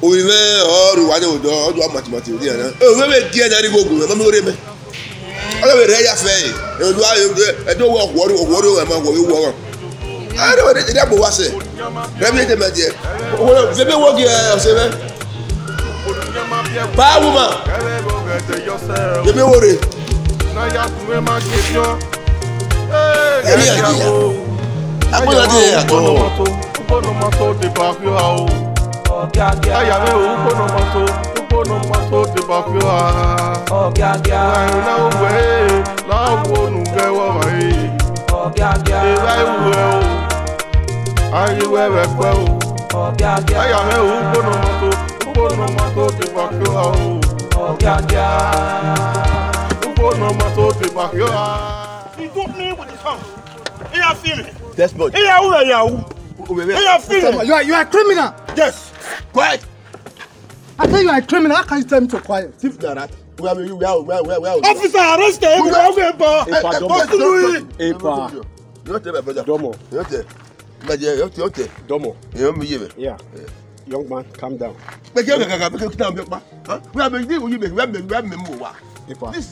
We me or wa do mathematics dey na. We me die na ri gogun, ma mo re me. Ala we re ya fe. E do wo e ma wo. I don't want to that was it. Let me tell you. Well, the work here, say, bad woman. You me worry. Now you have to make question. I'm going to do it. No matter the back you are. Ogiagia. I am no matter the back you are. Ogiagia. I know way. Now won't go away. Ogiagia. Ayi wewe kweo. Ogiagia. Aya me uko no mato te bakyo. Ogiagia. Uko no mato te bakyo. You don't mean with this house. You are feeling. That's good. You are feeling. You are a criminal. Yes. Quiet. I tell you are a criminal. How can you tell me to quiet? If that. Where? Officer, arrest him. Epa. You tell me, brother. Domo. You tell. Domo. Yeah. Young man, calm down. This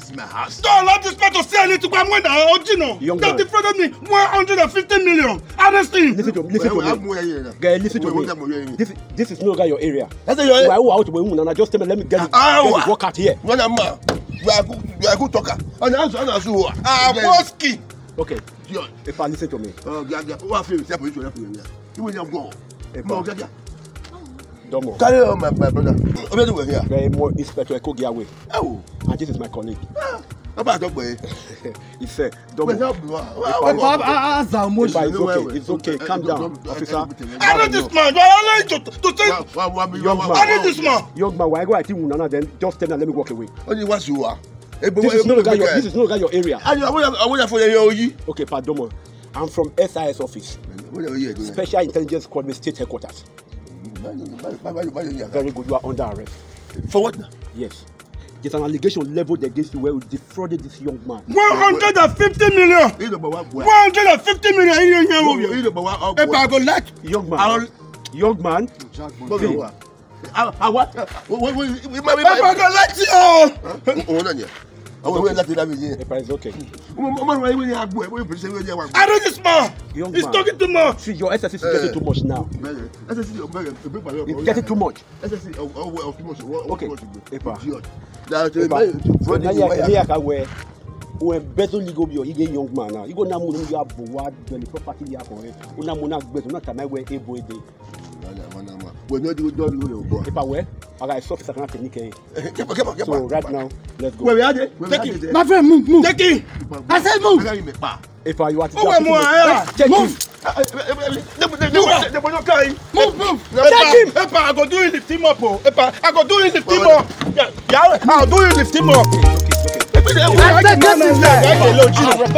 is my house. Don't allow this man to say anything to Gwamwe now, Ojino. That defrauded me 150 million. Arrest him. Listen to me. Guy, listen to me. This is no longer your area. Just tell me, let me get it. Walk out here. You are a good talker. Boski. Okay. If I listen to me. You will go. Domo. Carry on, my brother. Over here. Very more Inspector Ogiagia. Oh. And this is my colleague. About that way. He said, Domo. It's okay. Calm down, officer. I need this man. I need to take. I need this man. Young man, why go at him? Then just tell me and let me walk away. Only what you are. This is no longer your area. I want for you. Okay, pardon. I'm from SIS office. Special Intelligence Squad State Headquarters. Very good. You are under arrest. For what? Yes. There's an allegation leveled against you where you defrauded this young man. 150 million. 150 million. If I go let young man. What? If I go let you. It's okay. I know this man. He's talking too much. See, your SSC is getting too much now. It's getting too much. Okay. When bezel legal bio, he get young man now. You go now move you have board when the property you have for it. Una mona bezel not time where able day. We no do boy. If I were, I got soft second technique. Get So right now, let's go. Where we are there? Take it. My friend, move. Take it. I said move. If you want to move. Take him. Epa, I go do you lift him up. Epa, I go do you lift him up. Yeah, I'll do you lift him up. I'll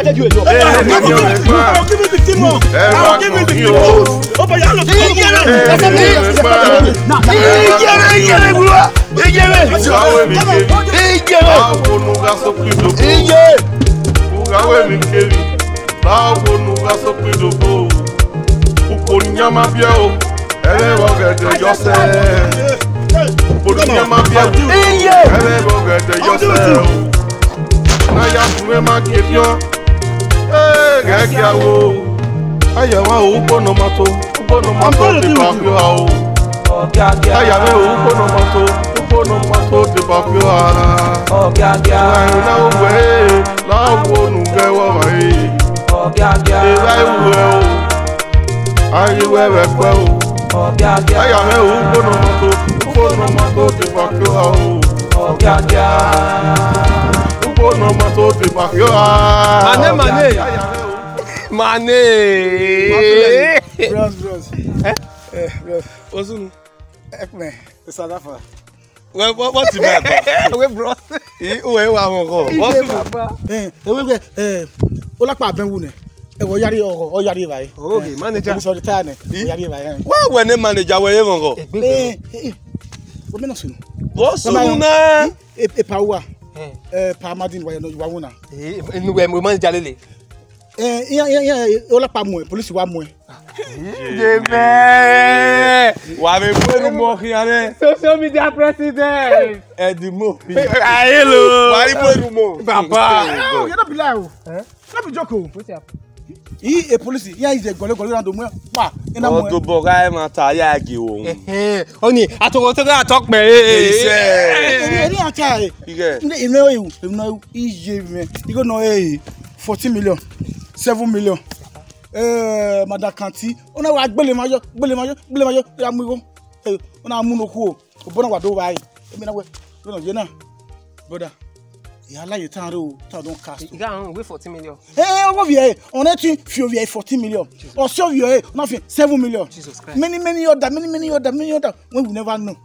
give you the team up. I'll give you the team up. Oh, but you look báwo nu ká sọ pé lóko òpònìyàn máa bí ẹ o ẹlẹ́rọ gẹ̀dẹ̀ yọsẹ̀ òpònìyàn máa bí ẹ o ẹlẹ́rọ gẹ̀dẹ̀ yọsẹ̀ o náyà fún ẹ má kébi ọ́ gẹ́gẹ́ àwọ̀ ayẹ̀wò àwọn òpónà mọ́tò ti bá fi ọ́ o ayẹ̀wò àwọn òpónà mọ́tò ti bá fi ọ́ ẹ̀rìn náà wẹ̀ láwọn onùgẹ́wọ̀ wáyé. Eva iwe o, ayiwe wekwe o. Aya me o upono mato ti bakyo o. Upono mato ti bakyo a. Mane. Bros. Bros. Osunu. Ekme, South Africa. What's the matter? We bros. Uwe wa mo. Olapa abenwu ne. Ewo yari oro, o yari bai. Okay, manager. So the time yari bai. Wa we ne manager we ye ngo. Wo me no sunu. Wo sunu na. E pa wa. Pa madin wa no wa wona. Enu we manager lele. Olapa mu police wa mu. Jeme. Wa me ponu mo kiare. Social media president. Edimo. Hello. Wa ri ponu mo. Baba. You don't be lie o. Not be joke o. He a police. Here is a gole round the pa. Ina mo. To boga e ma ta ya agi o. Oni atogo to ga talk me. Eri acha e. Ige. No ije me. You go know 14 million. 7 million. Madam Kanti. Ona wa gbele mayo ya mu go. Ona mu no ku o. Obona wa do bai. Emi na we. No je na. Brother. Ya la yetan re o, ta don cast. You got we 14 million. Over here, on it few here 14 million. Or so here, nothing 7 million. Jesus Christ. Many other. When we never know.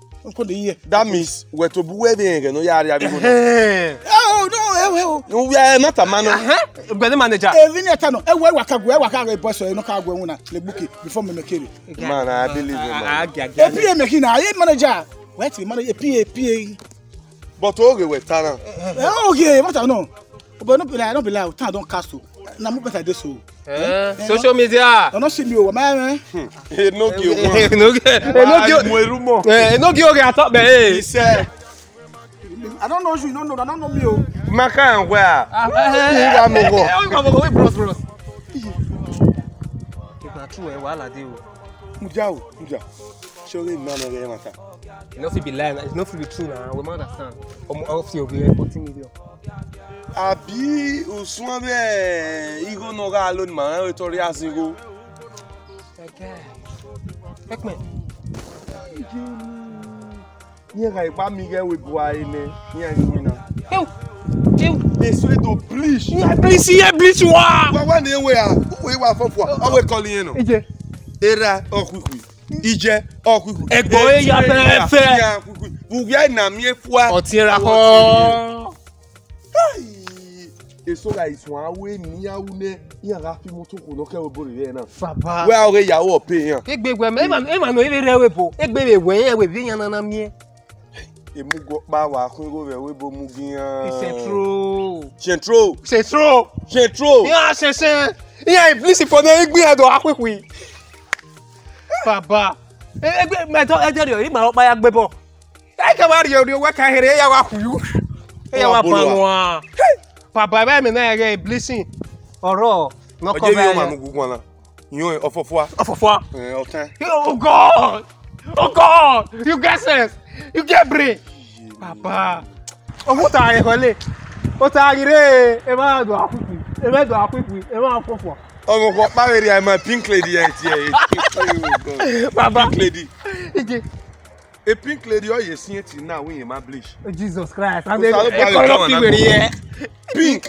That means we to buwe be no ya ya bi mo. Oh no, no we are not a man. Be the manager. Vignetta no. We waka boy so no ka go una le bookie before me make it. Man, I believe man. PA making na manager. Wait, manager PA. But okay we tana. Okay, what I know. But no be lie, town don cast o. Na mo better dey so. Social media. No see me o, man. No give oge atop be. He said I don't know you, no, I don't know me o. Maka and where? We bros. If na true wahala dey o. Muja. Show me man again matter. It not be lying. It's not be true now. We understand. Off your 14 million. Abi Usman be igo no ga alone man we tori asigo. Okay. Take me. Ye ga ipa mi ge we bua ile. Ye ni na. Eu. Eso to bleach. Bleach wa. Wa ni we a. We wa fofo. O we calling you no. Ije. Era okuku. Ije okuku. Egbo e ya fe. Bugya na mi efua. Otira ho. Eso ga isun awe ni yawu ne yan ga fi moto ko loke obori re na. Baba. We a re yawo pe yan. Egbegwe me ma no ire rewe bo. Egbere we yan we bi yan na mi. Emu go pa wa kun go we bo mu gian. C'est trop. Ya c'est. Ya please for na egbe ado akwekwi. Baba. Egbe me to eje ri ma pa ya gbe bo. E ka ma ri o we ka here ya wa kuyu. E ya wa panwa. Baba ba me na ye blessing. Oro no ko ba. Oje bi o ma mu gugun na. Yan ofofua. Otan. Oh God. You get sense. You get brain. Papa. Owo ta ye kole. O ta ire e ma do akuku. E ma fofo. Omo ko pa we ri my pink lady here. Baba pink lady. Ije. A pink lady or you see it now when you ma bleach. Jesus Christ. I'm Pink.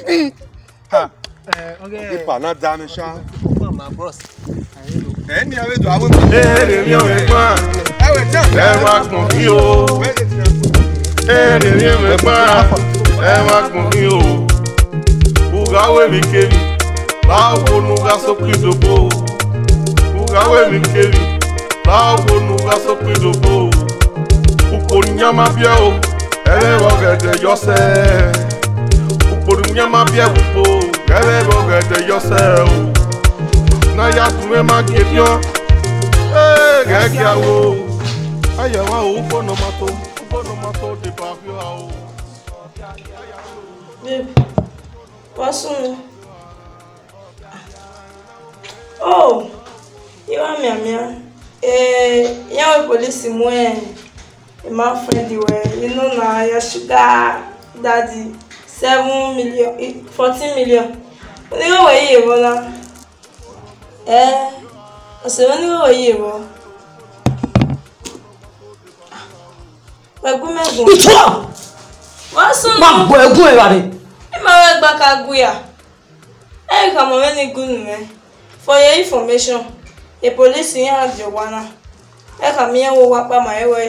Ha. Okay. Ipa na dami sha. My bros. Any ave do awon. Mi o me pa. E we jam. E ma kun fi o. Mi me pa. E ma kun fi o. Uga we mi kevi. Ba wo nu ga so pidobo. Uga we mi kevi. Ba wo nu ga so pidobo. Uponyama bia o. Ele wo gede yose. Uponyama bia upo. Ele wo gede yose o. Na ya tuwe ma gebion. Gege awo. Aya wa o upono mato de pavio o. Babe, what's on? Oh, you are me. Yeah, police my friend, you know now your sugar daddy 7 million, 14 million. When you go away, you I said when you go away, you what's on? Ma boy, go away. I'm a back at Guya. I come on any good man. For your information, the police in your one. I come here with what my way.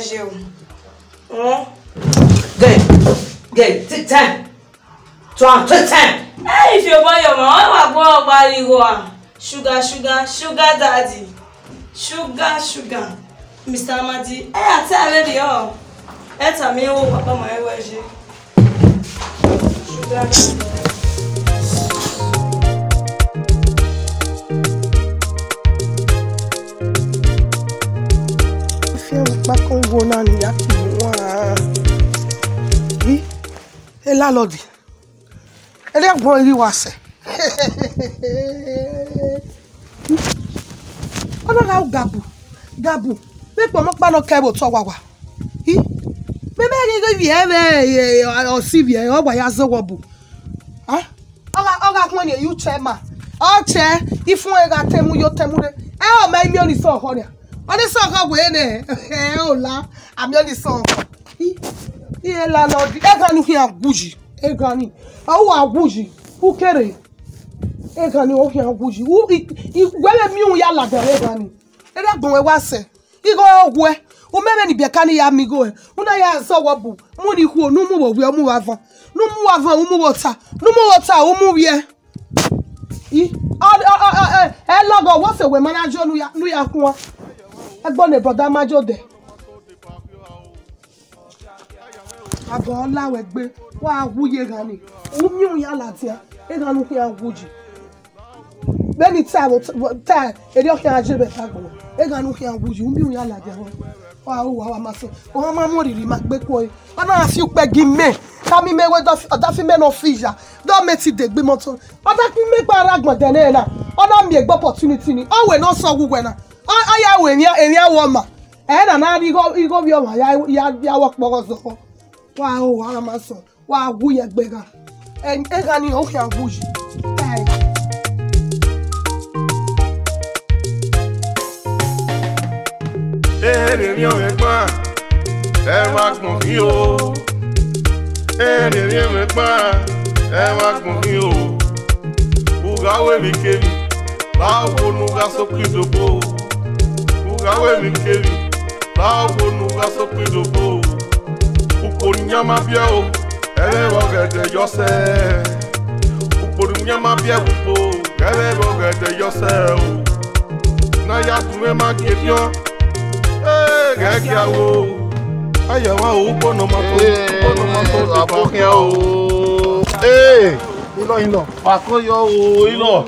Gay, take time. Take time. Hey, if you buy your mom, I buy you go. Sugar, daddy. Sugar. Mr. Amadi, I tell you all. That's a meal with Papa my way. Sugar. Congo nani ya kiwa. La lodi. Ele agbon iri wa se. Ono na gabu. Me po mo pa no kebo to wa. Me ge vie o si vie o wa ya zo wo bu. Oga kun ni you chairman. O che ifun e ga temu yo temu de. E o me mi oni so ho ni. Oni so ko we ne. Ola, ami oni so ko. Iye la lodi. E ga ni fi aguji. E ga ni. Awu aguji. U kere. E ga ni o fi aguji. U gwele mi un ya la de e ga ni. E da gbon we wa se. Igo ogwe. O meme ni bia kan ya mi go e. Una ya so wo bu. Mu ni hu onu mu wo we mu wa van. Nu mu wa van, mu wota. Nu mu wota, o mu wie. Logo wo se we manager nu ya kun. Egbon ne brother majo de. Abo la we gbe wa wuye gani. Umi un ya latia. E ganu ki anguji. Beni ta e ri o ki ajebe ta gbo. E ganu ki anguji umi un ya latia ho. Wa maso. O ma mo riri ma gbe ko e. Ona afi upe gi me. Ka mi me we do fi me no fija. Do me ti de gbe moto. Oda ki me pa ragbon de na na. Ona mi e gbo opportunity ni. O we no so gugwe na. Aya we enya woma. Na igo bi o ma ya wo pogo so. Wa maso. Wa wuye gbega. E ga ni o ki anguji. Mi o me pa. E ma kun fi o. Mi me pa. E ma kun fi o. Uga we mi kevi. Ba wo nu ga so pidobo. Uga we mi kevi. Ba wo nu ga so pidobo. Uponyama bia o. Ele wo gede yose. Uponyama bia upo. Ele wo gede yose o. Na ya tuwe ma gebion. Gege awo. Aya wa o upono mato de pavio o. Ilo. Akoyo o ilo.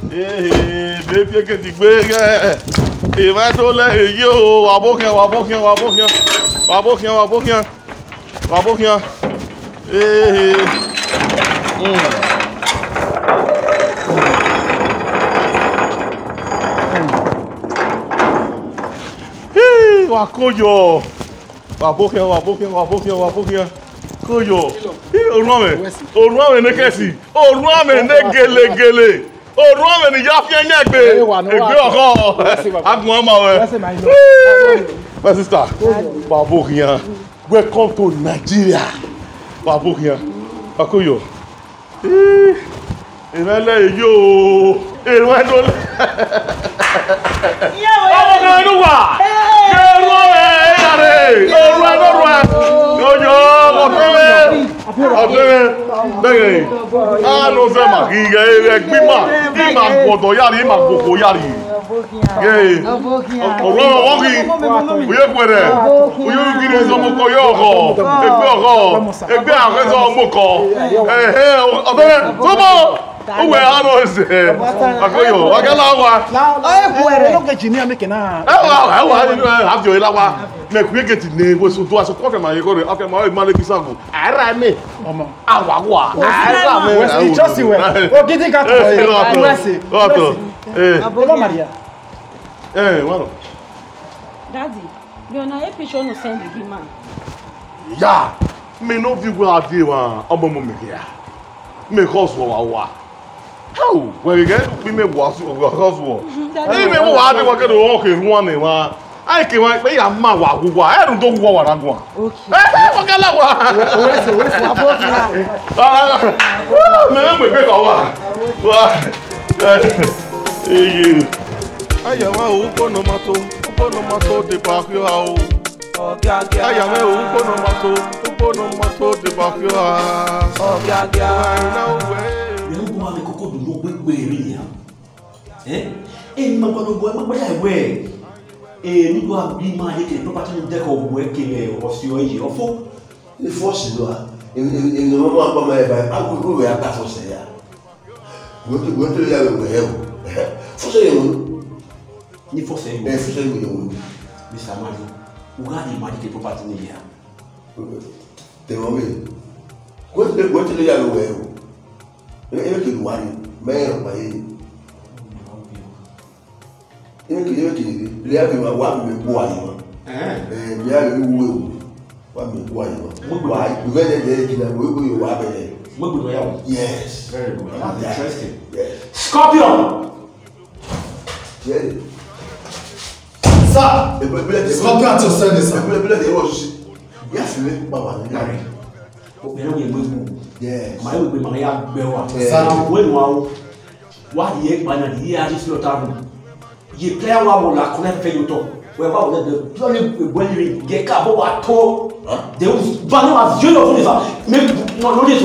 Baby ke ti gbe ge. Ma to le eyi o wa bokian. Wa koyo. Wa bokian. Koyo. Orun ame ne kesi. Orun ame ne gele. Orun ame ni ya fi enye gbe. Egbe oko. Agun ama we. My sister, Baborian, welcome to Nigeria. Baborian, Akoyo. Ìmẹ́lẹ̀ yìí o, èrò ẹ̀dọ́ lẹ̀. Ọmọ kan ẹnu wà, èrò ẹ̀yàrẹ̀, èrò ẹ̀dọ́ rẹ̀. Yọ̀yọ̀ ọ̀tẹ́rẹ́ bẹ́ẹ̀ á ló fẹ́ mà kí ẹgbẹ́ mà kí mà gbọ̀dọ̀ yàrá mà gbogbo yàrá. Ọ̀rọ̀ wọn kì í oyè pẹ̀rẹ̀ oyè kiri sọmọkọ yọ ọkọ ẹgbẹ́ àfẹsọ ọmọkọ ọ̀tẹ́rẹ́ sọmọ. Uwe ano ese. Akoyo, akala wa. Have your ilawa. Me kwe get ne we so do aso coffee ma yego after ma we male bisango. Ara me. Awa wa. Ara me. We just we. O gidi ka to. Oto. Aba Maria. Wano. Daddy, you na e picture no send the man. Ya. Me no vi we ade wa. Omo mo me here. Me cause wa. How? When we get we was war. Even what I want to okay one wa. I can want be a ma wa gwa. I don't do wa na gwa. Okay. What kala wa? Me be ko wa. Aya wa o ko no mato de bakyo ha o. Ogiagia. Aya me o ko no mato de bakyo ha. Ogiagia. Na we. Le coco de l'eau, oui, et ma bonne boy, ma boy, et nous doit bien marier que nous partons de décor, qui est aussi au fond. Les forces, et ne me voit pas mal, à vous, à pas forcer. Vous te l'avez vu, forcez ni forcez, mais forcez mais ça m'a dit, ou regardez, il m'a dit que pour partir hier. T'es mauvais. Quoi te l'avez vu? Ele que luar, mero pai. Ele que ele é uma guarda me boa aí, me é o wa me boa aí, why? You get there que na we go wa be. We go ya. Yes. Very good. That's interesting. Yes. Scorpion. Yeah. Ça. Scorpion to send this. Ele was. Ya file baba ni gari. O be no ye mo. Yes. My will be my bewa. When what ye man the year is not out. Ye play one la connect for you to. Where about the only when you get cabo at all. They will ban as you know for maybe no this.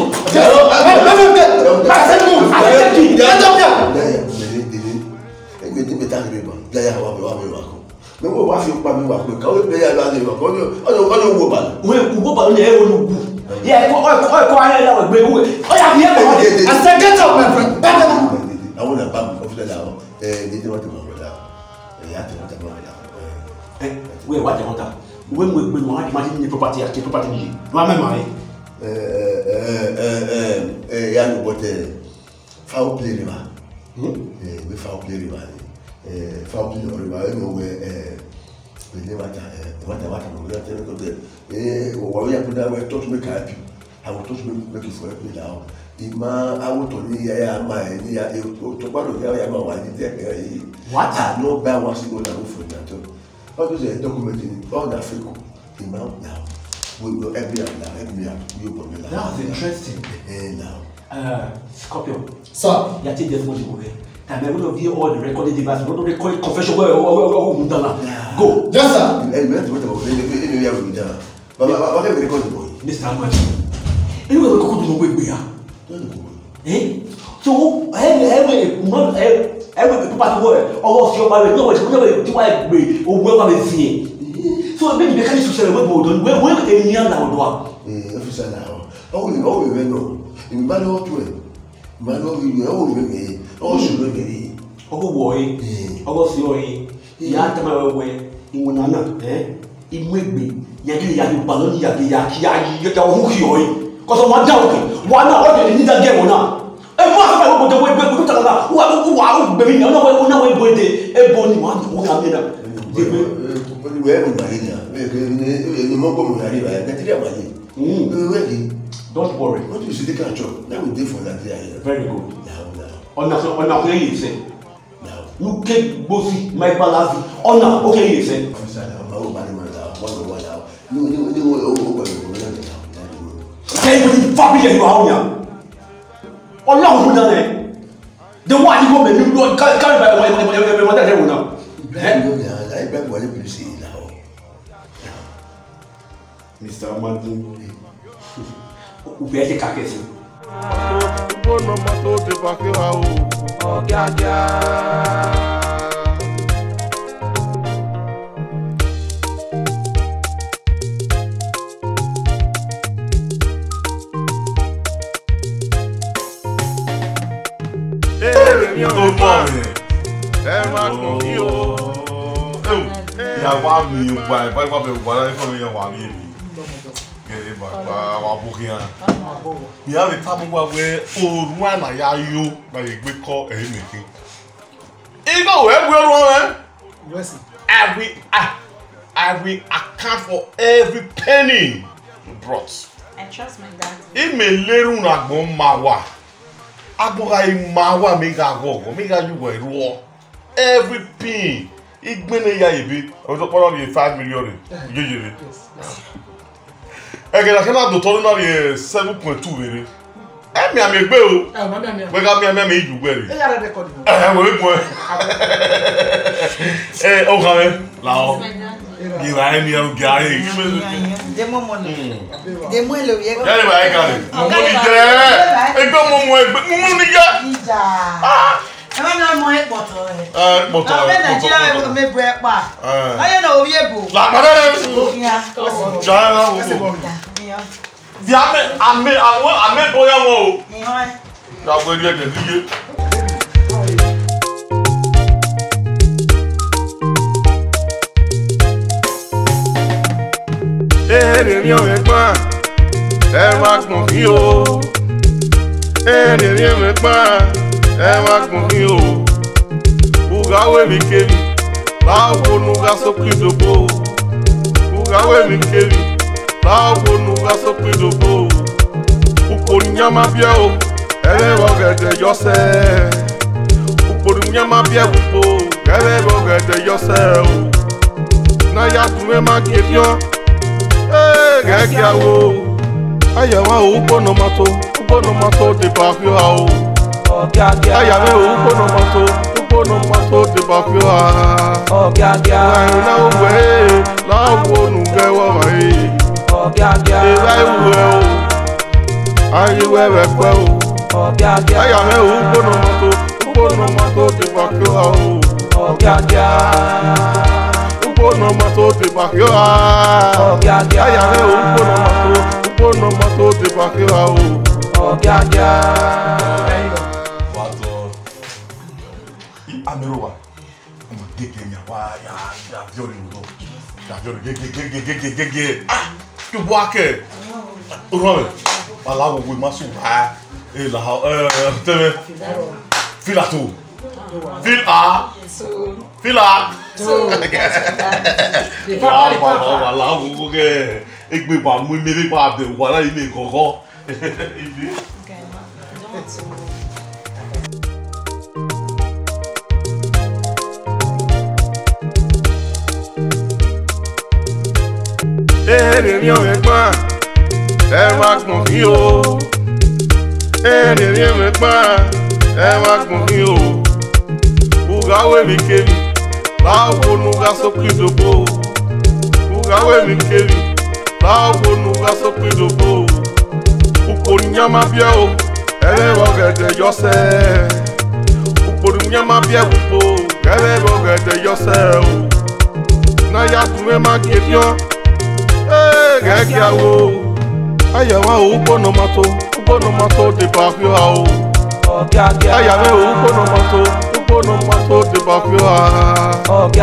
Me wo wa fi pa mi wa pe ka o be ya la le wa ko ni wo ba. Wo ba ni e wo lu bu. Yeah, I know we go. Oh yeah, yeah. I said get up, my friend. I want to back of the now. They don't want to go down. They have to want to go down. Wait, what they want to? When we want to imagine the property, the property. No, I'm married. Yeah, but foul play river. We foul play river. Foul play river. You know where we never what we are telling them. What we are putting away, touch me happy. I will touch me make it for me now. Ima, I will tell you, I am my idea. To what of the other one, what I know bad was to go down for that. How does a document all that fake? Ima now. We will every now, you put me. That's interesting. Now, Scorpion. Sir, you are taking the phone away. I will not hear all the recorded devices. Not record confession. Go. Yes, sir. But whatever record the boy. Mr. Amadi. Anyway, we go to the way we are. So every people word or your marriage. No, never do I agree or welcome and see. So maybe the kind of social web board where any young now. Officer now. Oh, we know. In manual to it. Manual, you know, me. Oh, should be. Oh, boy. Oh, sorry. Yatama way in Wanana, It may be. Yaki Baloni Yaki, because of my donkey. Why not? You need a game or not? A master of the way we put on who are baby, no way, but a bony one who have been up. We haven't don't worry. What do you see the culture? That will do for that. Very good. On a play, you say. You can't bossy, my palace. On a okay, you say. fa bi ye wa onya Ọlọ́run fún dáre de wa ni go me mi lo ka ba mo da de wo na I beg wale police na o. Mr. Amadu o be te ka kesi o no mato de pa ke wa o Ogiagia Ya wa mi wa be wa la ko mi wa mi ke ba wa bu kian ya le ta mo wa we oru ana ya yo ba ye gbe ko e mi kin Igo we gbe ru Yes. I will account for every penny you brought. I trust my dad. Ime leru na gbon ma wa. Agboga ma wa mi ga gogo, mi ga you we ru. Every pin. Igbene ya ibi. O to polo ni 5 million. Yeyere. Ege na kana do to na 7.2 vere. Emi amegbe o. We ga mi ame ju gbere. E ya record. We go. O ga me la o. Iwa emi o ga e. Demo money. Demo lo ye. Ya le ba e ga le. Mo ni je. Egbe mo ni ya. Ija. E ma na mo e poto e. Poto. Be Nigeria we me bu e pa. Aye na obi ebo. La pa na. Ja na wo. Di ame boya wo o. La gbe die de diye. Ere mi o me pa. E wa gun mi o. Ere mi o me pa. E wa gun mi o. Uga we mi kebi. Bawo nu ga so pidobo. Uga we mi kebi. Bawo nu ga so pidobo. Uko nyama bia o. Ere wo gede yo se. Uko nyama bia upo. Ere wo gede yo se o. Na ya tuwe ma kebion. Gẹ́gẹ́ àwọ̀ ayàwó ògbónà mato de bàfíọ́ àwọ̀ ayàwó ògbónà mato de bàfíọ́ àwọ̀ àìrìnà òwe láwọ̀ onùgẹ́wọ̀ wáyé ìlà ìwé o ayíwé rẹ̀ pẹ́ o ayàwó ògbónà mato de bàfíọ́ àwọ̀ no mato de bakio Ogiagia ayare no mato de bakio Ogiagia wato amerowa mo deke nya wa ya jori ndo ya jori gege tu boake ro ala wo we masu ha e la teme filato fila wala wo ke egbe ba mu mi ba be wala ile gogo ibi ere mi o me pa e wa gun mi o ere mi o me pa e wa gun mi o uga we mi kebi Bawo nu ga so pidobo. Uga we mi kebi. Bawo nu ga so pidobo. Uko nyama bia o. Ere wo gede yo se. Uko nyama bia upo. Ere wo gede yo se o. Na ya tuwe ma kebion. Gẹ́gẹ́ àwọ̀ ayàwó ògbónà mato de bàfíọ́ àwọ̀ ayàwó ògbónà mato de bàfíọ́ àwọ̀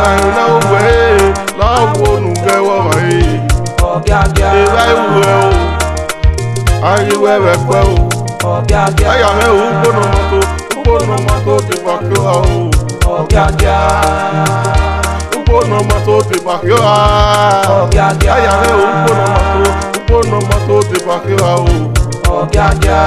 àìrìnà òwe láwọ̀ onùgẹ́wọ̀ wáyé ìlà ìwé o ayíwé rẹ̀ pẹ́ o ayàwó ògbónà mato de bàfíọ́ àwọ̀ no mato de bakio ayare no mato de bakio Ogiagia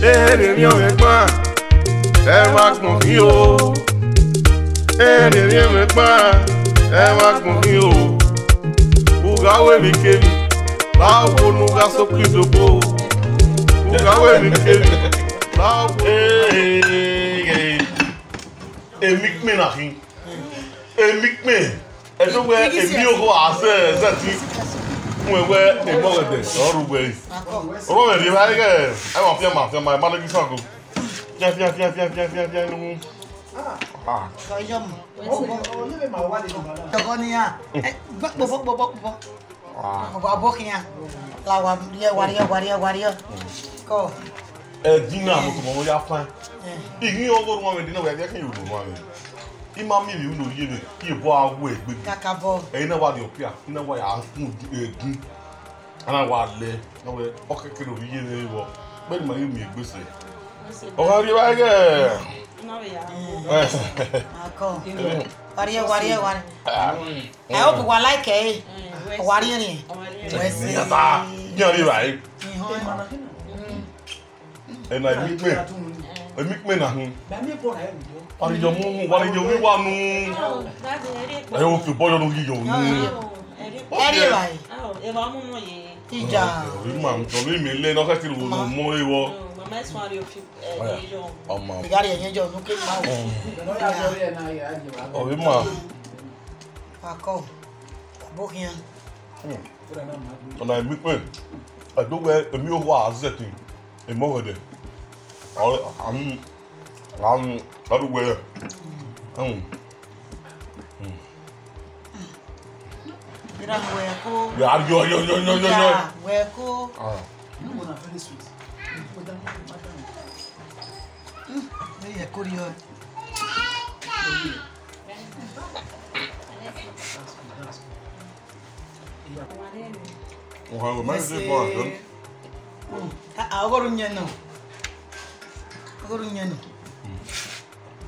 èrè mi ò rẹ̀ gbọ́n ẹ má gbọ̀n mí o èrè mi ò rẹ̀ gbọ́n ẹ má gbọ̀n mí o ugawe mi kébi báwo nu ga sókè dògbò ugawe mi kébi báwo. Èmi pín náà kí èmi pín ẹ̀dọ́gbẹ́ èmi ò kó àṣẹ ẹ̀ṣẹ̀ tí fún ẹ̀wẹ́ ìmọ̀lẹ̀dẹ̀ ọ̀rùn gbẹ̀yìn ọ̀rùn ẹ̀dẹ̀ báyìí kẹ̀ ẹ̀ wọ́n fíẹ́ máa ẹ̀ má lójú sọ̀kò fíẹ́ nínú. Jọ̀kọ́ ni ya gbọ́ abọ́kìyà làwọn wàríyọ̀ kọ́. Ẹ̀dín náà mo tún mọ̀ wọ́n yá fún ẹ. Ìyín ọgọ́rùn-ún wọn ẹ̀dín náà wọ́n ẹ̀dín yóò lò wọ́n rẹ̀. Ìmá mi ìlú ló yé mi kí ìbọn awọ ẹ̀gbẹ́. Kakabọ. Ẹ̀yin náà wà ní ọ̀pẹ́ à iná wà yà á fún ẹ̀gún. Ẹ̀nà wà lẹ̀ náà wẹ̀ ọ̀kẹ́kẹ́rẹ́ òbí yé mi wọ̀ bẹ́ẹ̀ ni màá yé mi ìgbésẹ̀. Ọ̀gá rí báyìí kẹ́. Wàríyọ̀. I hope you like it. Wàríyọ̀ ni. Yàtà yàn rí báyìí. Ẹ̀nà èmi pé nà hún. Wàríyọ̀ mú wàríyọ̀ wíwá nù. Ẹ yóò fi bọ́yọ̀ lórí yọ̀ nù. Ẹ̀rí báyìí. Ìjà. Ọ̀rí mi lé náà kẹ́kẹ́ ló mú ìwọ. Ìyá rẹ̀ yẹn jẹ́ ọdún kéwì máa wò. Ọ̀rí mà. Akọ abókìyàn. Ọ̀nà èmi pé ẹ̀dọ́gbẹ́ èmi ò wá àzẹ̀tì ìmọ̀wẹ̀dẹ̀. Àwọn àdúgbò yẹn. Mira hueco. Ya, yo. Hueco. Ella es curiosa. Agora o menino.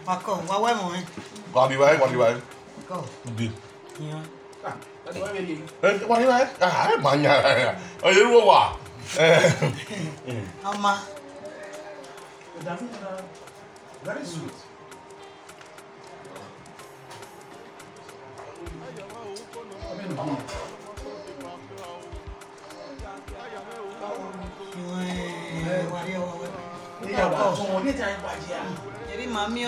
Paco, vai morrer. Vai. Go. Di. Yeah. Vai. Banyak. Ayo lu wah. Ama. Very sweet. Jadi mami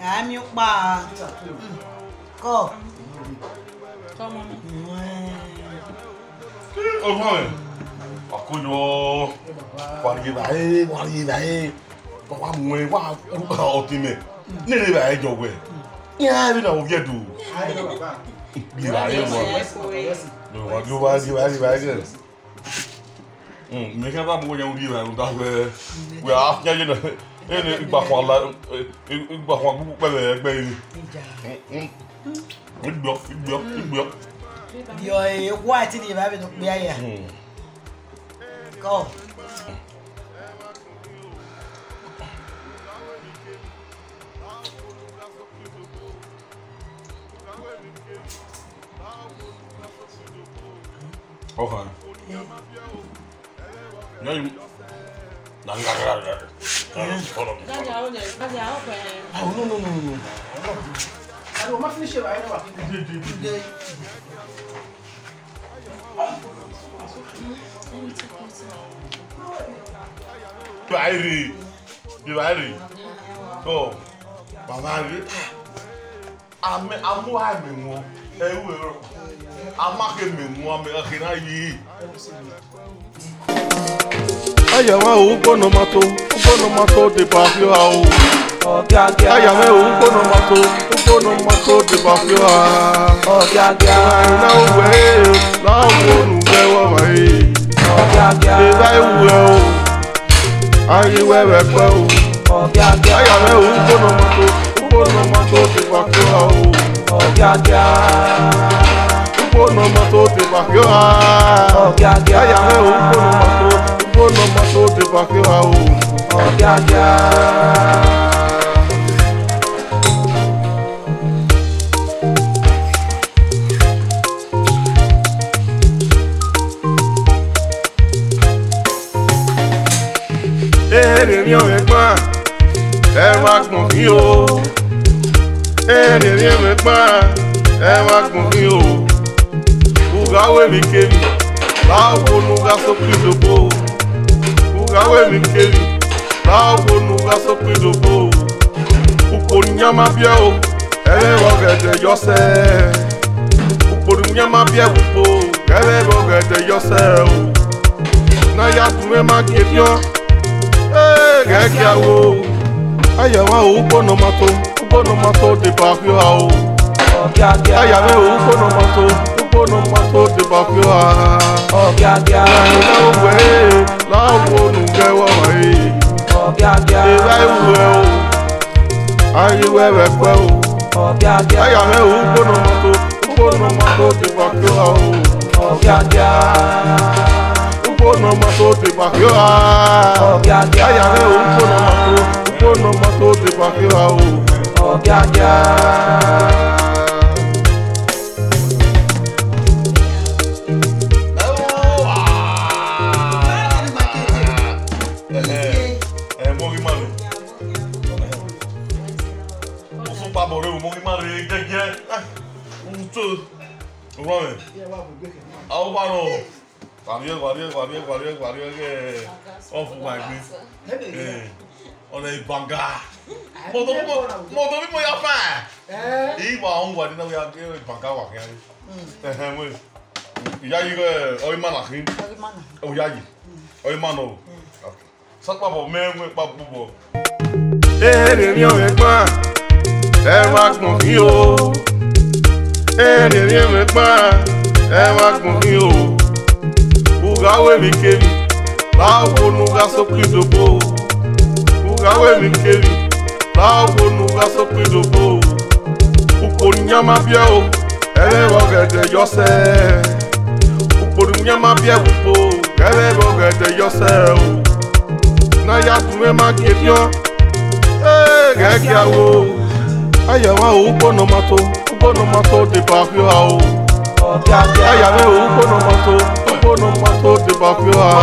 kami pa ko Àkójọ wàrí báyìí bàbá mú ẹ wá ọtí mẹ nílé báyìí jọ wẹ yá bí náà wọ́n yẹ dùn bí báyìí wọ́n ló wá di báyìí mi kí n bá mú yẹn bí báyìí wọ́n wẹ́ wẹ́ á fi yẹn náà ẹni ìgbà kan gbogbo pẹ̀lẹ́ ẹgbẹ́ yìí ìgbọ́. Yo, why did you have it? Yeah. Go. Okay. No. I don't want to finish it. I know. Divairi. So, mama ri. Amu ha mi mu. Ewu ero. Amake mi mu ame akina yi. Ayama ugonomato de bafio au. Ogiagia. Ayama ugonomato de bafio au. Ogiagia. Na uwe, na wonu bewa mai. Ogiagia. Eba ewu o. Ayi wewe kwa o. Ogiagia. Ayama ugonomato de bafio au. Ogiagia. Ugonomato de bafio au. Ogiagia. Ayama ugonomato de bafio au. Ogiagia. Èrè mi gbọ́n, ẹ wá gbọ̀n mí o. Èrè mi gbọ́n, ẹ wá gbọ̀n mí o. Ugawe mi kébi, báwo nu ga sókè lóko. Ugawe mi kébi, báwo nu ga sókè lóko. Ukpori nyama bia o, ẹlẹ́rọ gẹ̀dẹ̀ yọsẹ̀. Ukpori nyama bia gbogbo, ẹlẹ́rọ gẹ̀dẹ̀ yọsẹ̀ o. N'aya tún ẹ má ké bíọ́, gẹ́gẹ́ awo. Ayàwá o, gbọ́nọ̀mọ́tò dìbò àfihàn o. Ayàwá o, gbọ́nọ̀mọ́tò dìbò àfihàn. Ẹ̀rọ wẹ̀ láwo nùgẹ́wọ̀ wẹ̀. Ìlà ìwẹ̀ o. Ayi wewe kwe o. Aya me o gbọ́nọ̀mọ́tò dìbò àfihàn o. Gbọ́nọ̀mọ́tò dìbò àfihàn. Aya me o gbọ́nọ̀mọ́tò dìbò àfihàn o. Olha aí, banga. Motor me ya fa. E va on va dina ya banga wa ya. Mo. Ya yi go oi mana khin. O ya yi. Oi mano. Sa pa bo me pa bo. Èrè mi gbọ́n, ẹ wá gbọ̀n mí o. Èrè mi gbọ́n, ẹ wá gbọ̀n mí o. Ugawe mi kébi, báwo nu ga sókè lóko. Ugawe mi kébi, báwo nu ga sókè lóko. Ukpori nyama bia o, ẹlẹ́rọ gẹ̀dẹ̀ yọsẹ̀. Ukpori nyama bia gbogbo, ẹlẹ́rọ gẹ̀dẹ̀ yọsẹ̀ o. N'aya tún ẹ má ké bíọ́, gẹ́gẹ́ awo. Ayàwá o, gbọ́nọ̀mọ́tò dìbò àfihàn o. Ayàwá o, gbọ́nọ̀mọ́tò dìbò àfihàn.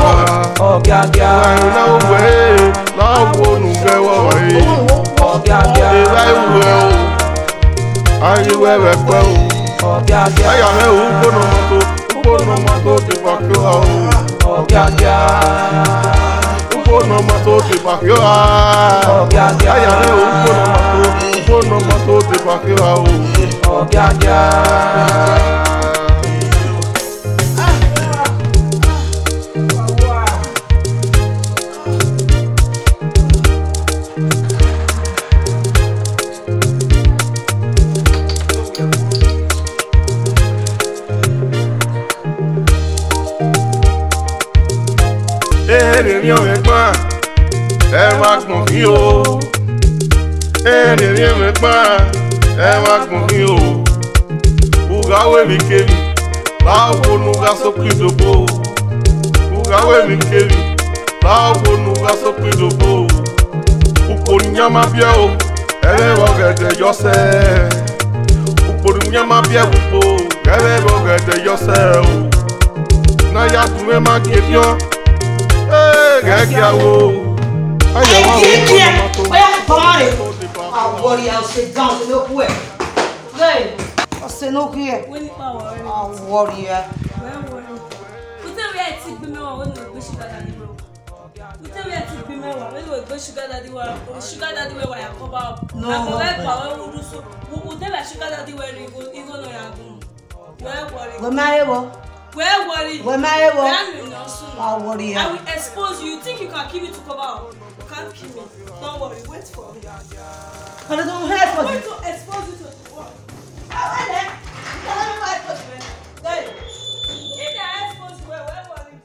Ẹ̀rọ wẹ̀ láwo nùgẹ́wọ̀ wẹ̀. Ìlà ìwẹ̀ o. Ayi wewe kwe o. Aya me o gbọ́nọ̀mọ́tò dìbò àfihàn o. Gbọ́nọ̀mọ́tò dìbò àfihàn. Aya me o gbọ́nọ̀mọ́tò dìbò àfihàn o. Èrè mi gbọ́n, ẹ wá gbọ̀n mí o. Èrè mi gbọ́n, ẹ wá gbọ̀n mí o. Ugawe mi kébi, báwo nu ga sókè lóko. Ugawe mi kébi, báwo nu ga sókè lóko. Ukpori nyama bia o, ẹlẹ́rọ gẹ̀dẹ̀ yọsẹ̀. Ukpori nyama bia gbogbo, ẹlẹ́rọ gẹ̀dẹ̀ yọsẹ̀ o. N'aya tún ẹ má ké bíọ́. Gẹ́gẹ́ awo. Ayàwá o, gbọ́nọ̀mọ́tò. Àwọ̀rì ọ̀sẹ̀ gan ọ̀sẹ̀ ló kú ẹ̀. Ọ̀sẹ̀ ló kú ẹ̀. Àwọ̀rì ẹ̀. Kútẹ́wé ẹ̀ ti gbé mẹ́wàá wọ́n ní ògbé ṣúgà dàdí wẹ̀. Kútẹ́wé ẹ̀ ti gbé mẹ́wàá wọ́n ní ògbé ṣúgà dàdí wẹ̀. Ṣúgà dàdí wẹ̀ wà yà kọ́ bá ọ. Àkọ́wé ẹ̀pà wẹ́ wúdú so. Kútẹ́wé ṣúgà dàdí wẹ̀ rí igó náà yà gùn. Wẹ́ máa yẹ wọ. Where worry? Where my ever? I will expose you. You think you can kill me to cover up? You can't kill me. Don't worry. Wait for me. But I don't have for you. Wait to expose you to the world. If they expose you, where worry?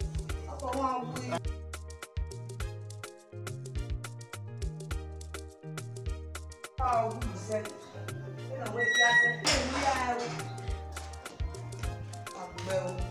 Oh, we said. You know, wait, I said, well.